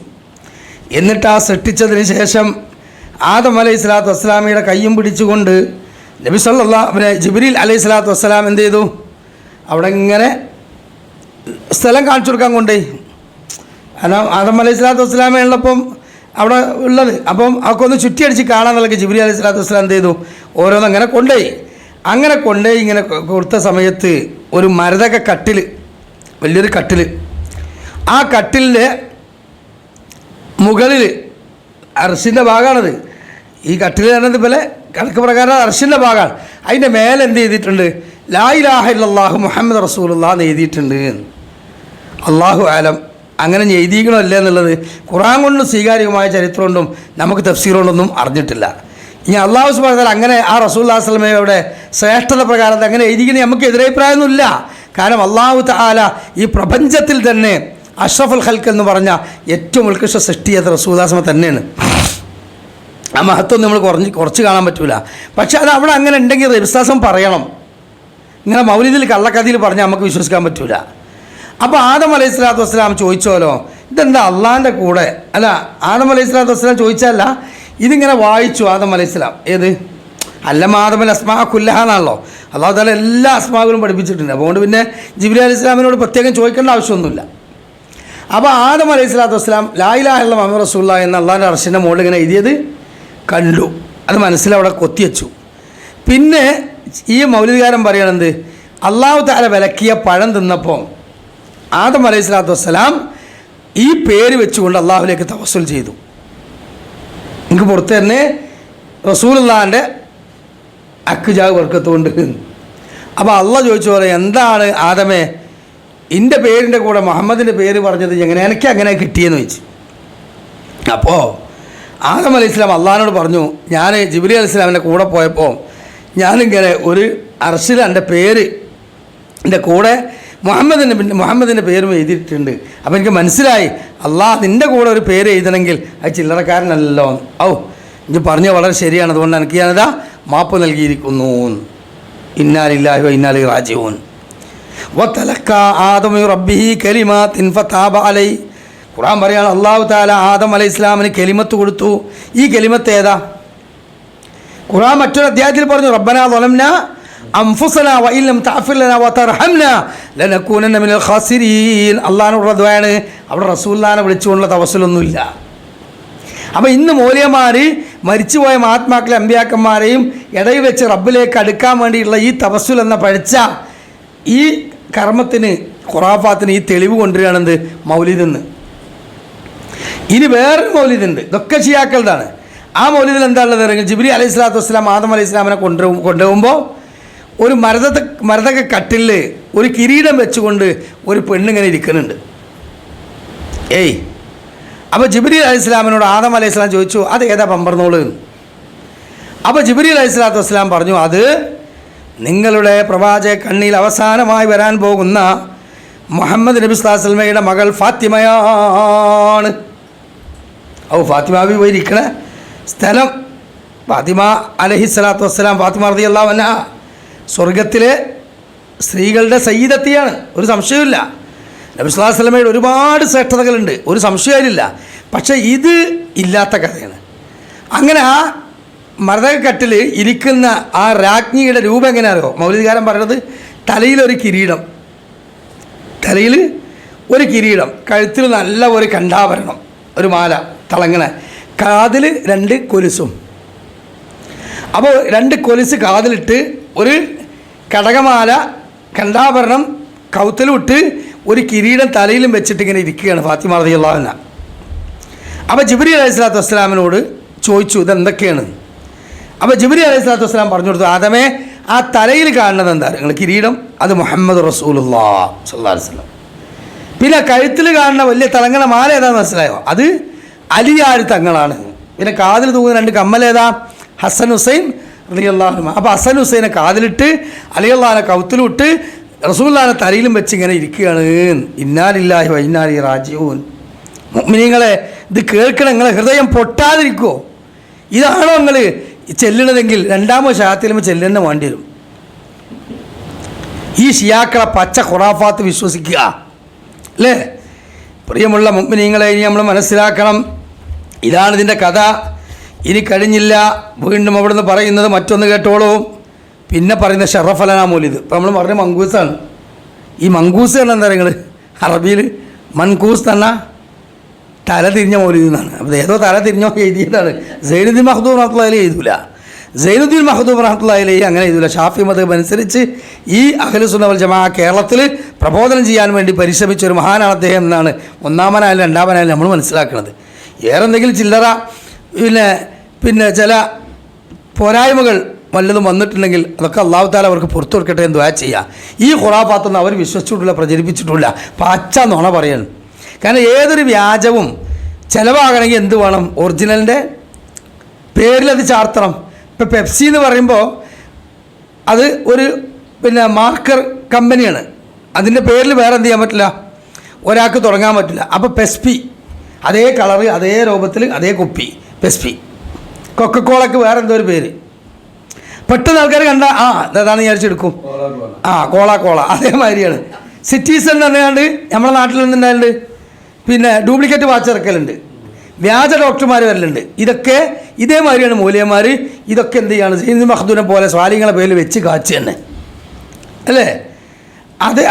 എന്നിട്ട് ആ സൃഷ്ടിച്ചതിന് ശേഷം ആദം അലൈഹി സ്വലാത്തു വസ്സലാമയുടെ കയ്യും പിടിച്ചുകൊണ്ട് നബി സല്ലല്ലാഹു ജിബ്രീൽ അലൈഹി സ്വലാത്തു വസ്സലാം എന്ത് ചെയ്തു? അവിടെ ഇങ്ങനെ സ്ഥലം കാണിച്ചു കൊടുക്കാൻ കൊണ്ടേ. കാരണം ആദം അലൈഹി സ്വലാത്തു വസ്സലാമ ഉള്ളപ്പം അവിടെ ഉള്ളത്, അപ്പം അവർക്ക് ഒന്ന് ചുറ്റിയടിച്ച് കാണാൻ നൽകി ജിബ്രീൽ അലൈഹി സ്വലാത്തു വസ്സലാം എന്ത് ചെയ്തു? ഓരോന്നങ്ങനെ കൊണ്ടുപോയി. അങ്ങനെ കൊണ്ടുപോയി ഇങ്ങനെ കൊടുത്ത സമയത്ത് ഒരു മരതക കട്ടിൽ, വലിയൊരു കട്ടിൽ, ആ കട്ടിലിൻ്റെ മുകളിൽ അർഷിൻ്റെ ഭാഗമാണത്. ഈ കട്ടിൽ പറഞ്ഞത് പോലെ കണക്ക് പ്രകാരം അർഷിൻ്റെ ഭാഗമാണ്. അതിൻ്റെ മേലെ എന്ത് ചെയ്തിട്ടുണ്ട്? ലാ ഇലാഹ ഇല്ലല്ലാഹു മുഹമ്മദ് റസൂലുള്ളാഹ് എന്ന് എഴുതിയിട്ടുണ്ട്. അള്ളാഹു ആലം അങ്ങനെ എഴുതിക്കണോ അല്ലേ എന്നുള്ളത് ഖുർആൻ കൊണ്ടും സ്വീകാര്യമായ ചരിത്രം കൊണ്ടും നമുക്ക് തഫ്സീർ കൊണ്ടൊന്നും അറിഞ്ഞിട്ടില്ല. ഇനി അള്ളാഹു സുബ്ഹാനഹു വ തആല അങ്ങനെ ആ റസൂലുള്ളാഹി സ്വല്ലല്ലാഹു അലൈഹി വസല്ലമയുടെ ശ്രേഷ്ഠത പ്രകാരം അങ്ങനെ എഴുതിക്കണേ നമുക്ക് എതിരഭിപ്രായമൊന്നുമില്ല. കാരണം അള്ളാഹു തആല ഈ പ്രപഞ്ചത്തിൽ തന്നെ അഷ്റഫുൽ ഖൽഖ് എന്ന് പറഞ്ഞ ഏറ്റവും ഉത്കൃഷ്ട സൃഷ്ടിയത് റസൂലുള്ളാഹി സ്വല്ലല്ലാഹു അലൈഹി വസല്ലം തന്നെയാണ്. ആ മഹത്വം നമ്മൾ കുറച്ച് കാണാൻ പറ്റില്ല. പക്ഷെ അത് അവിടെ അങ്ങനെ ഉണ്ടെങ്കിൽ വിശ്വാസം പറയണം. ഇങ്ങനെ മൗലിദിൽ കള്ളക്കഥയിൽ പറഞ്ഞാൽ നമുക്ക് വിശ്വസിക്കാൻ പറ്റില്ല. അപ്പോൾ ആദം അലൈഹി സ്വലാത്തു വസ്സലാം ചോദിച്ചോലോ, ഇതെന്താ അള്ളാഹിൻ്റെ കൂടെ അല്ല? ആദം അലൈഹി സ്വലാത്തു വസ്സലാം ചോദിച്ചല്ല, ഇതിങ്ങനെ വായിച്ചു ആദം അലൈഹി സ്വലാം. ഏത് അല്ലമ ആദമൽ അസ്മാ കുല്ലഹ എന്നാണല്ലോ അള്ളാഹു തആല എല്ലാ അസ്മാകളും പഠിപ്പിച്ചിട്ടുണ്ട്. അതുകൊണ്ട് പിന്നെ ജിബ്രീൽ അലൈഹി സ്വലാമിനോട് പ്രത്യേകം ചോദിക്കേണ്ട ആവശ്യമൊന്നുമില്ല. അപ്പോൾ ആദം അലൈഹി സ്വലാത്തു വസ്സലാം ലാ ഇലാഹ ഇല്ലല്ലാഹു മുഹമ്മദ് റസൂലുള്ളാഹി എന്ന അള്ളാഹിൻ്റെ അർശിൻ്റെ മുകളിൽ ഇങ്ങനെ എഴുതിയത് കണ്ടു. അത് മനസ്സിലവിടെ കൊത്തിവെച്ചു. പിന്നെ ഈ മൗലിദുകാരൻ പറയണത് അള്ളാഹു തആല വിലക്കിയ പഴം തിന്നപ്പോൾ ആദം അലൈഹി സ്വലാത്തു വസ്സലാം ഈ പേര് വെച്ചുകൊണ്ട് അള്ളാഹുലേക്ക് തവസ്സുൽ ചെയ്തു. എനിക്ക് പുറത്ത് തന്നെ റസൂലുള്ളാഹിൻ്റെ അക്കുജാവ് വർക്കത്തുകൊണ്ട്. അപ്പോൾ അള്ളാഹ് ചോദിച്ചു പറയാം, എന്താണ് ആദമേ എൻ്റെ പേരിൻ്റെ കൂടെ മുഹമ്മദിൻ്റെ പേര് പറഞ്ഞത് എങ്ങനെ എനിക്ക് അങ്ങനെ കിട്ടിയെന്ന് ചോദിച്ചു. അപ്പോൾ ആദം അലൈഹി സ്വലാം അള്ളാഹിനോട് പറഞ്ഞു, ഞാൻ ജിബ്രീൽ അലൈഹി സ്വലാമിൻ്റെ കൂടെ പോയപ്പോൾ ഞാനിങ്ങനെ ഒരു അർശിൽ എൻ്റെ പേര് എൻ്റെ കൂടെ മുഹമ്മദിൻ്റെ പേരും എഴുതിയിട്ടുണ്ട്. അപ്പോൾ എനിക്ക് മനസ്സിലായി അള്ളാഹ് നിൻ്റെ കൂടെ ഒരു പേര് എഴുതണമെങ്കിൽ അത് ചില്ലറക്കാരനല്ലോ. ഔ ഇനി പറഞ്ഞ വളരെ ശരിയാണ്, അതുകൊണ്ട് എനിക്ക് ഞാനിതാ മാപ്പ് നൽകിയിരിക്കുന്നു. ഇന്നാ ലില്ലാഹി വ ഇന്നാ ഇലൈഹി റാജിഊൻ. വതലഖാ ആദമു റബ്ബിഹി കലിമാത്തിൻ ഫതാബ അലൈഹി. ഖുർആൻ പറയാണ് അള്ളാഹു തആല ആദം അലൈഹി ഇസ്ലാമിന് കലിമത്ത് കൊടുത്തു. ഈ കലിമത്ത് ഏതാ? ഖുർആൻ മറ്റൊരു അധ്യായത്തിൽ പറഞ്ഞു, റബ്ബനാ ളലംനാ അൻഫുസനാ വഇൻ ലം തഗ്ഫിർ ലനാ വതർഹംനാ ലനകൂനന്ന മിനൽ ഖാസിരീൻ. അള്ളാഹുവിനോടുള്ള ദുആയാണ്. അവിടെ റസൂലുള്ളാഹിനെ വിളിച്ചുകൊണ്ടുള്ള തവസ്സുലൊന്നുമില്ല. അപ്പോൾ ഇന്ന് മൗലവിമാർ മരിച്ചുപോയ മഹാത്മാക്കളെ അമ്പിയാക്കന്മാരെയും ഇടയിൽ വെച്ച് റബ്ബിലേക്ക് അടുക്കാൻ വേണ്ടിയിട്ടുള്ള ഈ തവസ്സുൽ എന്ന പഠിച്ച ഈ കർമ്മത്തിന് ഖുറാഫാത്തിന് ഈ തെളിവ് കൊണ്ടുവരികയാണെന്ത് മൗലിദെന്ന്. ഇനി വേറൊരു മൗലിദുണ്ട്, ഇതൊക്കെ ഷിയാക്കളുടെയാണ്. ആ മൗലിദിൽ എന്താ ഉള്ളത്? ജിബ്രീൽ അലൈഹി സ്വലാത്തു വസ്സലാം ആദം അലൈഹി സ്വലാമിനെ കൊണ്ടുപോകുമ്പോൾ ഒരു മരതക കട്ടിലിൽ ഒരു കിരീടം വെച്ചുകൊണ്ട് ഒരു പെണ്ണിങ്ങനെ ഇരിക്കുന്നുണ്ട്. അപ്പോൾ ജിബ്രീൽ അലൈഹി സ്വലാമിനോട് ആദം അലൈഹി സ്വലാം ചോദിച്ചു, അത് ഏതാ പമ്പർന്നോള്? അപ്പോൾ ജിബ്രീൽ അലൈഹി സ്വലാത്തു വസ്സലാം പറഞ്ഞു, അത് നിങ്ങളുടെ പ്രവാചക കണ്ണിൽ അവസാനമായി വരാൻ പോകുന്ന മുഹമ്മദ് നബി സ്വല്ലല്ലാഹു അലൈഹി വസല്ലമയുടെ മകൾ ഫാത്തിമയാണ്. ഫാത്തിമ ബി പോയിരിക്കണ സ്ഥലം ഫാത്തിമ അലൈഹി സ്വലാത്തു വസ്സലാം, ഫാത്തിമ റളിയല്ലാഹു അൻഹ സ്വർഗത്തിലെ സ്ത്രീകളുടെ സയ്യിദത്തിയാണ്, ഒരു സംശയമില്ല. നബി സ്വല്ലല്ലാഹു അലൈഹി വസല്ലമയുടെ ഒരുപാട് ശ്രേഷ്ഠതകളുണ്ട്, ഒരു സംശയമില്ല. പക്ഷേ ഇത് ഇല്ലാത്ത കഥയാണ്. അങ്ങനെ ആ മരതകക്കട്ടിൽ ഇരിക്കുന്ന ആ രാജ്ഞിയുടെ രൂപം എങ്ങനെയാണോ മൗലിദുകാരൻ പറയുന്നത്? തലയിലൊരു കിരീടം, തലയിൽ ഒരു കിരീടം, കഴുത്തിൽ നല്ല ഒരു കണ്ഠാഭരണം, ഒരു മാല തിളങ്ങണ, കാതിൽ 2 കൊലുസും. അപ്പോൾ 2 കൊലുസ് കാതിലിട്ട് ഒരു കടകമാല കണ്ഠാഭരണം കൗത്തിലുമിട്ട് ഒരു കിരീടം തലയിലും വെച്ചിട്ട് ഇങ്ങനെ ഇരിക്കുകയാണ് ഫാത്തിമ റളിയല്ലാഹു അൻഹ. അപ്പോൾ ജിബ്രീൽ അലൈഹി സ്വലാത്തു വസ്സലാമിനോട് ചോദിച്ചു, ഇതെന്തൊക്കെയാണ്? അപ്പോൾ ജിബ്രീൽ അലൈഹി സ്വലാത്തു വസ്സലാം പറഞ്ഞു കൊടുത്തു, ആദമേ ആ തലയിൽ കാണുന്നത് എന്താ? നിങ്ങൾ കിരീടം, അത് മുഹമ്മദ് റസൂലുള്ളാഹി സ്വല്ലല്ലാഹു അലൈഹി വസല്ലം. പിന്നെ കഴുത്തിൽ കാണുന്ന വലിയ തിളങ്ങണ മാല ഏതാണെന്ന് മനസ്സിലായോ? അത് അലിയാർ തങ്ങളാണ്. പിന്നെ കാതിൽ തൂങ്ങുന്ന 2 കമ്മലേതാ? ഹസൻ ഹുസൈൻ റളിയല്ലാഹു അൻഹു. അപ്പോൾ ഹസൻ ഹുസൈനെ കാതിലിട്ട് അലിയല്ലാഹിനെ കൗത്തിലുമിട്ട് റസൂലുള്ളാഹിനെ തലയിലും വെച്ച് ഇങ്ങനെ ഇരിക്കുകയാണ്. ഇന്നാ ലില്ലാഹി വ ഇന്നാ ഇലൈഹി റാജിഊൻ. മുഅ്മിനീങ്ങളെ, ഇത് കേൾക്കണം, നിങ്ങളെ ഹൃദയം പൊട്ടാതിരിക്കുമോ? ഇതാണോ നിങ്ങൾ ചെല്ലണതെങ്കിൽ 2ാമത് ഷഹാത്തിലും ചെല്ലുന്ന വേണ്ടി വരും. ഈ ഷിയാക്കളെ പച്ച ഖുറാഫാത്ത് വിശ്വസിക്കുക അല്ലേ? പ്രിയമുള്ള മുഅ്മിനീങ്ങളെ, ഇനി നമ്മൾ മനസ്സിലാക്കണം, ഇതാണ് ഇതിൻ്റെ കഥ. ഇനി കഴിഞ്ഞില്ല, വീണ്ടും അവിടുന്ന് പറയുന്നത് മറ്റൊന്ന് കേട്ടോളൂ. പിന്നെ പറയുന്ന ഷറഫലന മൗലിദ്. ഇപ്പോൾ നമ്മൾ പറഞ്ഞ മങ്കൂസാണ്. ഈ മങ്കൂസ് പറഞ്ഞാൽ എന്താ നിങ്ങൾ അറബിയിൽ? മൻകൂസ് തന്നെ തല തിരിഞ്ഞ മൗലിദ് എന്നാണ്. അപ്പോൾ ഏതോ തല തിരിഞ്ഞോ എഴുതിയതാണ്. സൈനുദ്ദീൻ മഖ്ദൂം റഹ്മത്തുള്ളാഹി അലൈഹി എഴുതൂല. സൈനുദ്ദീൻ മഖ്ദൂം റഹ്മത്തുള്ളാഹി അലൈഹി അങ്ങനെ ചെയ്തില്ല. ഷാഫി മദ്ഹബ് അനുസരിച്ച് ഈ അഹ്ലുസുന്ന വൽ ജമാഅ കേരളത്തിൽ പ്രബോധനം ചെയ്യാൻ വേണ്ടി പരിശ്രമിച്ച ഒരു മഹാനാണ് അദ്ദേഹം എന്നാണ് ഒന്നാമനായാലും രണ്ടാമനായാലും നമ്മൾ മനസ്സിലാക്കുന്നത്. വേറെ എന്തെങ്കിലും ചില്ലറ പിന്നെ ചില പോരായ്മകൾ വല്ലതും വന്നിട്ടുണ്ടെങ്കിൽ അതൊക്കെ അല്ലാഹു തആല അവർക്ക് പുറത്തു കൊടുക്കട്ടെ എന്ന് ദുആ ചെയ്യുക. ഈ ഖുറാഫാത്തൊന്നും അവർ വിശ്വസിച്ചിട്ടില്ല, പ്രചരിപ്പിച്ചിട്ടില്ല, പച്ച നുണ പറയാണ്. കാരണം ഏതൊരു വ്യാജവും ചിലവാകണമെങ്കിൽ എന്ത് വേണം? ഒറിജിനലിൻ്റെ പേരിലത് ചാർത്തണം. ഇപ്പോൾ പെപ്സി എന്ന് പറയുമ്പോൾ അത് ഒരു മാർക്കർ കമ്പനിയാണ്. അതിൻ്റെ പേരിൽ വേറെ എന്ത് ചെയ്യാൻ പറ്റില്ല, ഒരാൾക്ക് തുടങ്ങാൻ പറ്റില്ല. അപ്പോൾ പെസ്പി, അതേ കളറ്, അതേ രൂപത്തിൽ, അതേ കുപ്പി, പെസ്പി. കൊക്കക്കോളയ്ക്ക് വേറെ എന്തോ ഒരു പേര്. പെട്ടെന്ന് ആൾക്കാർ കണ്ട അതാണ് വിചാരിച്ചെടുക്കും. കോള അതേമാതിരിയാണ്. സിറ്റീസൺ എന്ന് പറഞ്ഞാണ്ട് നമ്മുടെ നാട്ടിൽ നിന്നുണ്ടായിട്ടുണ്ട്. പിന്നെ ഡ്യൂപ്ലിക്കേറ്റ് വാച്ച് ഇറക്കലുണ്ട്, വ്യാജ ഡോക്ടർമാർ വരലുണ്ട്. ഇതൊക്കെ ഇതേമാതിരിയാണ് മൂല്യന്മാർ. ഇതൊക്കെ എന്ത് ചെയ്യാണ്? സൈനുദ്ദീൻ മഖ്ദൂമിനെ പോലെ സ്വാലിങ്ങളെ പേരിൽ വെച്ച് കാച്ചു തന്നെ അല്ലേ?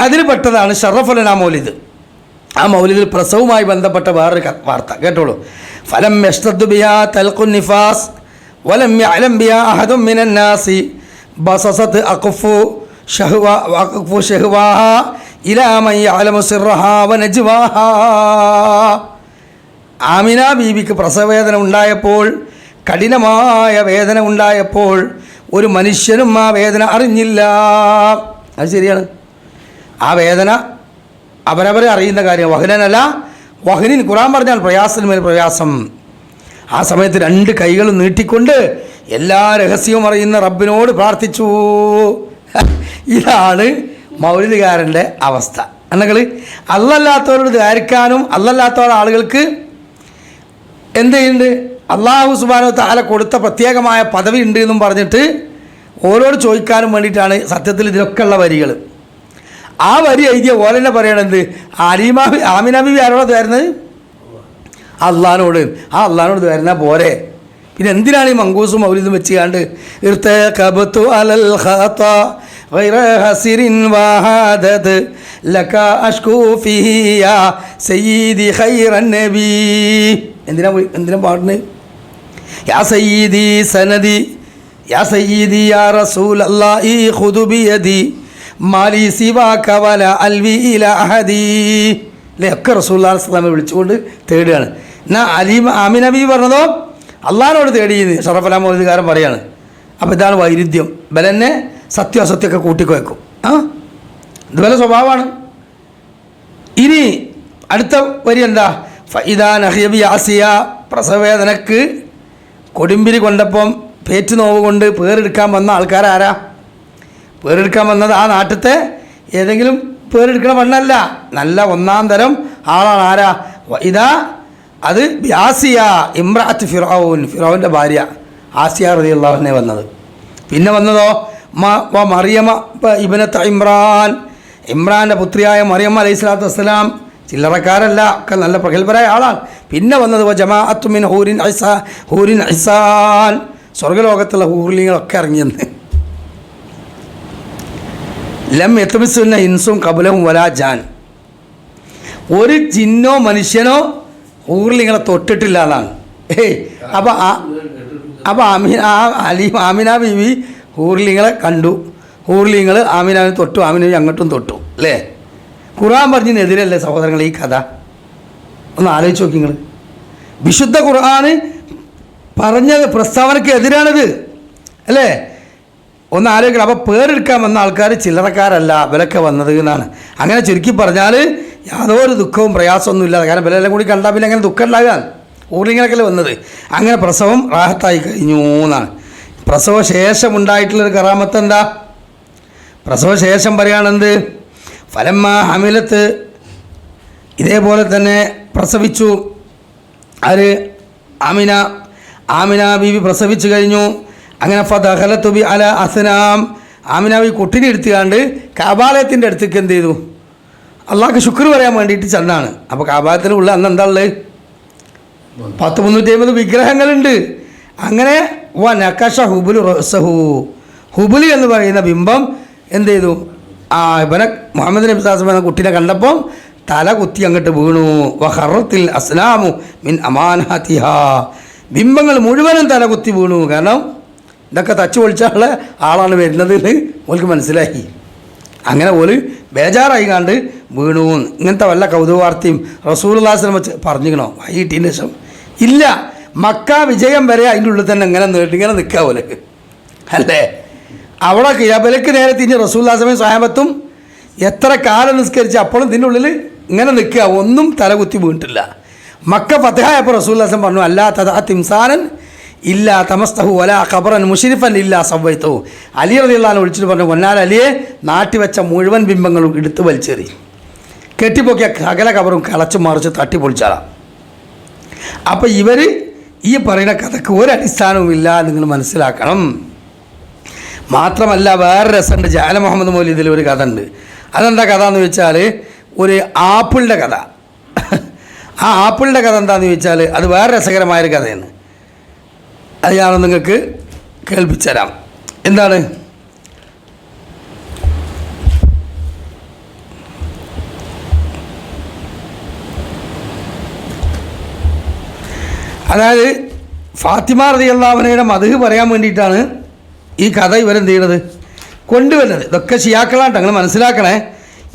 അതിൽ പെട്ടതാണ് ഷറഫുൽ മൗലിദ്. ആ മൗലിദിൽ പ്രസവവുമായി ബന്ധപ്പെട്ട വേറൊരു വാർത്ത കേട്ടോളൂ. ഫലം യഷ്തദ്ദു ബിഹാ തൽഖുൻ നിഫാസ് വലം യഅലം ബിഹാ അഹദുൻ മിനൻ നാസി ബസസത് അഖഫു ഷഹ്വാഹാ ഇലാ മൻ യഅലമു സിർറഹാ വനജ്വാഹാ. ആമിന ബീവിക്ക് പ്രസവവേദന ഉണ്ടായപ്പോൾ, കഠിനമായ വേദന ഉണ്ടായപ്പോൾ ഒരു മനുഷ്യനും ആ വേദന അറിഞ്ഞില്ല. അത് ശരിയാണ്. ആ വേദന അവരവരെ അറിയുന്ന കാര്യം. വഹനനല്ല വഹനിൻ, ഖുർആൻ പറഞ്ഞാൽ പ്രയാസത്തിന്മേൽ പ്രയാസം. ആ സമയത്ത് രണ്ട് കൈകളും നീട്ടിക്കൊണ്ട് എല്ലാ രഹസ്യവും അറിയുന്ന റബ്ബിനോട് പ്രാർത്ഥിച്ചു. ഇതാണ് മൗലിദുകാരൻ്റെ അവസ്ഥ. എന്നെങ്കിൽ അല്ലല്ലാത്തവരോട് ധാരിക്കാനും അല്ലല്ലാത്ത ആളുകൾക്ക് എന്ത് ചെയ്യുന്നുണ്ട്? അള്ളാഹു സുബ്ഹാനഹു വ തആല കൊടുത്ത പ്രത്യേകമായ പദവി ഉണ്ട് എന്നും പറഞ്ഞിട്ട് ഓരോട് ചോദിക്കാനും വേണ്ടിയിട്ടാണ് സത്യത്തിൽ ഇതിലൊക്കെ ഉള്ള വരികൾ. ആ വരി എഴുതിയ ഓലെന്നെ പറയണത് ആമിന ബീവി ആരോട് വരുന്നത്? അള്ളാഹിനോട്. ആ അള്ളാഹിനോട് വരുന്ന പോരെ. പിന്നെ എന്തിനാണ് ഈ മങ്കൂസും മൗലിദും വെച്ച് കണ്ട് ഇർതകബതു അലൽ ഖതാ ഗൈറ ഹസിരിൻ വഹദത് ലക അഷ്കൂ ഫീഹി യാ സയ്യിദി ഖൈറൻ നബി. എന്തിനാ പാടുന്നത്? യാ സയ്യിദി സനദി യാ സയ്യിദി യാ റസൂലല്ലാഹി ഖുദു ബിയദി മാലി സിവാക വല അൽവി ഇല അഹദി. അല്ലേ? ഒക്കെ റസൂലുള്ളാഹി സ്വല്ലല്ലാഹു അലൈഹി വസല്ലമയെ വിളിച്ചുകൊണ്ട് തേടുകയാണ്. എന്നാൽ ആമിന ബീവി പറഞ്ഞതോ അള്ളാഹിനോട് തേടിയെന്ന് ഷറഫുൽ മൗലിദുകാരൻ പറയാണ്. അപ്പോൾ ഇതാണ് വൈരുദ്ധ്യം. ബലന്നെ സത്യാസത്യമൊക്കെ കൂട്ടിക്കുവയ്ക്കും. ഇതുപോലെ സ്വഭാവമാണ്. ഇനി അടുത്ത വരി എന്താ? ഫഇദാ നഹ്യബി ആസിയ, പ്രസവവേദനക്ക് കൊടുമ്പിരി കൊണ്ടപ്പം പേറ്റ് നോവ് കൊണ്ട് പേരെടുക്കാൻ വന്ന ആൾക്കാരാരാ? പേരെടുക്കാൻ വന്നത് ആ നാട്ടിലത്തെ ഏതെങ്കിലും പേരെടുക്കണ പെണ്ണല്ല, നല്ല ഒന്നാം തരം ആളാണ്. ആരാ? ഇതാ അത് ആസിയ ഇമ്രാത്ത് ഫിറഔൻ, ഫിറൗൻ്റെ ഭാര്യ ആസിയ റളിയല്ലാഹു അൻഹ വന്നത്. പിന്നെ വന്നതോ മറിയമ ഇബ്നത്ത് ഇമ്രാൻ, ഇമ്രാൻ്റെ പുത്രിയായ മറിയം അലൈഹിസ്സലാത്തു വസ്സലാം. ചില്ലറക്കാരല്ല, ഒക്കെ നല്ല പ്രഗത്ഭരായ ആളാണ്. പിന്നെ വന്നത് ജമാഅത്തു മിൻ ഹൂരിൻ ഇസാൻ, സ്വർഗ്ഗലോകത്തുള്ള ഹൂർലിങ്ങളൊക്കെ ഇറങ്ങിയെന്ന്. ലം യത്മിസുന്ന ഇൻസും ഖബലഹും വലാ ജാൻ, ഒരു ജിന്നോ മനുഷ്യനോ ഹൂർലിങ്ങളെ തൊട്ടിട്ടില്ല എന്നാണ്. അപ്പോൾ ആമിന ബീവി ഹൂർലിങ്ങളെ കണ്ടു, ഹൂർലിങ്ങൾ ആമിനാവിനെ തൊട്ടു, ആമിനാവി അങ്ങോട്ടും തൊട്ടു. അല്ലേ? ഖുർആൻ പറഞ്ഞതിനെതിരല്ലേ സഹോദരങ്ങൾ ഈ കഥ? ഒന്ന് ആലോചിച്ച് നോക്കി നിങ്ങൾ. വിശുദ്ധ ഖുർആൻ പറഞ്ഞ പ്രസ്താവനയ്ക്ക് എതിരാണിത് അല്ലേ? ഒന്ന് ആലോചിക്കണം. അപ്പോൾ പേരെടുക്കാൻ വന്ന ആൾക്കാർ ചില്ലറക്കാരല്ല, ഇവരൊക്കെ വന്നത് എന്നാണ്. അങ്ങനെ ചുരുക്കി പറഞ്ഞാൽ യാതൊരു ദുഃഖവും പ്രയാസമൊന്നും ഇല്ലാതെ, കാരണം ഇവരെല്ലാം കൂടി കണ്ടാൽ പിന്നെ അങ്ങനെ ദുഃഖം ഉണ്ടാകാൻ ഊർലിങ്ങളൊക്കെ വന്നത്. അങ്ങനെ പ്രസവം റാഹത്തായി കഴിഞ്ഞു എന്നാണ്. പ്രസവശേഷം ഉണ്ടായിട്ടുള്ളൊരു കറാമത്ത് എന്താ? പ്രസവശേഷം പറയുകയാണെന്ത്? ഫലമ്മ ഹമിലത്ത്, ഇതേപോലെ തന്നെ പ്രസവിച്ചു. ആര്? ആമിന ബീവി പ്രസവിച്ചു കഴിഞ്ഞു. അങ്ങനെ ഫദഖലത്തു ബി അല അസ്നാം, ആമിന ബീവി കുട്ടിനെ എടുത്തുകൊണ്ട് കാബാലയത്തിൻ്റെ അടുത്തേക്ക് എന്ത് ചെയ്തു? അള്ളാഹ്ക്ക് ശുക്ർ പറയാൻ വേണ്ടിയിട്ട് ചെന്നാണ്. അപ്പോൾ കാബാലയത്തിലുള്ള അന്ന് എന്താ ഉള്ളത്? 350 വിഗ്രഹങ്ങളുണ്ട്. അങ്ങനെ നക്കശ ഹുബുലു റസഹു, ഹുബുലി എന്ന് പറയുന്ന ബിംബം എന്ത് ചെയ്തു? ഇവനെ മുഹമ്മദ് നബി സ്വല്ലല്ലാഹു അലൈഹി വസല്ലം കുട്ടീനെ കണ്ടപ്പം തല കുത്തി അങ്ങോട്ട് വീണു. വഖറത്തിൽ അസ്നാമു മിൻ അമാനതിഹാ, ബിംബങ്ങൾ മുഴുവനും തല കുത്തി വീണു. കാരണം ഇതൊക്കെ തച്ച് പൊളിച്ചാലുള്ള ആളാണ് വരുന്നത് എന്ന് ഓൾക്ക് മനസ്സിലായി. അങ്ങനെ ഓല് ബേജാറായി കണ്ട് വീണു. ഇങ്ങനത്തെ വല്ല കൗതുകവാർത്തയും റസൂലുള്ളാഹി സ്വല്ലല്ലാഹു അലൈഹി വസല്ലം പറഞ്ഞിക്കണോ വൈകിട്ടതിന് ശേഷം? ഇല്ല. മക്ക വിജയം വരെ അതിൻ്റെ ഉള്ളിൽ തന്നെ ഇങ്ങനെ നിൽക്കുക ഓലക്ക് അല്ലേ. അവിടെ കിയാബലക്ക് നേരെ തിരിഞ്ഞ് റസൂലുള്ളാഹി സ്വല്ലല്ലാഹു അലൈഹി വസല്ലം സ്വഹാബത്തും എത്ര കാലം നിസ്കരിച്ച് അപ്പോഴും ഇതിൻ്റെ ഉള്ളിൽ ഇങ്ങനെ നിൽക്കുക, ഒന്നും തലകുത്തി വീണിട്ടില്ല. മക്ക ഫതഹായപ്പോൾ റസൂലുള്ളാഹി സ്വല്ലല്ലാഹു അലൈഹി വസല്ലം പറഞ്ഞു, അല്ലാ തദഅ തിംസാനൻ ഇല്ലാ തമസ്തഹു വലാ ഖബറൻ മുശ്രിഫൻ ഇല്ലാ സവ്വൈതഹു. അലി റളിയല്ലാഹു അൻഹു വിളിച്ചിട്ട് പറഞ്ഞു, പൊന്നാര അലിയെ, നാട്ടി വെച്ച മുഴുവൻ ബിംബങ്ങളും എടുത്ത് വലിച്ചെറി, കെട്ടിപ്പൊക്കിയ സകല ഖബറും കളച്ചു മറിച്ച് തട്ടിപ്പൊളിച്ചാളാം. അപ്പോൾ ഇവർ ഈ പറയുന്ന കഥക്ക് ഒരടിസ്ഥാനവുമില്ല നിങ്ങൾ മനസ്സിലാക്കണം. മാത്രമല്ല വേറെ രസമുണ്ട്. ജാല മുഹമ്മദ് മൗലവിയിൽ ഒരു കഥ ഉണ്ട്. അതെന്താ കഥ എന്ന് വെച്ചാൽ ഒരു ആപ്പിളിൻ്റെ കഥ. ആ ആപ്പിളിൻ്റെ കഥ എന്താണെന്ന് ചോദിച്ചാൽ അത് വേറെ രസകരമായൊരു കഥയാണ്. അത് ഞാൻ നിങ്ങൾക്ക് കേൾപ്പിച്ചു തരാം. എന്താണ്? അതായത് ഫാത്തിമ റളിയല്ലാഹു അൻഹയുടെ മദ്ഹ് പറയാൻ വേണ്ടിയിട്ടാണ് ഈ കഥ ഇവരെന്ത് ചെയ്യണത് കൊണ്ടുവരുന്നത്. ഇതൊക്കെ ഷിയാക്കളാണ്, നിങ്ങൾ മനസ്സിലാക്കണേ.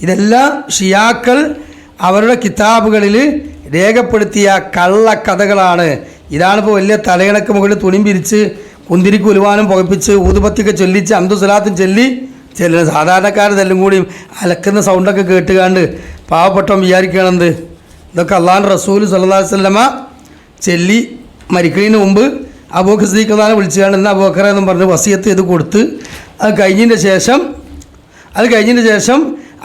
ഇതെല്ലാം ഷിയാക്കൾ അവരുടെ കിതാബുകളിൽ രേഖപ്പെടുത്തിയ കള്ളക്കഥകളാണ്. ഇതാണിപ്പോൾ വലിയ തലയിണക്ക് മുകളിൽ തുണി പിരിച്ച് കുന്തിരിക്ക് ഉലുവാനും പുകപ്പിച്ച് ഊതുപത്തിയൊക്കെ ചൊല്ലിച്ച് അന്തുസലാത്തും ചെല്ലുന്നത്. സാധാരണക്കാരെല്ലാം കൂടി അലക്കുന്ന സൗണ്ടൊക്കെ കേട്ടുകാണ്ട് പാവപ്പെട്ടവൻ വിചാരിക്കണമെന്ത് ഇതൊക്കെ അള്ളാഹുവിൻ്റെ റസൂൽ സല്ലല്ലാഹു അലൈഹി വസല്ലമ ചെല്ലി മരിക്കുന്നതിന് മുമ്പ് അബൂബക്കർ സിദ്ദീഖ് റളിയല്ലാഹു അൻഹു വിളിച്ചുകൊണ്ട് എന്നാൽ അബൂബക്കറെ എന്നും പറഞ്ഞ് വസിയത്ത് ചെയ്ത് കൊടുത്ത് അത് കഴിഞ്ഞതിന് ശേഷം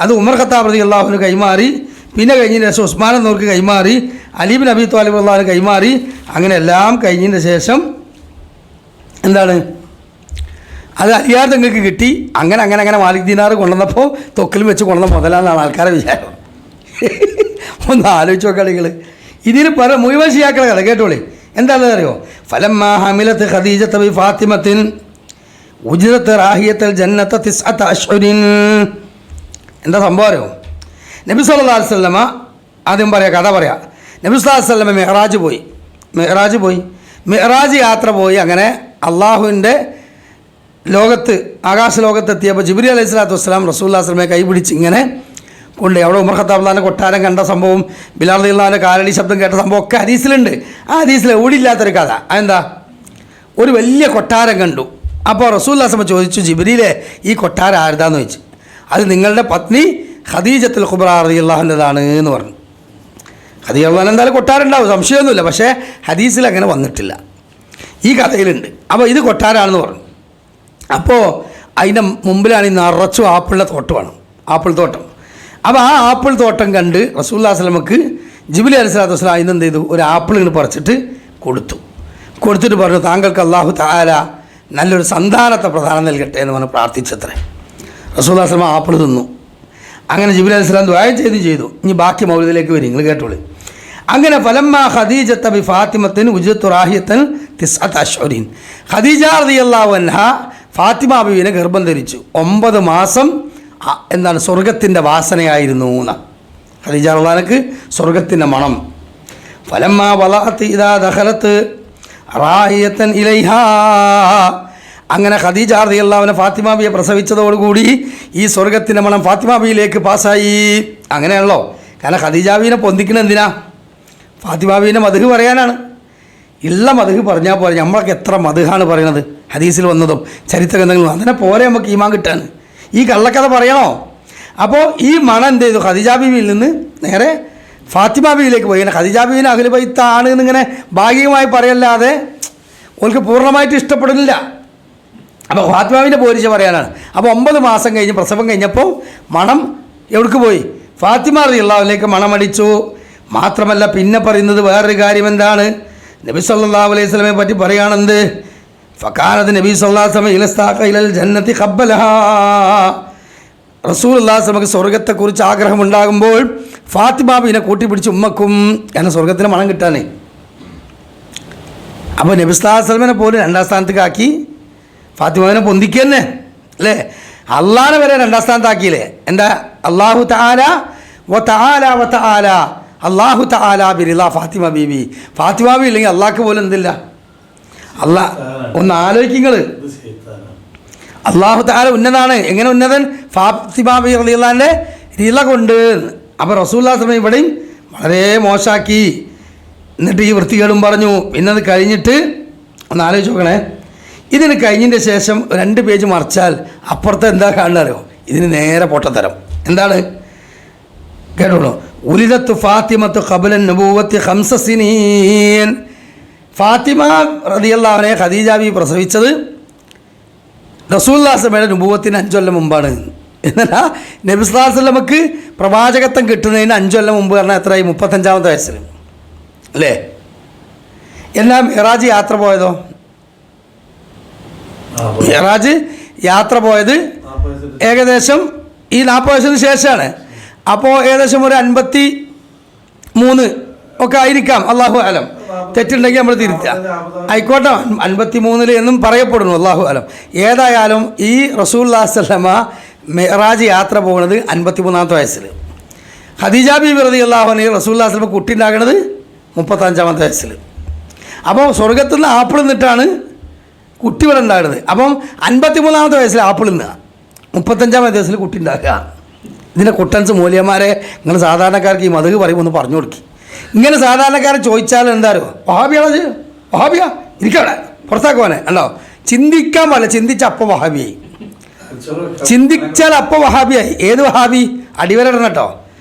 അത് ഉമർ ഖത്താബ് റളിയല്ലാഹു അൻഹു കൈമാറി, പിന്നെ കഴിഞ്ഞതിന് ശേഷം ഉസ്മാൻ എന്നവർക്ക് കൈമാറി, അലി ബിൻ അബി ത്വാലിബ് റളിയല്ലാഹു അൻഹു കൈമാറി. അങ്ങനെ എല്ലാം കഴിഞ്ഞതിന് ശേഷം എന്താണ് അത് അലിയാർ തങ്ങൾക്ക് കിട്ടി. അങ്ങനെ മാലിക് ദീനാർ കൊണ്ടുവന്നപ്പോൾ തൊക്കിലും വെച്ച് കൊണ്ടുവന്ന മുതലാണെന്നാണ് ആൾക്കാരെ വിചാരം. ഒന്ന് ആലോചിച്ച് നോക്കുക നിങ്ങൾ. ഇതിന് പല മുഴുവൻ ഷിയാക്കളെ കഥ കേട്ടോളി. എന്താണെന്ന് അറിയോ? ഫലമ്മാ ഹമിലത്ത് ഖദീജത ബി ഫാത്തിമത്തിൻ ഉജ്റത്ത് റാഹിയത്തൽ ജന്നത തിസ്അത അശ്ഹുരിൻ. എന്താ സംഭവം അറിയോ? നബി സല്ലല്ലാഹു അലൈഹി വസല്ലമ ആദ്യം കഥ പറയാം. നബി സല്ലല്ലാഹു അലൈഹി വസല്ലമ മെഹ്റാജ് പോയി മെഹ്റാജ് യാത്ര പോയി. അങ്ങനെ അള്ളാഹുവിൻ്റെ ലോകത്ത് ആകാശ ലോകത്തെത്തിയപ്പോൾ ജിബ്രീൽ അലൈഹി സ്വലാത്തു വസ്സലാം റസൂലുള്ളാഹി സ്വല്ലല്ലാഹു അലൈഹി വസല്ലമയെ കൈ പിടിച്ച് ഇങ്ങനെ കൊണ്ട് അവിടെ ഉമർ ഖത്താബ് റളിയല്ലാഹു കൊട്ടാരം കണ്ട സംഭവം, ബിലാൽ റളിയല്ലാഹു അൻഹു കാലടി ശബ്ദം കേട്ട സംഭവം ഒക്കെ ഹദീസിലുണ്ട്. ആ ഹദീസിൽ ഓടില്ലാത്തൊരു കഥ. അതെന്താ? ഒരു വലിയ കൊട്ടാരം കണ്ടു. അപ്പോൾ റസൂലുള്ളാഹി സ്വല്ലല്ലാഹു അലൈഹി വസല്ലം ചോദിച്ചു, ജിബ്രീലെ ഈ കൊട്ടാരം ആരുതാന്ന് ചോദിച്ചു. അത് നിങ്ങളുടെ പത്നി ഖദീജത്തുൽ കുബ്ര റളിയല്ലാഹു അൻഹയാണ് എന്ന് പറഞ്ഞു. ഖദീജ റളിയല്ലാഹു അൻഹ എന്തായാലും കൊട്ടാരം ഉണ്ടാവും, സംശയമൊന്നുമില്ല. പക്ഷേ ഹദീസിൽ അങ്ങനെ വന്നിട്ടില്ല, ഈ കഥയിലുണ്ട്. അപ്പോൾ ഇത് കൊട്ടാരമാണെന്ന് പറഞ്ഞു. അപ്പോൾ അതിൻ്റെ മുമ്പിലാണ് ഈ നിറച്ചും ആപ്പിളിൻ്റെ തോട്ടമാണ്, ആപ്പിൾ തോട്ടം. അപ്പോൾ ആ ആപ്പിൾ തോട്ടം കണ്ട് റസൂലുള്ളാഹി സ്വല്ലല്ലാഹു അലൈഹി വസല്ലമക്ക് ജിബ്രീൽ അലൈഹി സ്വലാത്തു വസ്സലാം ഇന്ന് എന്ത് ചെയ്തു? ഒരു ആപ്പിൾ ഇങ്ങനെ പറിച്ചിട്ട് കൊടുത്തിട്ട് പറഞ്ഞു, താങ്കൾക്ക് അല്ലാഹു തആല നല്ലൊരു സന്താനത്തെ പ്രദാനം നൽകട്ടെ എന്ന് പറഞ്ഞ് പ്രാർത്ഥിച്ചത്രേ. റസൂലുള്ളാഹി സ്വല്ലല്ലാഹു അലൈഹി വസല്ലം ആപ്പിൾ തിന്നു. അങ്ങനെ ജിബ്രീൽ അലൈഹി സ്വലാം ദുആ ചെയ്തു. ഇനി ബാക്കി മൗലിദിലേക്ക് വരും, നിങ്ങൾ കേട്ടോളൂ. അങ്ങനെ ഫലമ്മാ ഖദീജത ബി ഫാത്തിമത്തിൻ ഉജ്റത്തു റാഹിയത്തൻ തിസ്അത അശ്ഹുരിൻ. ഖദീജ റളിയല്ലാഹു അൻഹ ഫാത്തിമ ബീവിനെ ഗർഭം ധരിച്ചു. 9 മാസം എന്താണ് സ്വർഗത്തിൻ്റെ വാസനയായിരുന്നു എന്ന്. ഖദീജ റളിയല്ലാഹു അൻഹക്ക് സ്വർഗത്തിൻ്റെ മണം. ഫലമ്മാ വളഅത് ഇദാ ദഖലത് റാഹിയത്തൻ ഇലൈഹാ. അങ്ങനെ ഖദീജ റളിയല്ലാഹു അൻഹ ഫാത്തിമ ബിയെ പ്രസവിച്ചതോടുകൂടി ഈ സ്വർഗത്തിൻ്റെ മണം ഫാത്തിമ ബിയിലേക്ക് പാസ്സായി. അങ്ങനെയാണല്ലോ. കാരണം ഖദീജ ബീവിനെ പൊന്തിക്കുന്നത് എന്തിനാ? ഫാത്തിമ ബീവിൻ്റെ മദ്ഹ് പറയാനാണ്. ഉള്ള മദ്ഹ് പറഞ്ഞാൽ പോലെ നമ്മളൊക്കെ എത്ര മദ്ഹാണ് പറയുന്നത് ഹദീസിൽ വന്നതും ചരിത്ര ഗ്രന്ഥങ്ങളും. അതിനെ പോലെ നമുക്ക് ഈമാൻ കിട്ടാൻ ഈ കള്ളക്കഥ പറയണോ? അപ്പോൾ ഈ മണം എന്ത് ചെയ്തു? ഖദീജ ബീവിയിൽ നിന്ന് നേരെ ഫാത്തിമ ബീവിയിലേക്ക് പോയി. ഖദീജ ബീവിനെ അഹ്ലു ബൈത്താണ് എന്നിങ്ങനെ ഭാഗികമായി പറയല്ലാതെ ഓൾക്ക് പൂർണ്ണമായിട്ട് ഇഷ്ടപ്പെടുന്നില്ല. അപ്പോൾ ഫാത്തിമ ബീവിനെ പോരിച്ച് പറയാനാണ്. അപ്പോൾ 9 മാസം കഴിഞ്ഞ് പ്രസവം കഴിഞ്ഞപ്പോൾ മണം എവിടേക്ക് പോയി? ഫാത്തിമ റളിയല്ലാഹു അൻഹയിലേക്ക് മണമടിച്ചു. മാത്രമല്ല പിന്നെ പറയുന്നത് വേറൊരു കാര്യം എന്താണ്? നബി സല്ലല്ലാഹു അലൈഹി വസല്ലമയെ പറ്റി പറയുകയാണെന്ത്? ഫകാനത് നബി സല്ലല്ലാഹു അലൈഹി വസല്ലം ഇലസ്താഖ ഇലൽ ജന്നതി ഖബ്ബലഹാ. റസൂലുള്ളാഹി സ്വല്ലല്ലാഹു സ്വർഗത്തെക്കുറിച്ച് ആഗ്രഹമുണ്ടാകുമ്പോൾ ഫാത്തിമ ബീവിനെ കൂട്ടിപ്പിടിച്ച് ഉമ്മക്കും എന്ന സ്വർഗത്തിന് മണം കിട്ടാനേ. അപ്പോൾ നബി സല്ലല്ലാഹു അലൈഹി വസല്ലമയെ പോലും 2ാം സ്ഥാനത്തേക്കാക്കി ഫാത്തിമയെ പൊന്തിക്കന്നെ അല്ലേ? അള്ളാഹനെ വരെ 2ാം സ്ഥാനത്താക്കിയില്ലേ? എന്താ? അല്ലാഹു തആല വ തആല വ തആല അല്ലാഹു തആല ബിറിളാ ഫാത്തിമ ബീവി. ഫാത്തിമ ബീവി ഇല്ലെങ്കിൽ അള്ളാഹ്ക്ക് പോലും എന്തില്ല? ഒന്ന് ആലോചിക്കുക. അള്ളാഹു തആല ഉന്നതാണ്. എങ്ങനെ ഉന്നതൻ? ഫാത്തിമ ബി റളിയല്ലാഹുവിൻ്റെ റിള കൊണ്ട്. അപ്പോൾ റസൂലുള്ളാഹി സ്വല്ലല്ലാഹു അലൈഹി വസല്ലം ഇവിടെയും വളരെ മോശമാക്കി. എന്നിട്ട് ഈ വൃത്തികേടും പറഞ്ഞു. പിന്നത് കഴിഞ്ഞിട്ട് ഒന്ന് ആലോചിച്ച് നോക്കണേ, ഇതിന് കഴിഞ്ഞതിൻ്റെ ശേഷം 2 പേജ് മറിച്ചാൽ അപ്പുറത്ത് എന്താ കാണുന്നറിയോ? ഇതിന് നേരെ പൊട്ടത്തരം. എന്താണ്? കേട്ടോളൂ. ഉലിദത്തു ഫാത്തിമത്തു ഖബ്ല നബുവത്തി 5 സിനീൻ. ഫാത്തിമ റളിയല്ലാഹു അൻഹയെ ഖദീജ ബി പ്രസവിച്ചത് റസൂലുള്ളാഹി സ്വല്ലല്ലാഹു അലൈഹി വസല്ലമയുടെ നബുവത്തിന് 5 കൊല്ലം മുമ്പാണ്. എന്നല്ല, നബി സല്ലല്ലാഹു അലൈഹി വസല്ലമക്ക് പ്രവാചകത്വം കിട്ടുന്നതിന് 5 കൊല്ലം മുമ്പ് പറഞ്ഞാൽ എത്രയായി? 35-ാമത്തെ വയസ്സിൽ അല്ലേ? എന്നാൽ മിറാജ് യാത്ര പോയതോ? മിറാജ് യാത്ര പോയത് ഏകദേശം ഈ 40 വയസ്സിന് ശേഷമാണ്. അപ്പോൾ ഏകദേശം ഒരു 53 ഒക്കെ ആയിരിക്കാം, അള്ളാഹു അലം. തെറ്റുണ്ടെങ്കിൽ നമ്മൾ തിരുത്താം, ആയിക്കോട്ടെ. 53 എന്നും പറയപ്പെടുന്നു, അള്ളാഹു അലം. ഏതായാലും ഈ റസൂലുള്ളാഹി സ്വല്ലല്ലാഹു അലൈഹി വസല്ലമ മിറാജ് യാത്ര പോകുന്നത് 53-ാമത്തെ വയസ്സിൽ. ഖദീജ ബീബി റളിയല്ലാഹു അൻഹ റസൂലുള്ളാഹി സ്വല്ലല്ലാഹു അലൈഹി വസല്ലമ കുട്ടി ഉണ്ടാകുന്നത് 35-ാമത്തെ വയസ്സിൽ. അപ്പോൾ സ്വർഗത്തിൽ നിന്ന് ആപ്പിൾ നിന്നിട്ടാണ് കുട്ടി ഇവിടെ ഉണ്ടാകുന്നത്. അപ്പം 53-ാമത്തെ വയസ്സിൽ ആപ്പിൾ നിന്നുക, 35-ാമത്തെ വയസ്സിൽ കുട്ടി ഉണ്ടാക്കുക. ഇതിൻ്റെ കുട്ടൻസ് മൂല്യന്മാരെ നിങ്ങൾ സാധാരണക്കാർക്ക് ഈ മതക് പറയുമ്പോൾ ഒന്ന് പറഞ്ഞു കൊടുക്കി. ഇങ്ങനെ സാധാരണക്കാരെ ചോദിച്ചാൽ എന്തായാലും വഹാബിയാണത്, വഹാബിയാ ഇരിക്കവിടെ പുറത്താക്കുവാനെ ഉണ്ടോ? ചിന്തിക്കാൻ പാടില്ല. ചിന്തിച്ച അപ്പം വഹാബിയായി, ചിന്തിച്ചാൽ അപ്പം വഹാബിയായി. ഏത് വഹാബി? അടിവരടണം കേട്ടോ.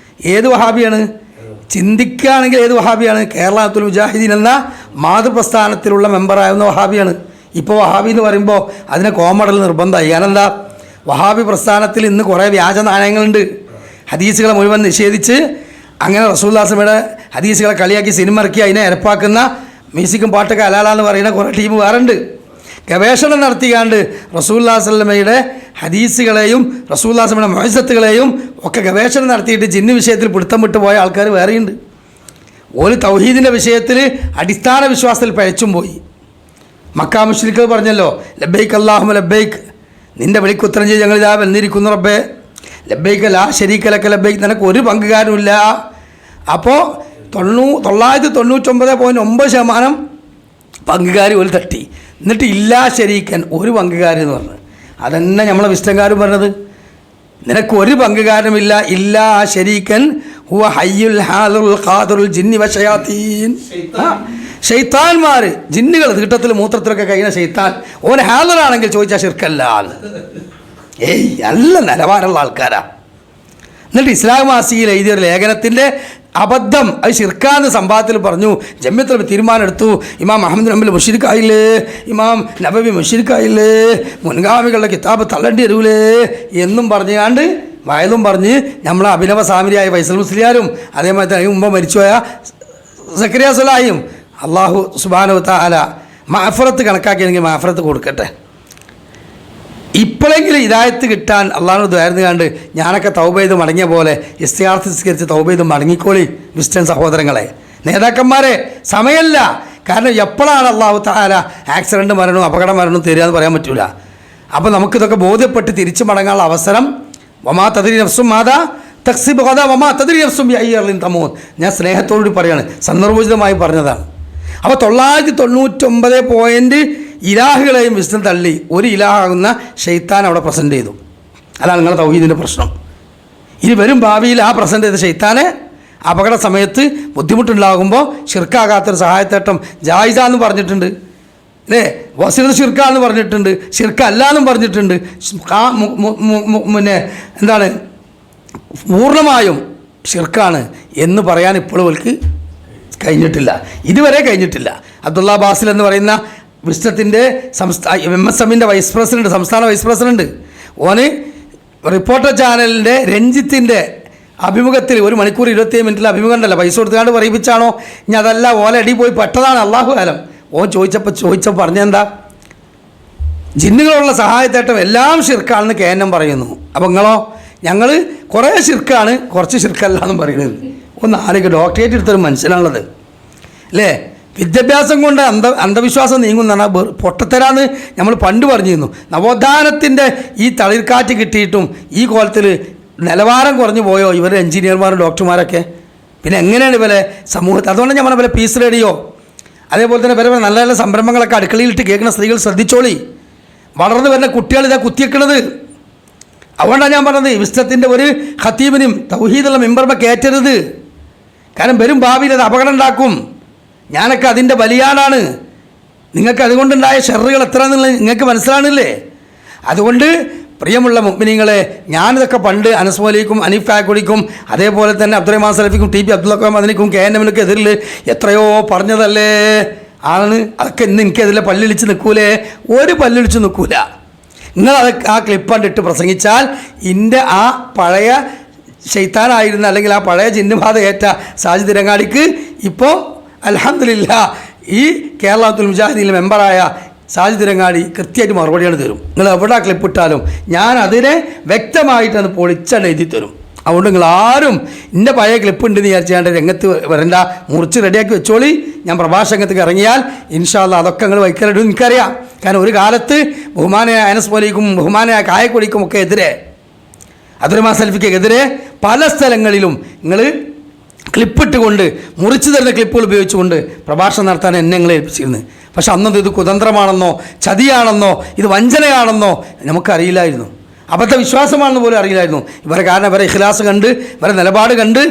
ഏത് വഹാബിയാണ്? ചിന്തിക്കുകയാണെങ്കിൽ ഏത് വഹാബിയാണ്? കേരളത്തുൽ മുജാഹിദീൻ എന്ന മാതൃപ്രസ്ഥാനത്തിലുള്ള മെമ്പറായിരുന്ന വഹാബിയാണ്. ഇപ്പോൾ വഹാബി എന്ന് പറയുമ്പോൾ അതിനെ കോമഡൽ നിർബന്ധമായി. കാരണം എന്താ? വഹാബി പ്രസ്ഥാനത്തിൽ ഇന്ന് കുറേ വ്യാജ നാണയങ്ങളുണ്ട്. ഹദീസുകളെ മുഴുവൻ നിഷേധിച്ച് അങ്ങനെ റസൂലുള്ളാഹി സ്വല്ലല്ലാഹു അലൈഹി വസല്ലമയുടെ ഹദീസുകളെ കളിയാക്കി സിനിമ ഇറക്കി അതിനെ ഇരപ്പാക്കുന്ന മ്യൂസിക്കും പാട്ടൊക്കെ ഹലാലാന്ന് പറയുന്ന കുറേ ടീം വേറുണ്ട്. ഗവേഷണം നടത്തിക്കാണ്ട് റസൂലുള്ളാഹി സ്വല്ലല്ലാഹു അലൈഹി വസല്ലമയുടെ ഹദീസുകളെയും റസൂലുള്ളാഹി സ്വല്ലല്ലാഹു അലൈഹി വസല്ലമയുടെ മുഅ്ജിസത്തുകളെയും ഒക്കെ ഗവേഷണം നടത്തിയിട്ട് ജിന്ന് വിഷയത്തിൽ പിടുത്തം വിട്ടു പോയ ആൾക്കാർ വേറെയുണ്ട്. ഒരു തൗഹീദിൻ്റെ വിഷയത്തിൽ അടിസ്ഥാന വിശ്വാസത്തിൽ പഴച്ചും പോയി. മക്കാ മുശ്രിക്കുകൾ പറഞ്ഞല്ലോ, ലബ്ബൈക്ക് അല്ലാഹുമ്മ ലബ്ബൈക്ക്, നിൻ്റെ വിളിക്ക് ഉത്തരം ചെയ്ത് ഞങ്ങളിതാ വന്നിരിക്കുന്നു റബ്ബേ, ലബ്ബൈക്ക് ലാ ശരീക ലക ലബ്ബൈക്ക്, നിനക്ക് ഒരു പങ്കുകാരുമില്ല. അപ്പോൾ 99.9% പങ്കുകാർ ഒരു തട്ടി. എന്നിട്ട് ഇല്ലാ ശരീക്കൻ, ഒരു പങ്കുകാരെന്ന് പറഞ്ഞു. അതന്നെ നമ്മളെ വിശുദ്ധന്മാരും പറഞ്ഞത്. നിനക്ക് ഒരു പങ്കുകാരനുമില്ല. ഇല്ലാ ശരീക്കൻ ഹുവ ഹയ്യുൽ ഹാലുൽ ഖാദിറുൽ ജിന്നി വശയാത്തീൻ. ഷെയ്ത്താൻമാർ, ജിന്നുകൾ, തീട്ടത്തിൽ മൂത്രത്തിലൊക്കെ കഴിയുന്ന ഷെയ്ത്താൻ, ഓൻ ഹാലറാണെങ്കിൽ ചോദിച്ചാൽ ശിർക്കല്ല. ഏയ് നല്ല നിലവാരമുള്ള ആൾക്കാരാ. എന്നിട്ട് ഇസ്ലാം മാസികയിൽ എഴുതിയൊരു ലേഖനത്തിൻ്റെ അബദ്ധം അത് ശിർക്കാന്ന് സംഭവത്തിൽ പറഞ്ഞു. ജമ്മിയത്തിൽ തീരുമാനം എടുത്തു, ഇമാം അഹമ്മദ് നബി മുശ്രിക്കായില്ലേ, ഇമാം നബവി മുശ്രിക്കായില്ലേ, മുൻഗാമികളുടെ കിതാബ് തള്ളേണ്ടി വരൂലേ എന്നും പറഞ്ഞാണ്ട് വയലും പറഞ്ഞ് നമ്മളെ അഭിനവ സാമിരിയായ ഫൈസൽ മുസ്ലിയാരും അതേമാതിരി തന്നെ മുമ്പ് മരിച്ചുപോയ സക്കരിയ സുലാഹിയും അള്ളാഹു സുബ്ഹാനഹു വ തആല മഅഫറത്ത് കണക്കാക്കിയെങ്കിൽ മഅഫറത്ത് കൊടുക്കട്ടെ. ഇപ്പോഴെങ്കിലും ഹിദായത്ത് കിട്ടാൻ അള്ളാഹു ദ്വാരന്ന് കണ്ട് ഞാനൊക്കെ തൗബ ചെയ്ത് മടങ്ങിയ പോലെ ഇസ്തിഗ്ഫാർ തൗബ ചെയ്ത് മടങ്ങിക്കോളി ക്രിസ്ത്യൻ സഹോദരങ്ങളെ, നേതാക്കന്മാരെ. സമയമല്ല. കാരണം എപ്പോഴാണ് അള്ളാഹു തആല ആക്സിഡൻറ്റ് മരണവും അപകട മരണവും തരിക എന്ന് പറയാൻ പറ്റില്ല. അപ്പോൾ നമുക്കിതൊക്കെ ബോധ്യപ്പെട്ട് തിരിച്ചു മടങ്ങാനുള്ള അവസരം. വമാ തദ്രി നഫ്സും മാദാ തക്സിബു ഗദാ വമാ തദ്രി നഫ്സും ബിഅയ്യി അർളിൻ തമൂത്ത്. ഞാൻ സ്നേഹത്തോടുകൂടി പറയാണ്, സന്ദർഭോചിതമായി പറഞ്ഞതാണ്. അപ്പോൾ 999 ഇലാഹുകളെയും വിഷ്ണു തള്ളി ഒരു ഇലാഹാകുന്ന ഷെയ്ത്താൻ അവിടെ പ്രസൻറ്റ് ചെയ്തു. അതാണ് നിങ്ങളുടെ തൗഹീദിൻ്റെ പ്രശ്നം. ഇനി വരും ഭാവിയിൽ ആ പ്രസൻറ്റ് ചെയ്ത ഷെയ്ത്താനെ അപകട സമയത്ത് ബുദ്ധിമുട്ടുണ്ടാകുമ്പോൾ ഷിർക്കാകാത്തൊരു സഹായത്തേട്ടം ജായിസ എന്ന് പറഞ്ഞിട്ടുണ്ട് അല്ലേ, വസീലത്ത് ഷിർക്കാന്ന് പറഞ്ഞിട്ടുണ്ട്, ഷിർക്കല്ല എന്നും പറഞ്ഞിട്ടുണ്ട്. പിന്നെ എന്താണ് പൂർണ്ണമായും ഷിർക്കാണ് എന്ന് പറയാൻ ഇപ്പോഴും അവർക്ക് കഴിഞ്ഞിട്ടില്ല, ഇതുവരെ കഴിഞ്ഞിട്ടില്ല. അബ്ദുള്ള ബാസിൽ എന്ന് പറയുന്ന വിസ്ഡത്തിൻ്റെ MSMൻ്റെ വൈസ് പ്രസിഡൻറ്റ്, സംസ്ഥാന വൈസ് പ്രസിഡൻറ്റ്, ഓന് റിപ്പോർട്ടർ ചാനലിൻ്റെ രഞ്ജിത്തിൻ്റെ അഭിമുഖത്തിൽ 1 മണിക്കൂർ 27 മിനിറ്റിൽ അഭിമുഖം ഉണ്ടല്ലോ, പൈസ കൊടുത്തുകൊണ്ട് പറയിപ്പിച്ചാണോ ഇനി അതല്ല ഓല അടി പോയി പെട്ടതാണ് അള്ളാഹു ആലം. ഓൻ ചോദിച്ചപ്പോൾ പറഞ്ഞെന്താ, ജിന്നുകളുള്ള സഹായത്തേട്ടം എല്ലാം ഷിർക്കാണെന്ന് കേനം പറയുന്നു. അപ്പോൾ നിങ്ങളോ, ഞങ്ങൾ കുറേ ഷിർക്കാണ് കുറച്ച് ഷിർക്കല്ല എന്നും പറയുന്നത്. ഒന്ന് ആരെങ്കിലും ഡോക്ടറേറ്റ് എടുത്തൊരു മനുഷ്യനാണുള്ളത് അല്ലേ. വിദ്യാഭ്യാസം കൊണ്ട് അന്ധവിശ്വാസം നീങ്ങുന്നതാണ് പൊട്ടത്തരാന്ന് നമ്മൾ പണ്ട് പറഞ്ഞിരുന്നു. നവോത്ഥാനത്തിൻ്റെ ഈ തളിർക്കാറ്റ് കിട്ടിയിട്ടും ഈ കോലത്തിൽ നിലവാരം കുറഞ്ഞു പോയോ ഇവരുടെ എഞ്ചിനീയർമാരും ഡോക്ടർമാരൊക്കെ? പിന്നെ എങ്ങനെയാണ് ഇവരെ സമൂഹത്തിൽ? അതുകൊണ്ട് ഞാൻ പറഞ്ഞ പീസ് റേഡിയോ അതേപോലെ തന്നെ പല നല്ല നല്ല സംരംഭങ്ങളൊക്കെ അടുക്കളയിലിട്ട് കേൾക്കുന്ന സ്ത്രീകൾ ശ്രദ്ധിച്ചോളി. വളർന്നു വരുന്ന കുട്ടികൾ ഇതാ കുത്തിയേക്കണത്. അതുകൊണ്ടാണ് ഞാൻ പറഞ്ഞത് വിസ്തത്തിൻ്റെ ഒരു ഖത്തീബിനും തൗഹീദുള്ള മെമ്പർമ കയറ്റരുത്. കാരണം വരും ഭാവിയിൽ അത് അപകടം ഉണ്ടാക്കും. ഞാനൊക്കെ അതിൻ്റെ ബലിയാടാണ്. നിങ്ങൾക്ക് അതുകൊണ്ടുണ്ടായ ഷെറുകൾ എത്ര എന്നുള്ളത് നിങ്ങൾക്ക് മനസ്സിലാണില്ലേ? അതുകൊണ്ട് പ്രിയമുള്ള മുഅ്മിനീങ്ങളെ, ഞാനിതൊക്കെ പണ്ട് അനസ് മൗലവിക്കും അനീഫ് കായക്കൊടിക്കും അതേപോലെ തന്നെ അബ്ദുറഹ്മാൻ സലഫിക്കും ടി പി അബ്ദുൽ മദനിക്കും KNM എതിരിൽ എത്രയോ പറഞ്ഞതല്ലേ ആണ്. അതൊക്കെ ഇന്ന് എനിക്കതിലെ പല്ലിളിച്ച് നിൽക്കൂലേ? ഒരു പല്ലിളിച്ച് നിൽക്കൂല. നിങ്ങളത് ആ ക്ലിപ്പ് കണ്ടിട്ട് പ്രസംഗിച്ചാൽ എൻ്റെ ആ പഴയ ശൈത്താനായിരുന്ന അല്ലെങ്കിൽ ആ പഴയ ജിന്നുബാധ ഏറ്റ സാജിദ് രങ്ങാടിക്ക് ഇപ്പോൾ അൽഹംദുലില്ലാ ഈ കേരളത്തിൽ മുജാഹിദീനിലെ മെമ്പറായ സാജിദ് രങ്ങാടി കൃത്യമായിട്ട് മറുപടിയാണ് തരും. നിങ്ങൾ എവിടെ ക്ലിപ്പ് ഇട്ടാലും ഞാൻ അതിനെ വ്യക്തമായിട്ട് അത് പൊളിച്ചാണ് എഴുതി തരും. അതുകൊണ്ട് നിങ്ങൾ ആരും എൻ്റെ പഴയ ക്ലിപ്പ് ഉണ്ടെന്ന് വിചാരിച്ചാണ്ട് രംഗത്ത് വരണ്ട, മുറിച്ച് റെഡിയാക്കി വെച്ചോളി. ഞാൻ പ്രഭാഷണത്തേക്ക് ഇറങ്ങിയാൽ ഇൻഷാ അല്ലാഹ് അതൊക്കെ നിങ്ങൾ വൈക്കലിടും. എനിക്കറിയാം. കാരണം ഒരു കാലത്ത് ബഹുമാനായ അനസ് മൗലവിക്കും ബഹുമാനായ കായക്കൊടിക്കും ഒക്കെ എതിരെ, അബ്ദുറഹ്മാൻ സലഫിക്കെതിരെ പല സ്ഥലങ്ങളിലും നിങ്ങൾ ക്ലിപ്പിട്ടുകൊണ്ട് മുറിച്ചു തരുന്ന ക്ലിപ്പുകൾ ഉപയോഗിച്ചുകൊണ്ട് പ്രഭാഷണം നടത്താൻ എന്നെ നിങ്ങൾ ഏൽപ്പിച്ചിരുന്നു. പക്ഷെ അന്നത് ഇത് കുതന്ത്രമാണെന്നോ ചതിയാണെന്നോ ഇത് വഞ്ചനയാണെന്നോ നമുക്കറിയില്ലായിരുന്നു. അബദ്ധ വിശ്വാസമാണെന്ന് പോലും അറിയില്ലായിരുന്നു. ഇവരെ കാരണം ഇവരെ ഇഖ്ലാസ് കണ്ട് ഇവരെ നിലപാട് കണ്ട്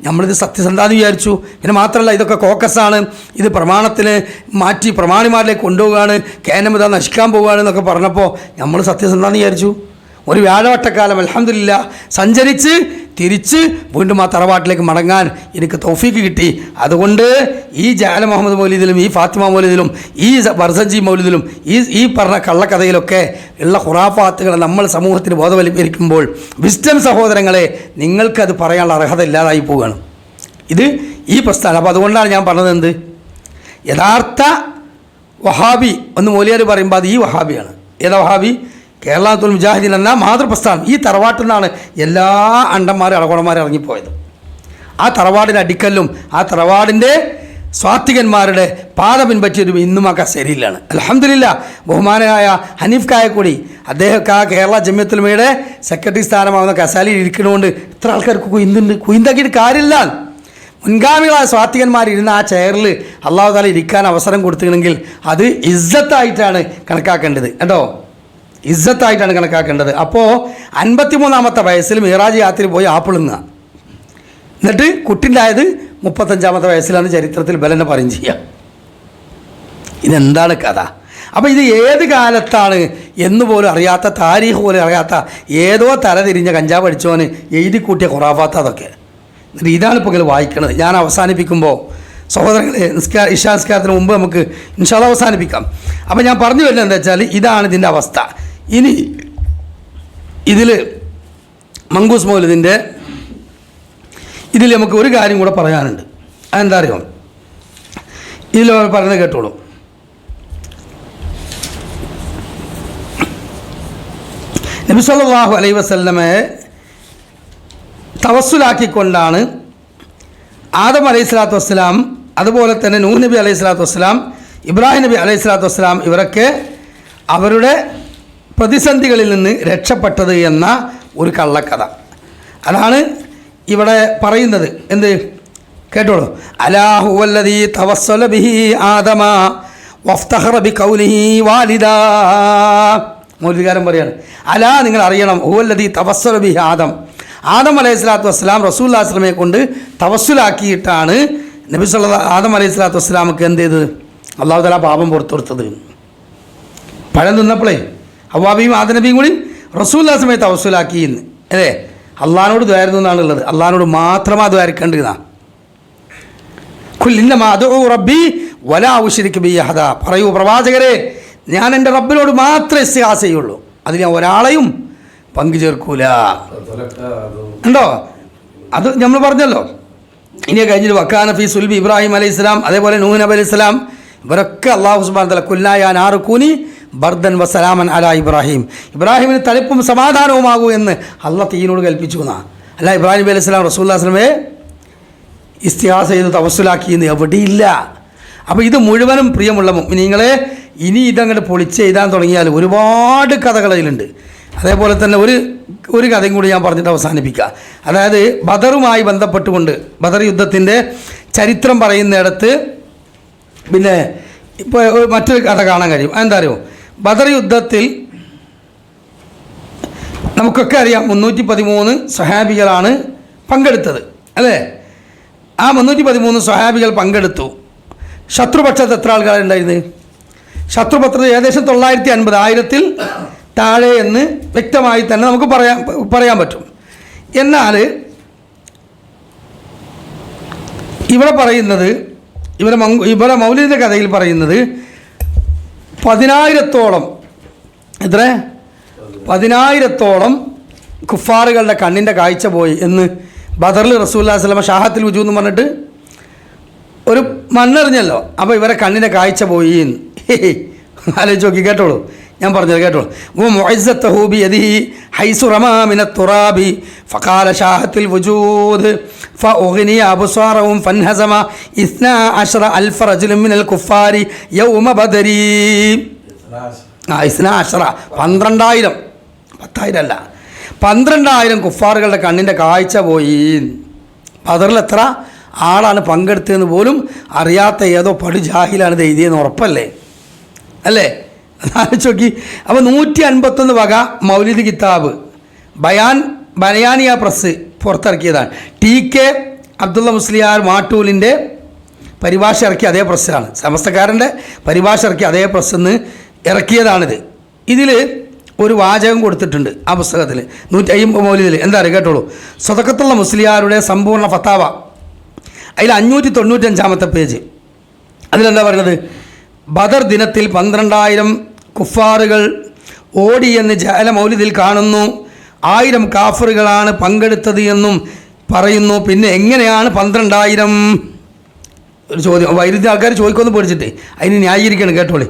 നമ്മളിത് സത്യസന്ധാന്ന് വിചാരിച്ചു. പിന്നെ മാത്രമല്ല ഇതൊക്കെ കോക്കസാണ്, ഇത് പ്രമാണത്തിന് മാറ്റി പ്രമാണിമാരിലേക്ക് കൊണ്ടുപോവുകയാണ്, KNM ഇതാ നശിക്കാൻ പോവുകയാണ് എന്നൊക്കെ പറഞ്ഞപ്പോൾ നമ്മൾ സത്യസന്ധാന്ന് വിചാരിച്ചു. ഒരു വ്യാഴവട്ടക്കാലം അൽഹംദുലില്ലാ സഞ്ചരിച്ച് തിരിച്ച് വീണ്ടും ആ തറവാട്ടിലേക്ക് മടങ്ങാൻ എനിക്ക് തൗഫീക്ക് കിട്ടി. അതുകൊണ്ട് ഈ ജാല മുഹമ്മദ് മൗലിദിലും ഈ ഫാത്തിമ മൗലിദിലും ഈ ബർസഞ്ചി മൗലിദിലും ഈ പറഞ്ഞ കള്ളക്കഥയിലൊക്കെ ഉള്ള ഖുറാഫാത്തുകളെ നമ്മൾ സമൂഹത്തിന് ബോധവൽക്കരിക്കുമ്പോൾ വിസ്ഡം സഹോദരങ്ങളെ നിങ്ങൾക്കത് പറയാനുള്ള അർഹത ഇല്ലാതായി പോവുകയാണ്. ഇത് ഈ പ്രസ്ഥാനം. അപ്പോൾ അതുകൊണ്ടാണ് ഞാൻ പറഞ്ഞത് എന്ത് യഥാർത്ഥ വഹാബി ഒന്ന് മൗലിയാർ പറയുമ്പോൾ അത് ഈ വഹാബിയാണ്. ഏതാ വഹാബി? കേരളത്തിൽ മുജാഹിദീൻ എന്ന മാതൃപ്രസ്ഥാനം. ഈ തറവാട്ടിൽ നിന്നാണ് എല്ലാ അണ്ടന്മാരും അളകോടന്മാരും ഇറങ്ങിപ്പോയത്. ആ തറവാടിൻ്റെ അടിക്കല്ലും ആ തറവാടിൻ്റെ സ്വാത്വികന്മാരുടെ പാത പിൻപറ്റിയൊരു ഇന്നും ആ കസേരയിലാണ്. അൽഹംദുലില്ലാ ബഹുമാനായ ഹനീഫ് കായക്കൊടി അദ്ദേഹം ആ കേരള ജമിയത്തുൽ ഉലമയുടെ സെക്രട്ടറി സ്ഥാനമാകുന്ന കസാലയിൽ ഇരിക്കുന്നതുകൊണ്ട് ഇത്ര ആൾക്കാർക്ക് കുയിന്താക്കിയിട്ട് കാര്യമില്ല. മുൻഗാമികളായ സ്വാത്വികന്മാരിരുന്ന ആ ചെയറിൽ അള്ളാഹു താല ഇരിക്കാൻ അവസരം കൊടുത്തിട്ടുണ്ടെങ്കിൽ അത് ഇസ്സത്തായിട്ടാണ് കണക്കാക്കേണ്ടത് കേട്ടോ, ഇസ്സത്തായിട്ടാണ് കണക്കാക്കേണ്ടത്. അപ്പോൾ 53-ാമത്തെ വയസ്സിൽ മിറാജ് യാത്രയിൽ പോയി ആപ്പിളുങ്ങുക, എന്നിട്ട് കുട്ടിണ്ടായത് 35-ാമത്തെ വയസ്സിലാണ് ചരിത്രത്തിൽ ബലനെ പറയും ചെയ്യുക. ഇതെന്താണ് കഥ? അപ്പോൾ ഇത് ഏത് കാലത്താണ് എന്ന് പോലും അറിയാത്ത, താരീഖ് പോലും അറിയാത്ത ഏതോ തലതിരിഞ്ഞ കഞ്ചാവ് അടിച്ചവന് എഴുതി കൂട്ടിയ ഖുറാഫാത്ത് അതൊക്കെ. എന്നിട്ട് ഇതാണ് ഇപ്പോൾ ഇങ്ങനെ വായിക്കണത്. ഞാൻ അവസാനിപ്പിക്കുമ്പോൾ സഹോദരങ്ങളെ ഇശാ നിസ്കാരത്തിന് മുമ്പ് നമുക്ക് ഇൻഷാ അല്ലാഹ് അവസാനിപ്പിക്കാം. അപ്പോൾ ഞാൻ പറഞ്ഞു വരുന്നത് എന്താ വെച്ചാൽ ഇതാണ് ഇതിൻ്റെ അവസ്ഥ. ഇനി ഇതിൽ മങ്കൂസ് മൗലിദിൻ്റെ ഇതിൽ നമുക്ക് ഒരു കാര്യം കൂടെ പറയാനുണ്ട്. അതെന്താ അറിയോ? ഇതിൽ പറയുന്നത് കേട്ടോളൂ. നബി സല്ലല്ലാഹു അലൈഹി വസല്ലമയെ തവസ്സുലാക്കിക്കൊണ്ടാണ് ആദം അലൈഹി സ്വലാത്തു വസ്സലാം, അതുപോലെ തന്നെ നൂഹ് നബി അലൈഹി സ്വലാത്തു വസ്സലാം, ഇബ്രാഹിം നബി അലൈഹി സ്വലാത്തു വസ്സലാം ഇവരൊക്കെ അവരുടെ പ്രതിസന്ധികളിൽ നിന്ന് രക്ഷപ്പെട്ടത് എന്ന ഒരു കള്ളക്കഥ. അതാണ് ഇവിടെ പറയുന്നത്. എന്ത് കേട്ടോളൂ. അലാ ഹുവല്ലദീ തവസ്സല ബിഹി ആദമ വഫ്തഖറ ബിഖൗലിഹി വാലിദാ. മൗലിദുകാരൻ പറയാണ്, അലാ നിങ്ങൾ അറിയണം, ഹുവല്ലദീ തവസ്സല ബിഹി ആദം അലൈഹി സ്വലാത്തു വസ്സലാം റസൂലുള്ളാഹി സ്വല്ലല്ലാഹു അലൈഹി വസല്ലമയെ കൊണ്ട് തവസ്സുലാക്കിയിട്ടാണ് നബി ആദം അലൈഹി സ്വലാത്തു വസ്സലാമക്ക് എന്ത് ചെയ്തത്? അല്ലാഹു തആല പാപം പുറത്തു കൊടുത്തത്. പഴം തിന്നപ്പോഴേ ഹവ്വാബിയും ആദം നബിയും കൂടി റസൂലുള്ളാഹി സ്വല്ലല്ലാഹു അലൈഹി വസല്ലമയെ തവസ്സുലാക്കി എന്ന് അല്ലേ? അള്ളാഹിനോട് ദ്വാരുന്നു എന്നാണുള്ളത്. അള്ളാഹിനോട് മാത്രമാ ദ്വാരിക്കേണ്ടതാണ്. ഖുൽ ഇന്നമാ അദ്ഉ റബ്ബി വലാ ഉശ്രികു ബിഹി അഹദാ. പറയൂ പ്രവാചകരെ, ഞാൻ എൻ്റെ റബ്ബിനോട് മാത്രമേ ഇസ്തിഗാസ ചെയ്യുള്ളൂ, അതിൽ ഞാൻ ഒരാളെയും പങ്കു ചേർക്കൂല. ഉണ്ടോ? അത് നമ്മൾ പറഞ്ഞല്ലോ. ഇനി കഴിഞ്ഞിട്ട് വക്കാന ഫീ സുൽബി ഇബ്രാഹിം അലൈഹി സ്വലാം, അതേപോലെ നൂഹ് നബി അലൈഹി സ്വലാം, ഇവരൊക്കെ അല്ലാഹു സുബ്ഹാനഹു വ തആല കുല്ലാ യാ നാറു കൂനി ബർദൻ വസലാമൻ അലാ ഇബ്രാഹിം, ഇബ്രാഹിമിന് തണുപ്പും സമാധാനവുമാകൂ എന്ന് അള്ളാഹ് തീയിനോട് കൽപ്പിച്ചു എന്നാണ്. അല്ല ഇബ്രാഹിം നബി അലൈഹി സ്വലാം റസൂലുള്ളാഹി സ്വല്ലല്ലാഹു അലൈഹി വസല്ലമയെ ഇസ്തിഗാസ ചെയ്ത് തവസ്സുലാക്കിയെന്ന് എവിടെയില്ല. അപ്പോൾ ഇത് മുഴുവനും പ്രിയമുള്ള മുഅ്മിനീങ്ങളെ, ഇനി ഇതങ്ങോട്ട് പൊളിച്ചെഴുതാൻ തുടങ്ങിയാൽ ഒരുപാട് കഥകൾ അതിലുണ്ട്. അതേപോലെ തന്നെ ഒരു കഥയും കൂടി ഞാൻ പറഞ്ഞിട്ട് അവസാനിപ്പിക്കുക. അതായത് ബദറുമായി ബന്ധപ്പെട്ടുകൊണ്ട് ബദർ യുദ്ധത്തിൻ്റെ ചരിത്രം പറയുന്നിടത്ത് പിന്നെ ഇപ്പോൾ മറ്റൊരു കഥ കാണാൻ കഴിയും. എന്താ അറിയോ? ബദർ യുദ്ധത്തിൽ നമുക്കൊക്കെ അറിയാം 313 സ്വഹാബികളാണ് പങ്കെടുത്തത് അല്ലേ? ആ 313 സ്വഹാബികൾ പങ്കെടുത്തു. ശത്രുപക്ഷത്ത് എത്ര ആൾക്കാരുണ്ടായിരുന്നു? ശത്രുപക്ഷത്ത് ഏകദേശം 950, 1000-ൽ താഴെ എന്ന് വ്യക്തമായി തന്നെ നമുക്ക് പറയാൻ പറ്റും. എന്നാൽ ഇവിടെ പറയുന്നത്, ഇവിടെ മൗലിദിൻ്റെ കഥയിൽ പറയുന്നത് 10,000-ഓളം, എത്ര 10,000-ഓളം കുഫാറുകളുടെ കണ്ണിൻ്റെ കാഴ്ച പോയി എന്ന് ബദറിൽ റസൂലുള്ളാഹി സ്വല്ലല്ലാഹു അലൈഹി വസല്ലം ഷാഹത്തുൽ വുജൂദ് എന്ന് പറഞ്ഞിട്ട് ഒരു മണ്ണെറിഞ്ഞല്ലോ. അപ്പോൾ ഇവരെ കണ്ണിൻ്റെ കാഴ്ച പോയി. ആലോചിച്ച് നോക്കി, കേട്ടോളൂ, ഞാൻ പറഞ്ഞത് കേട്ടോളൂ. മുഅസ്സത്തഹു ബിയദിഹി ഹൈസു റമാ മിനത് തുറാബി ഫഖാല ഷാഹത്തുൽ വുജൂദ് ഫഉഗ്നിയ അബ്സാറഹും ഫൻഹസമ 12,000 റജുലൻ മിനൽ കുഫാരി യൗമ ബദരി. 12,000, 12,000, 10,000 അല്ല, 12,000 കുഫാറുകളുടെ കണ്ണിൻ്റെ കാഴ്ച പോയി. ബദറിൽ എത്ര ആളാണ് പങ്കെടുത്തതെന്ന് പോലും അറിയാത്ത ഏതോ പടു ജാഹിലാണ് ഇത് എഴുതിയെന്ന് ഉറപ്പല്ലേ? അല്ലേ? ആലോചിച്ച് നോക്കി. അപ്പോൾ 151 വക മൗലിദ് കിതാബ് ബയാനിയ പ്രസ് പുറത്തിറക്കിയതാണ്. TK അബ്ദുള്ള മുസ്ലിയാർ മാട്ടൂലിൻ്റെ പരിഭാഷ ഇറക്കിയ അതേ പ്രസ്സാണ്, സമസ്തക്കാരൻ്റെ പരിഭാഷ ഇറക്കിയ അതേ പ്രസ്സെന്ന് ഇറക്കിയതാണിത്. ഇതിൽ ഒരു വാചകം കൊടുത്തിട്ടുണ്ട് ആ പുസ്തകത്തിൽ, 150 മൗലിദിൽ. എന്താ പറയുക, കേട്ടോളൂ. സ്വതക്കത്തുള്ള മുസ്ലിയാരുടെ സമ്പൂർണ്ണ ഫത്താവ, അതിൽ 595-ാമത്തെ പേജ്. അതിലെന്താ പറയുന്നത്? ബദർ ദിനത്തിൽ 12,000 കുഫാറുകൾ ഓടിയെന്ന് ജഅല മൗലിദിൽ കാണുന്നു. 1000 കാഫറുകളാണ് പങ്കെടുത്തത് എന്നും പറയുന്നു. പിന്നെ എങ്ങനെയാണ് 12,000? ഒരു ചോദ്യം വൈരുദ്ധ്യ ആൾക്കാർ ചോദിക്കുമെന്ന് പേടിച്ചിട്ട് അതിന് ന്യായീകരിക്കണം, കേട്ടോളി.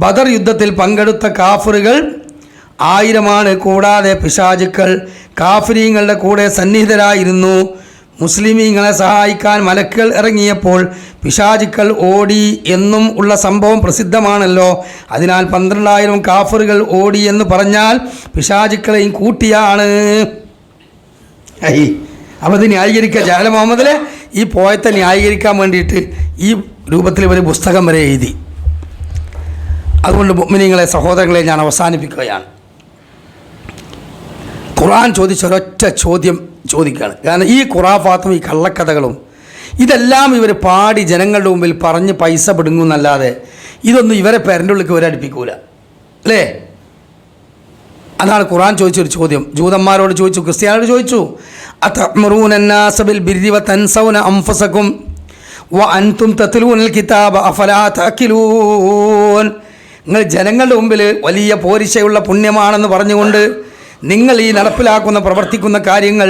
ബദർ യുദ്ധത്തിൽ പങ്കെടുത്ത കാഫറുകൾ 1000-ആണ്. കൂടാതെ പിശാചുക്കൾ കാഫിരീങ്ങളുടെ കൂടെ സന്നിഹിതരായിരുന്നു. മുസ്ലിമീങ്ങളെ സഹായിക്കാൻ മലക്കുകൾ ഇറങ്ങിയപ്പോൾ പിശാചുക്കൾ ഓടി എന്നും ഉള്ള സംഭവം പ്രസിദ്ധമാണല്ലോ. അതിനാൽ 12,000 കാഫറുകൾ ഓടി എന്ന് പറഞ്ഞാൽ പിശാചുക്കളെയും കൂട്ടിയാണ്. അപ്പോൾ ഇത് ന്യായീകരിക്കുക, ജാല മുഹമ്മദിലെ ഈ പോയത്തെ ന്യായീകരിക്കാൻ വേണ്ടിയിട്ട് ഈ രൂപത്തിൽ ഒരു പുസ്തകം വരെ എഴുതി. അതുകൊണ്ട് മുഅ്മിനീങ്ങളെ, സഹോദരങ്ങളെ, ഞാൻ അവസാനിപ്പിക്കുകയാണ്. ഖുർആൻ ചോദിച്ച ഒരൊറ്റ ചോദ്യം ചോദിക്കുകയാണ്. കാരണം ഈ ഖുറാഫാത്തും ഈ കള്ളക്കഥകളും ഇതെല്ലാം ഇവർ പാടി ജനങ്ങളുടെ മുമ്പിൽ പറഞ്ഞ് പൈസ പിടുങ്ങുന്നല്ലാതെ ഇതൊന്നും ഇവരെ പേരൻ്റെ ഉള്ളിലേക്ക് ഇവരടുപ്പിക്കൂല, അല്ലേ? അതാണ് ഖുർആൻ ചോദിച്ചൊരു ചോദ്യം. ജൂതന്മാരോട് ചോദിച്ചു, ക്രിസ്ത്യാനോട് ചോദിച്ചു. അതഅ്മുറൂന അന്നാസ ബിൽ ബിർരി വതൻസൗന അൻഫുസകും വഅൻതും തത്ലൂനൽ കിതാബ അഫലാ തഅഖിലൂൻ. നിങ്ങൾ ജനങ്ങളുടെ മുമ്പിൽ വലിയ പോരിശയുള്ള പുണ്യമാണെന്ന് പറഞ്ഞുകൊണ്ട് നിങ്ങൾ ഈ നടപ്പിലാക്കുന്ന പ്രവർത്തിക്കുന്ന കാര്യങ്ങൾ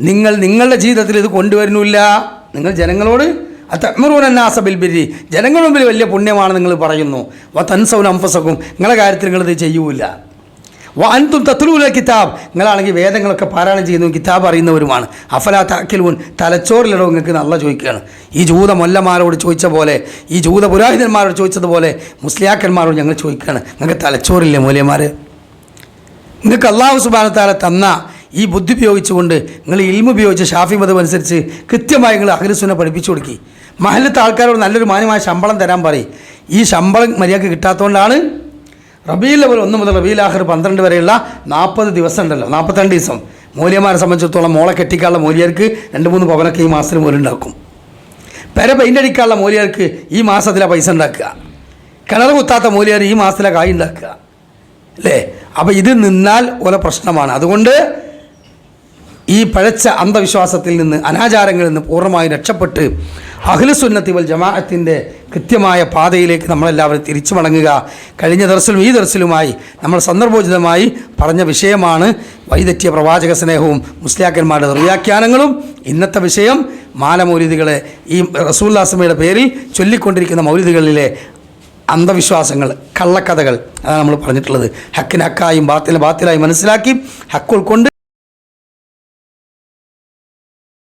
നിങ്ങൾ നിങ്ങളുടെ ജീവിതത്തിൽ ഇത് കൊണ്ടുവരുന്നില്ല. നിങ്ങൾ ജനങ്ങളോട് അതഅ്മുറൂന അന്നാസ ബിൽ ബിർരി, ജനങ്ങളുടെ മുമ്പിൽ വലിയ പുണ്യമാണ് നിങ്ങൾ പറയുന്നു. വതൻസൗന അൻഫുസകും, നിങ്ങളുടെ കാര്യത്തിൽ നിങ്ങളിത് ചെയ്യൂല. വഅൻതും തത്ലൂനൽ കിതാബ്, നിങ്ങളാണെങ്കിൽ വേദങ്ങളൊക്കെ പാരായണം ചെയ്യുന്നു, കിതാബ് അറിയുന്നവരുമാണ്. അഫലാ തഅഖിലൂൻ, തലച്ചോറിലിടവും നിങ്ങൾക്ക് നല്ല ചോദിക്കുകയാണ്. ഈ ജൂത മൊല്ലമാരോട് ചോദിച്ച പോലെ, ഈ ജൂത പുരോഹിതന്മാരോട് ചോദിച്ചതുപോലെ മുസ്ലിയാക്കന്മാരോട് ഞങ്ങൾ ചോദിക്കുകയാണ്, നിങ്ങൾക്ക് തലച്ചോറില്ലേ മൂല്യന്മാർ? നിങ്ങൾക്ക് അല്ലാഹു സുബ്ഹാനഹു വ തആല തന്ന ഈ ബുദ്ധി ഉപയോഗിച്ചുകൊണ്ട് നിങ്ങൾ ഇൽമു ഉപയോഗിച്ച് ഷാഫി മതം അനുസരിച്ച് കൃത്യമായി നിങ്ങൾ അഹ്ലുസുന്ന പഠിപ്പിച്ചു കൊടുക്കി. മഹല്ലത്തെ ആൾക്കാരോട് നല്ലൊരു മാന്യമായ ശമ്പളം തരാൻ പറയും. ഈ ശമ്പളം മര്യാദക്ക് കിട്ടാത്തതുകൊണ്ടാണ് റബീഉൽ അവ്വൽ 1 മുതൽ റബീഉൽ ആഖിർ 12 വരെയുള്ള 40 ദിവസം ഉണ്ടല്ലോ, 42 ദിവസം മൂല്യന്മാരെ സംബന്ധിച്ചിടത്തോളം മോളെ കെട്ടിക്കാനുള്ള മൂല്യർക്ക് 2-3 പവനൊക്കെ ഈ മാസത്തിൽ മൂല്യമുണ്ടാക്കും. പെര പെയിൻ്റടിക്കാനുള്ള മൂല്യർക്ക് ഈ മാസത്തിലെ പൈസ ഉണ്ടാക്കുക. കിണർ കുത്താത്ത മൂല്യർ ഈ മാസത്തിലെ കായ് ഉണ്ടാക്കുക, അല്ലേ? അപ്പോൾ ഇത് നിന്നാൽ ഓരോ പ്രശ്നമാണ്. അതുകൊണ്ട് ഈ പഴച്ച അന്ധവിശ്വാസത്തിൽ നിന്ന്, അനാചാരങ്ങളിൽ നിന്ന് പൂർണ്ണമായും രക്ഷപ്പെട്ട് അഹ്ലുസുന്നത്തി വൽ ജമാഅത്തിൻ്റെ കൃത്യമായ പാതയിലേക്ക് നമ്മളെല്ലാവരും തിരിച്ചു മടങ്ങുക. കഴിഞ്ഞ ദർസിലും ഈ ദർസിലുമായി നമ്മൾ സന്ദർഭോചിതമായി പറഞ്ഞ വിഷയമാണ് വൈദഗ്ധ്യ പ്രവാചക സ്നേഹവും മുസ്ലിയാക്കന്മാരുടെ ദുർവ്യാഖ്യാനങ്ങളും. ഇന്നത്തെ വിഷയം മാല മൗലിദുകളെ, ഈ റസൂലുള്ളാഹി സ്വല്ലല്ലാഹു പേരിൽ ചൊല്ലിക്കൊണ്ടിരിക്കുന്ന മൗലിദുകളിലെ അന്ധവിശ്വാസങ്ങൾ, കള്ളക്കഥകൾ, അതാണ് നമ്മൾ പറഞ്ഞിട്ടുള്ളത്. ഹക്കിന് ഹക്കായും ബാത്തിലിനെ ബാത്തിലായി മനസ്സിലാക്കി ഹക്ക് ഉൾക്കൊണ്ട്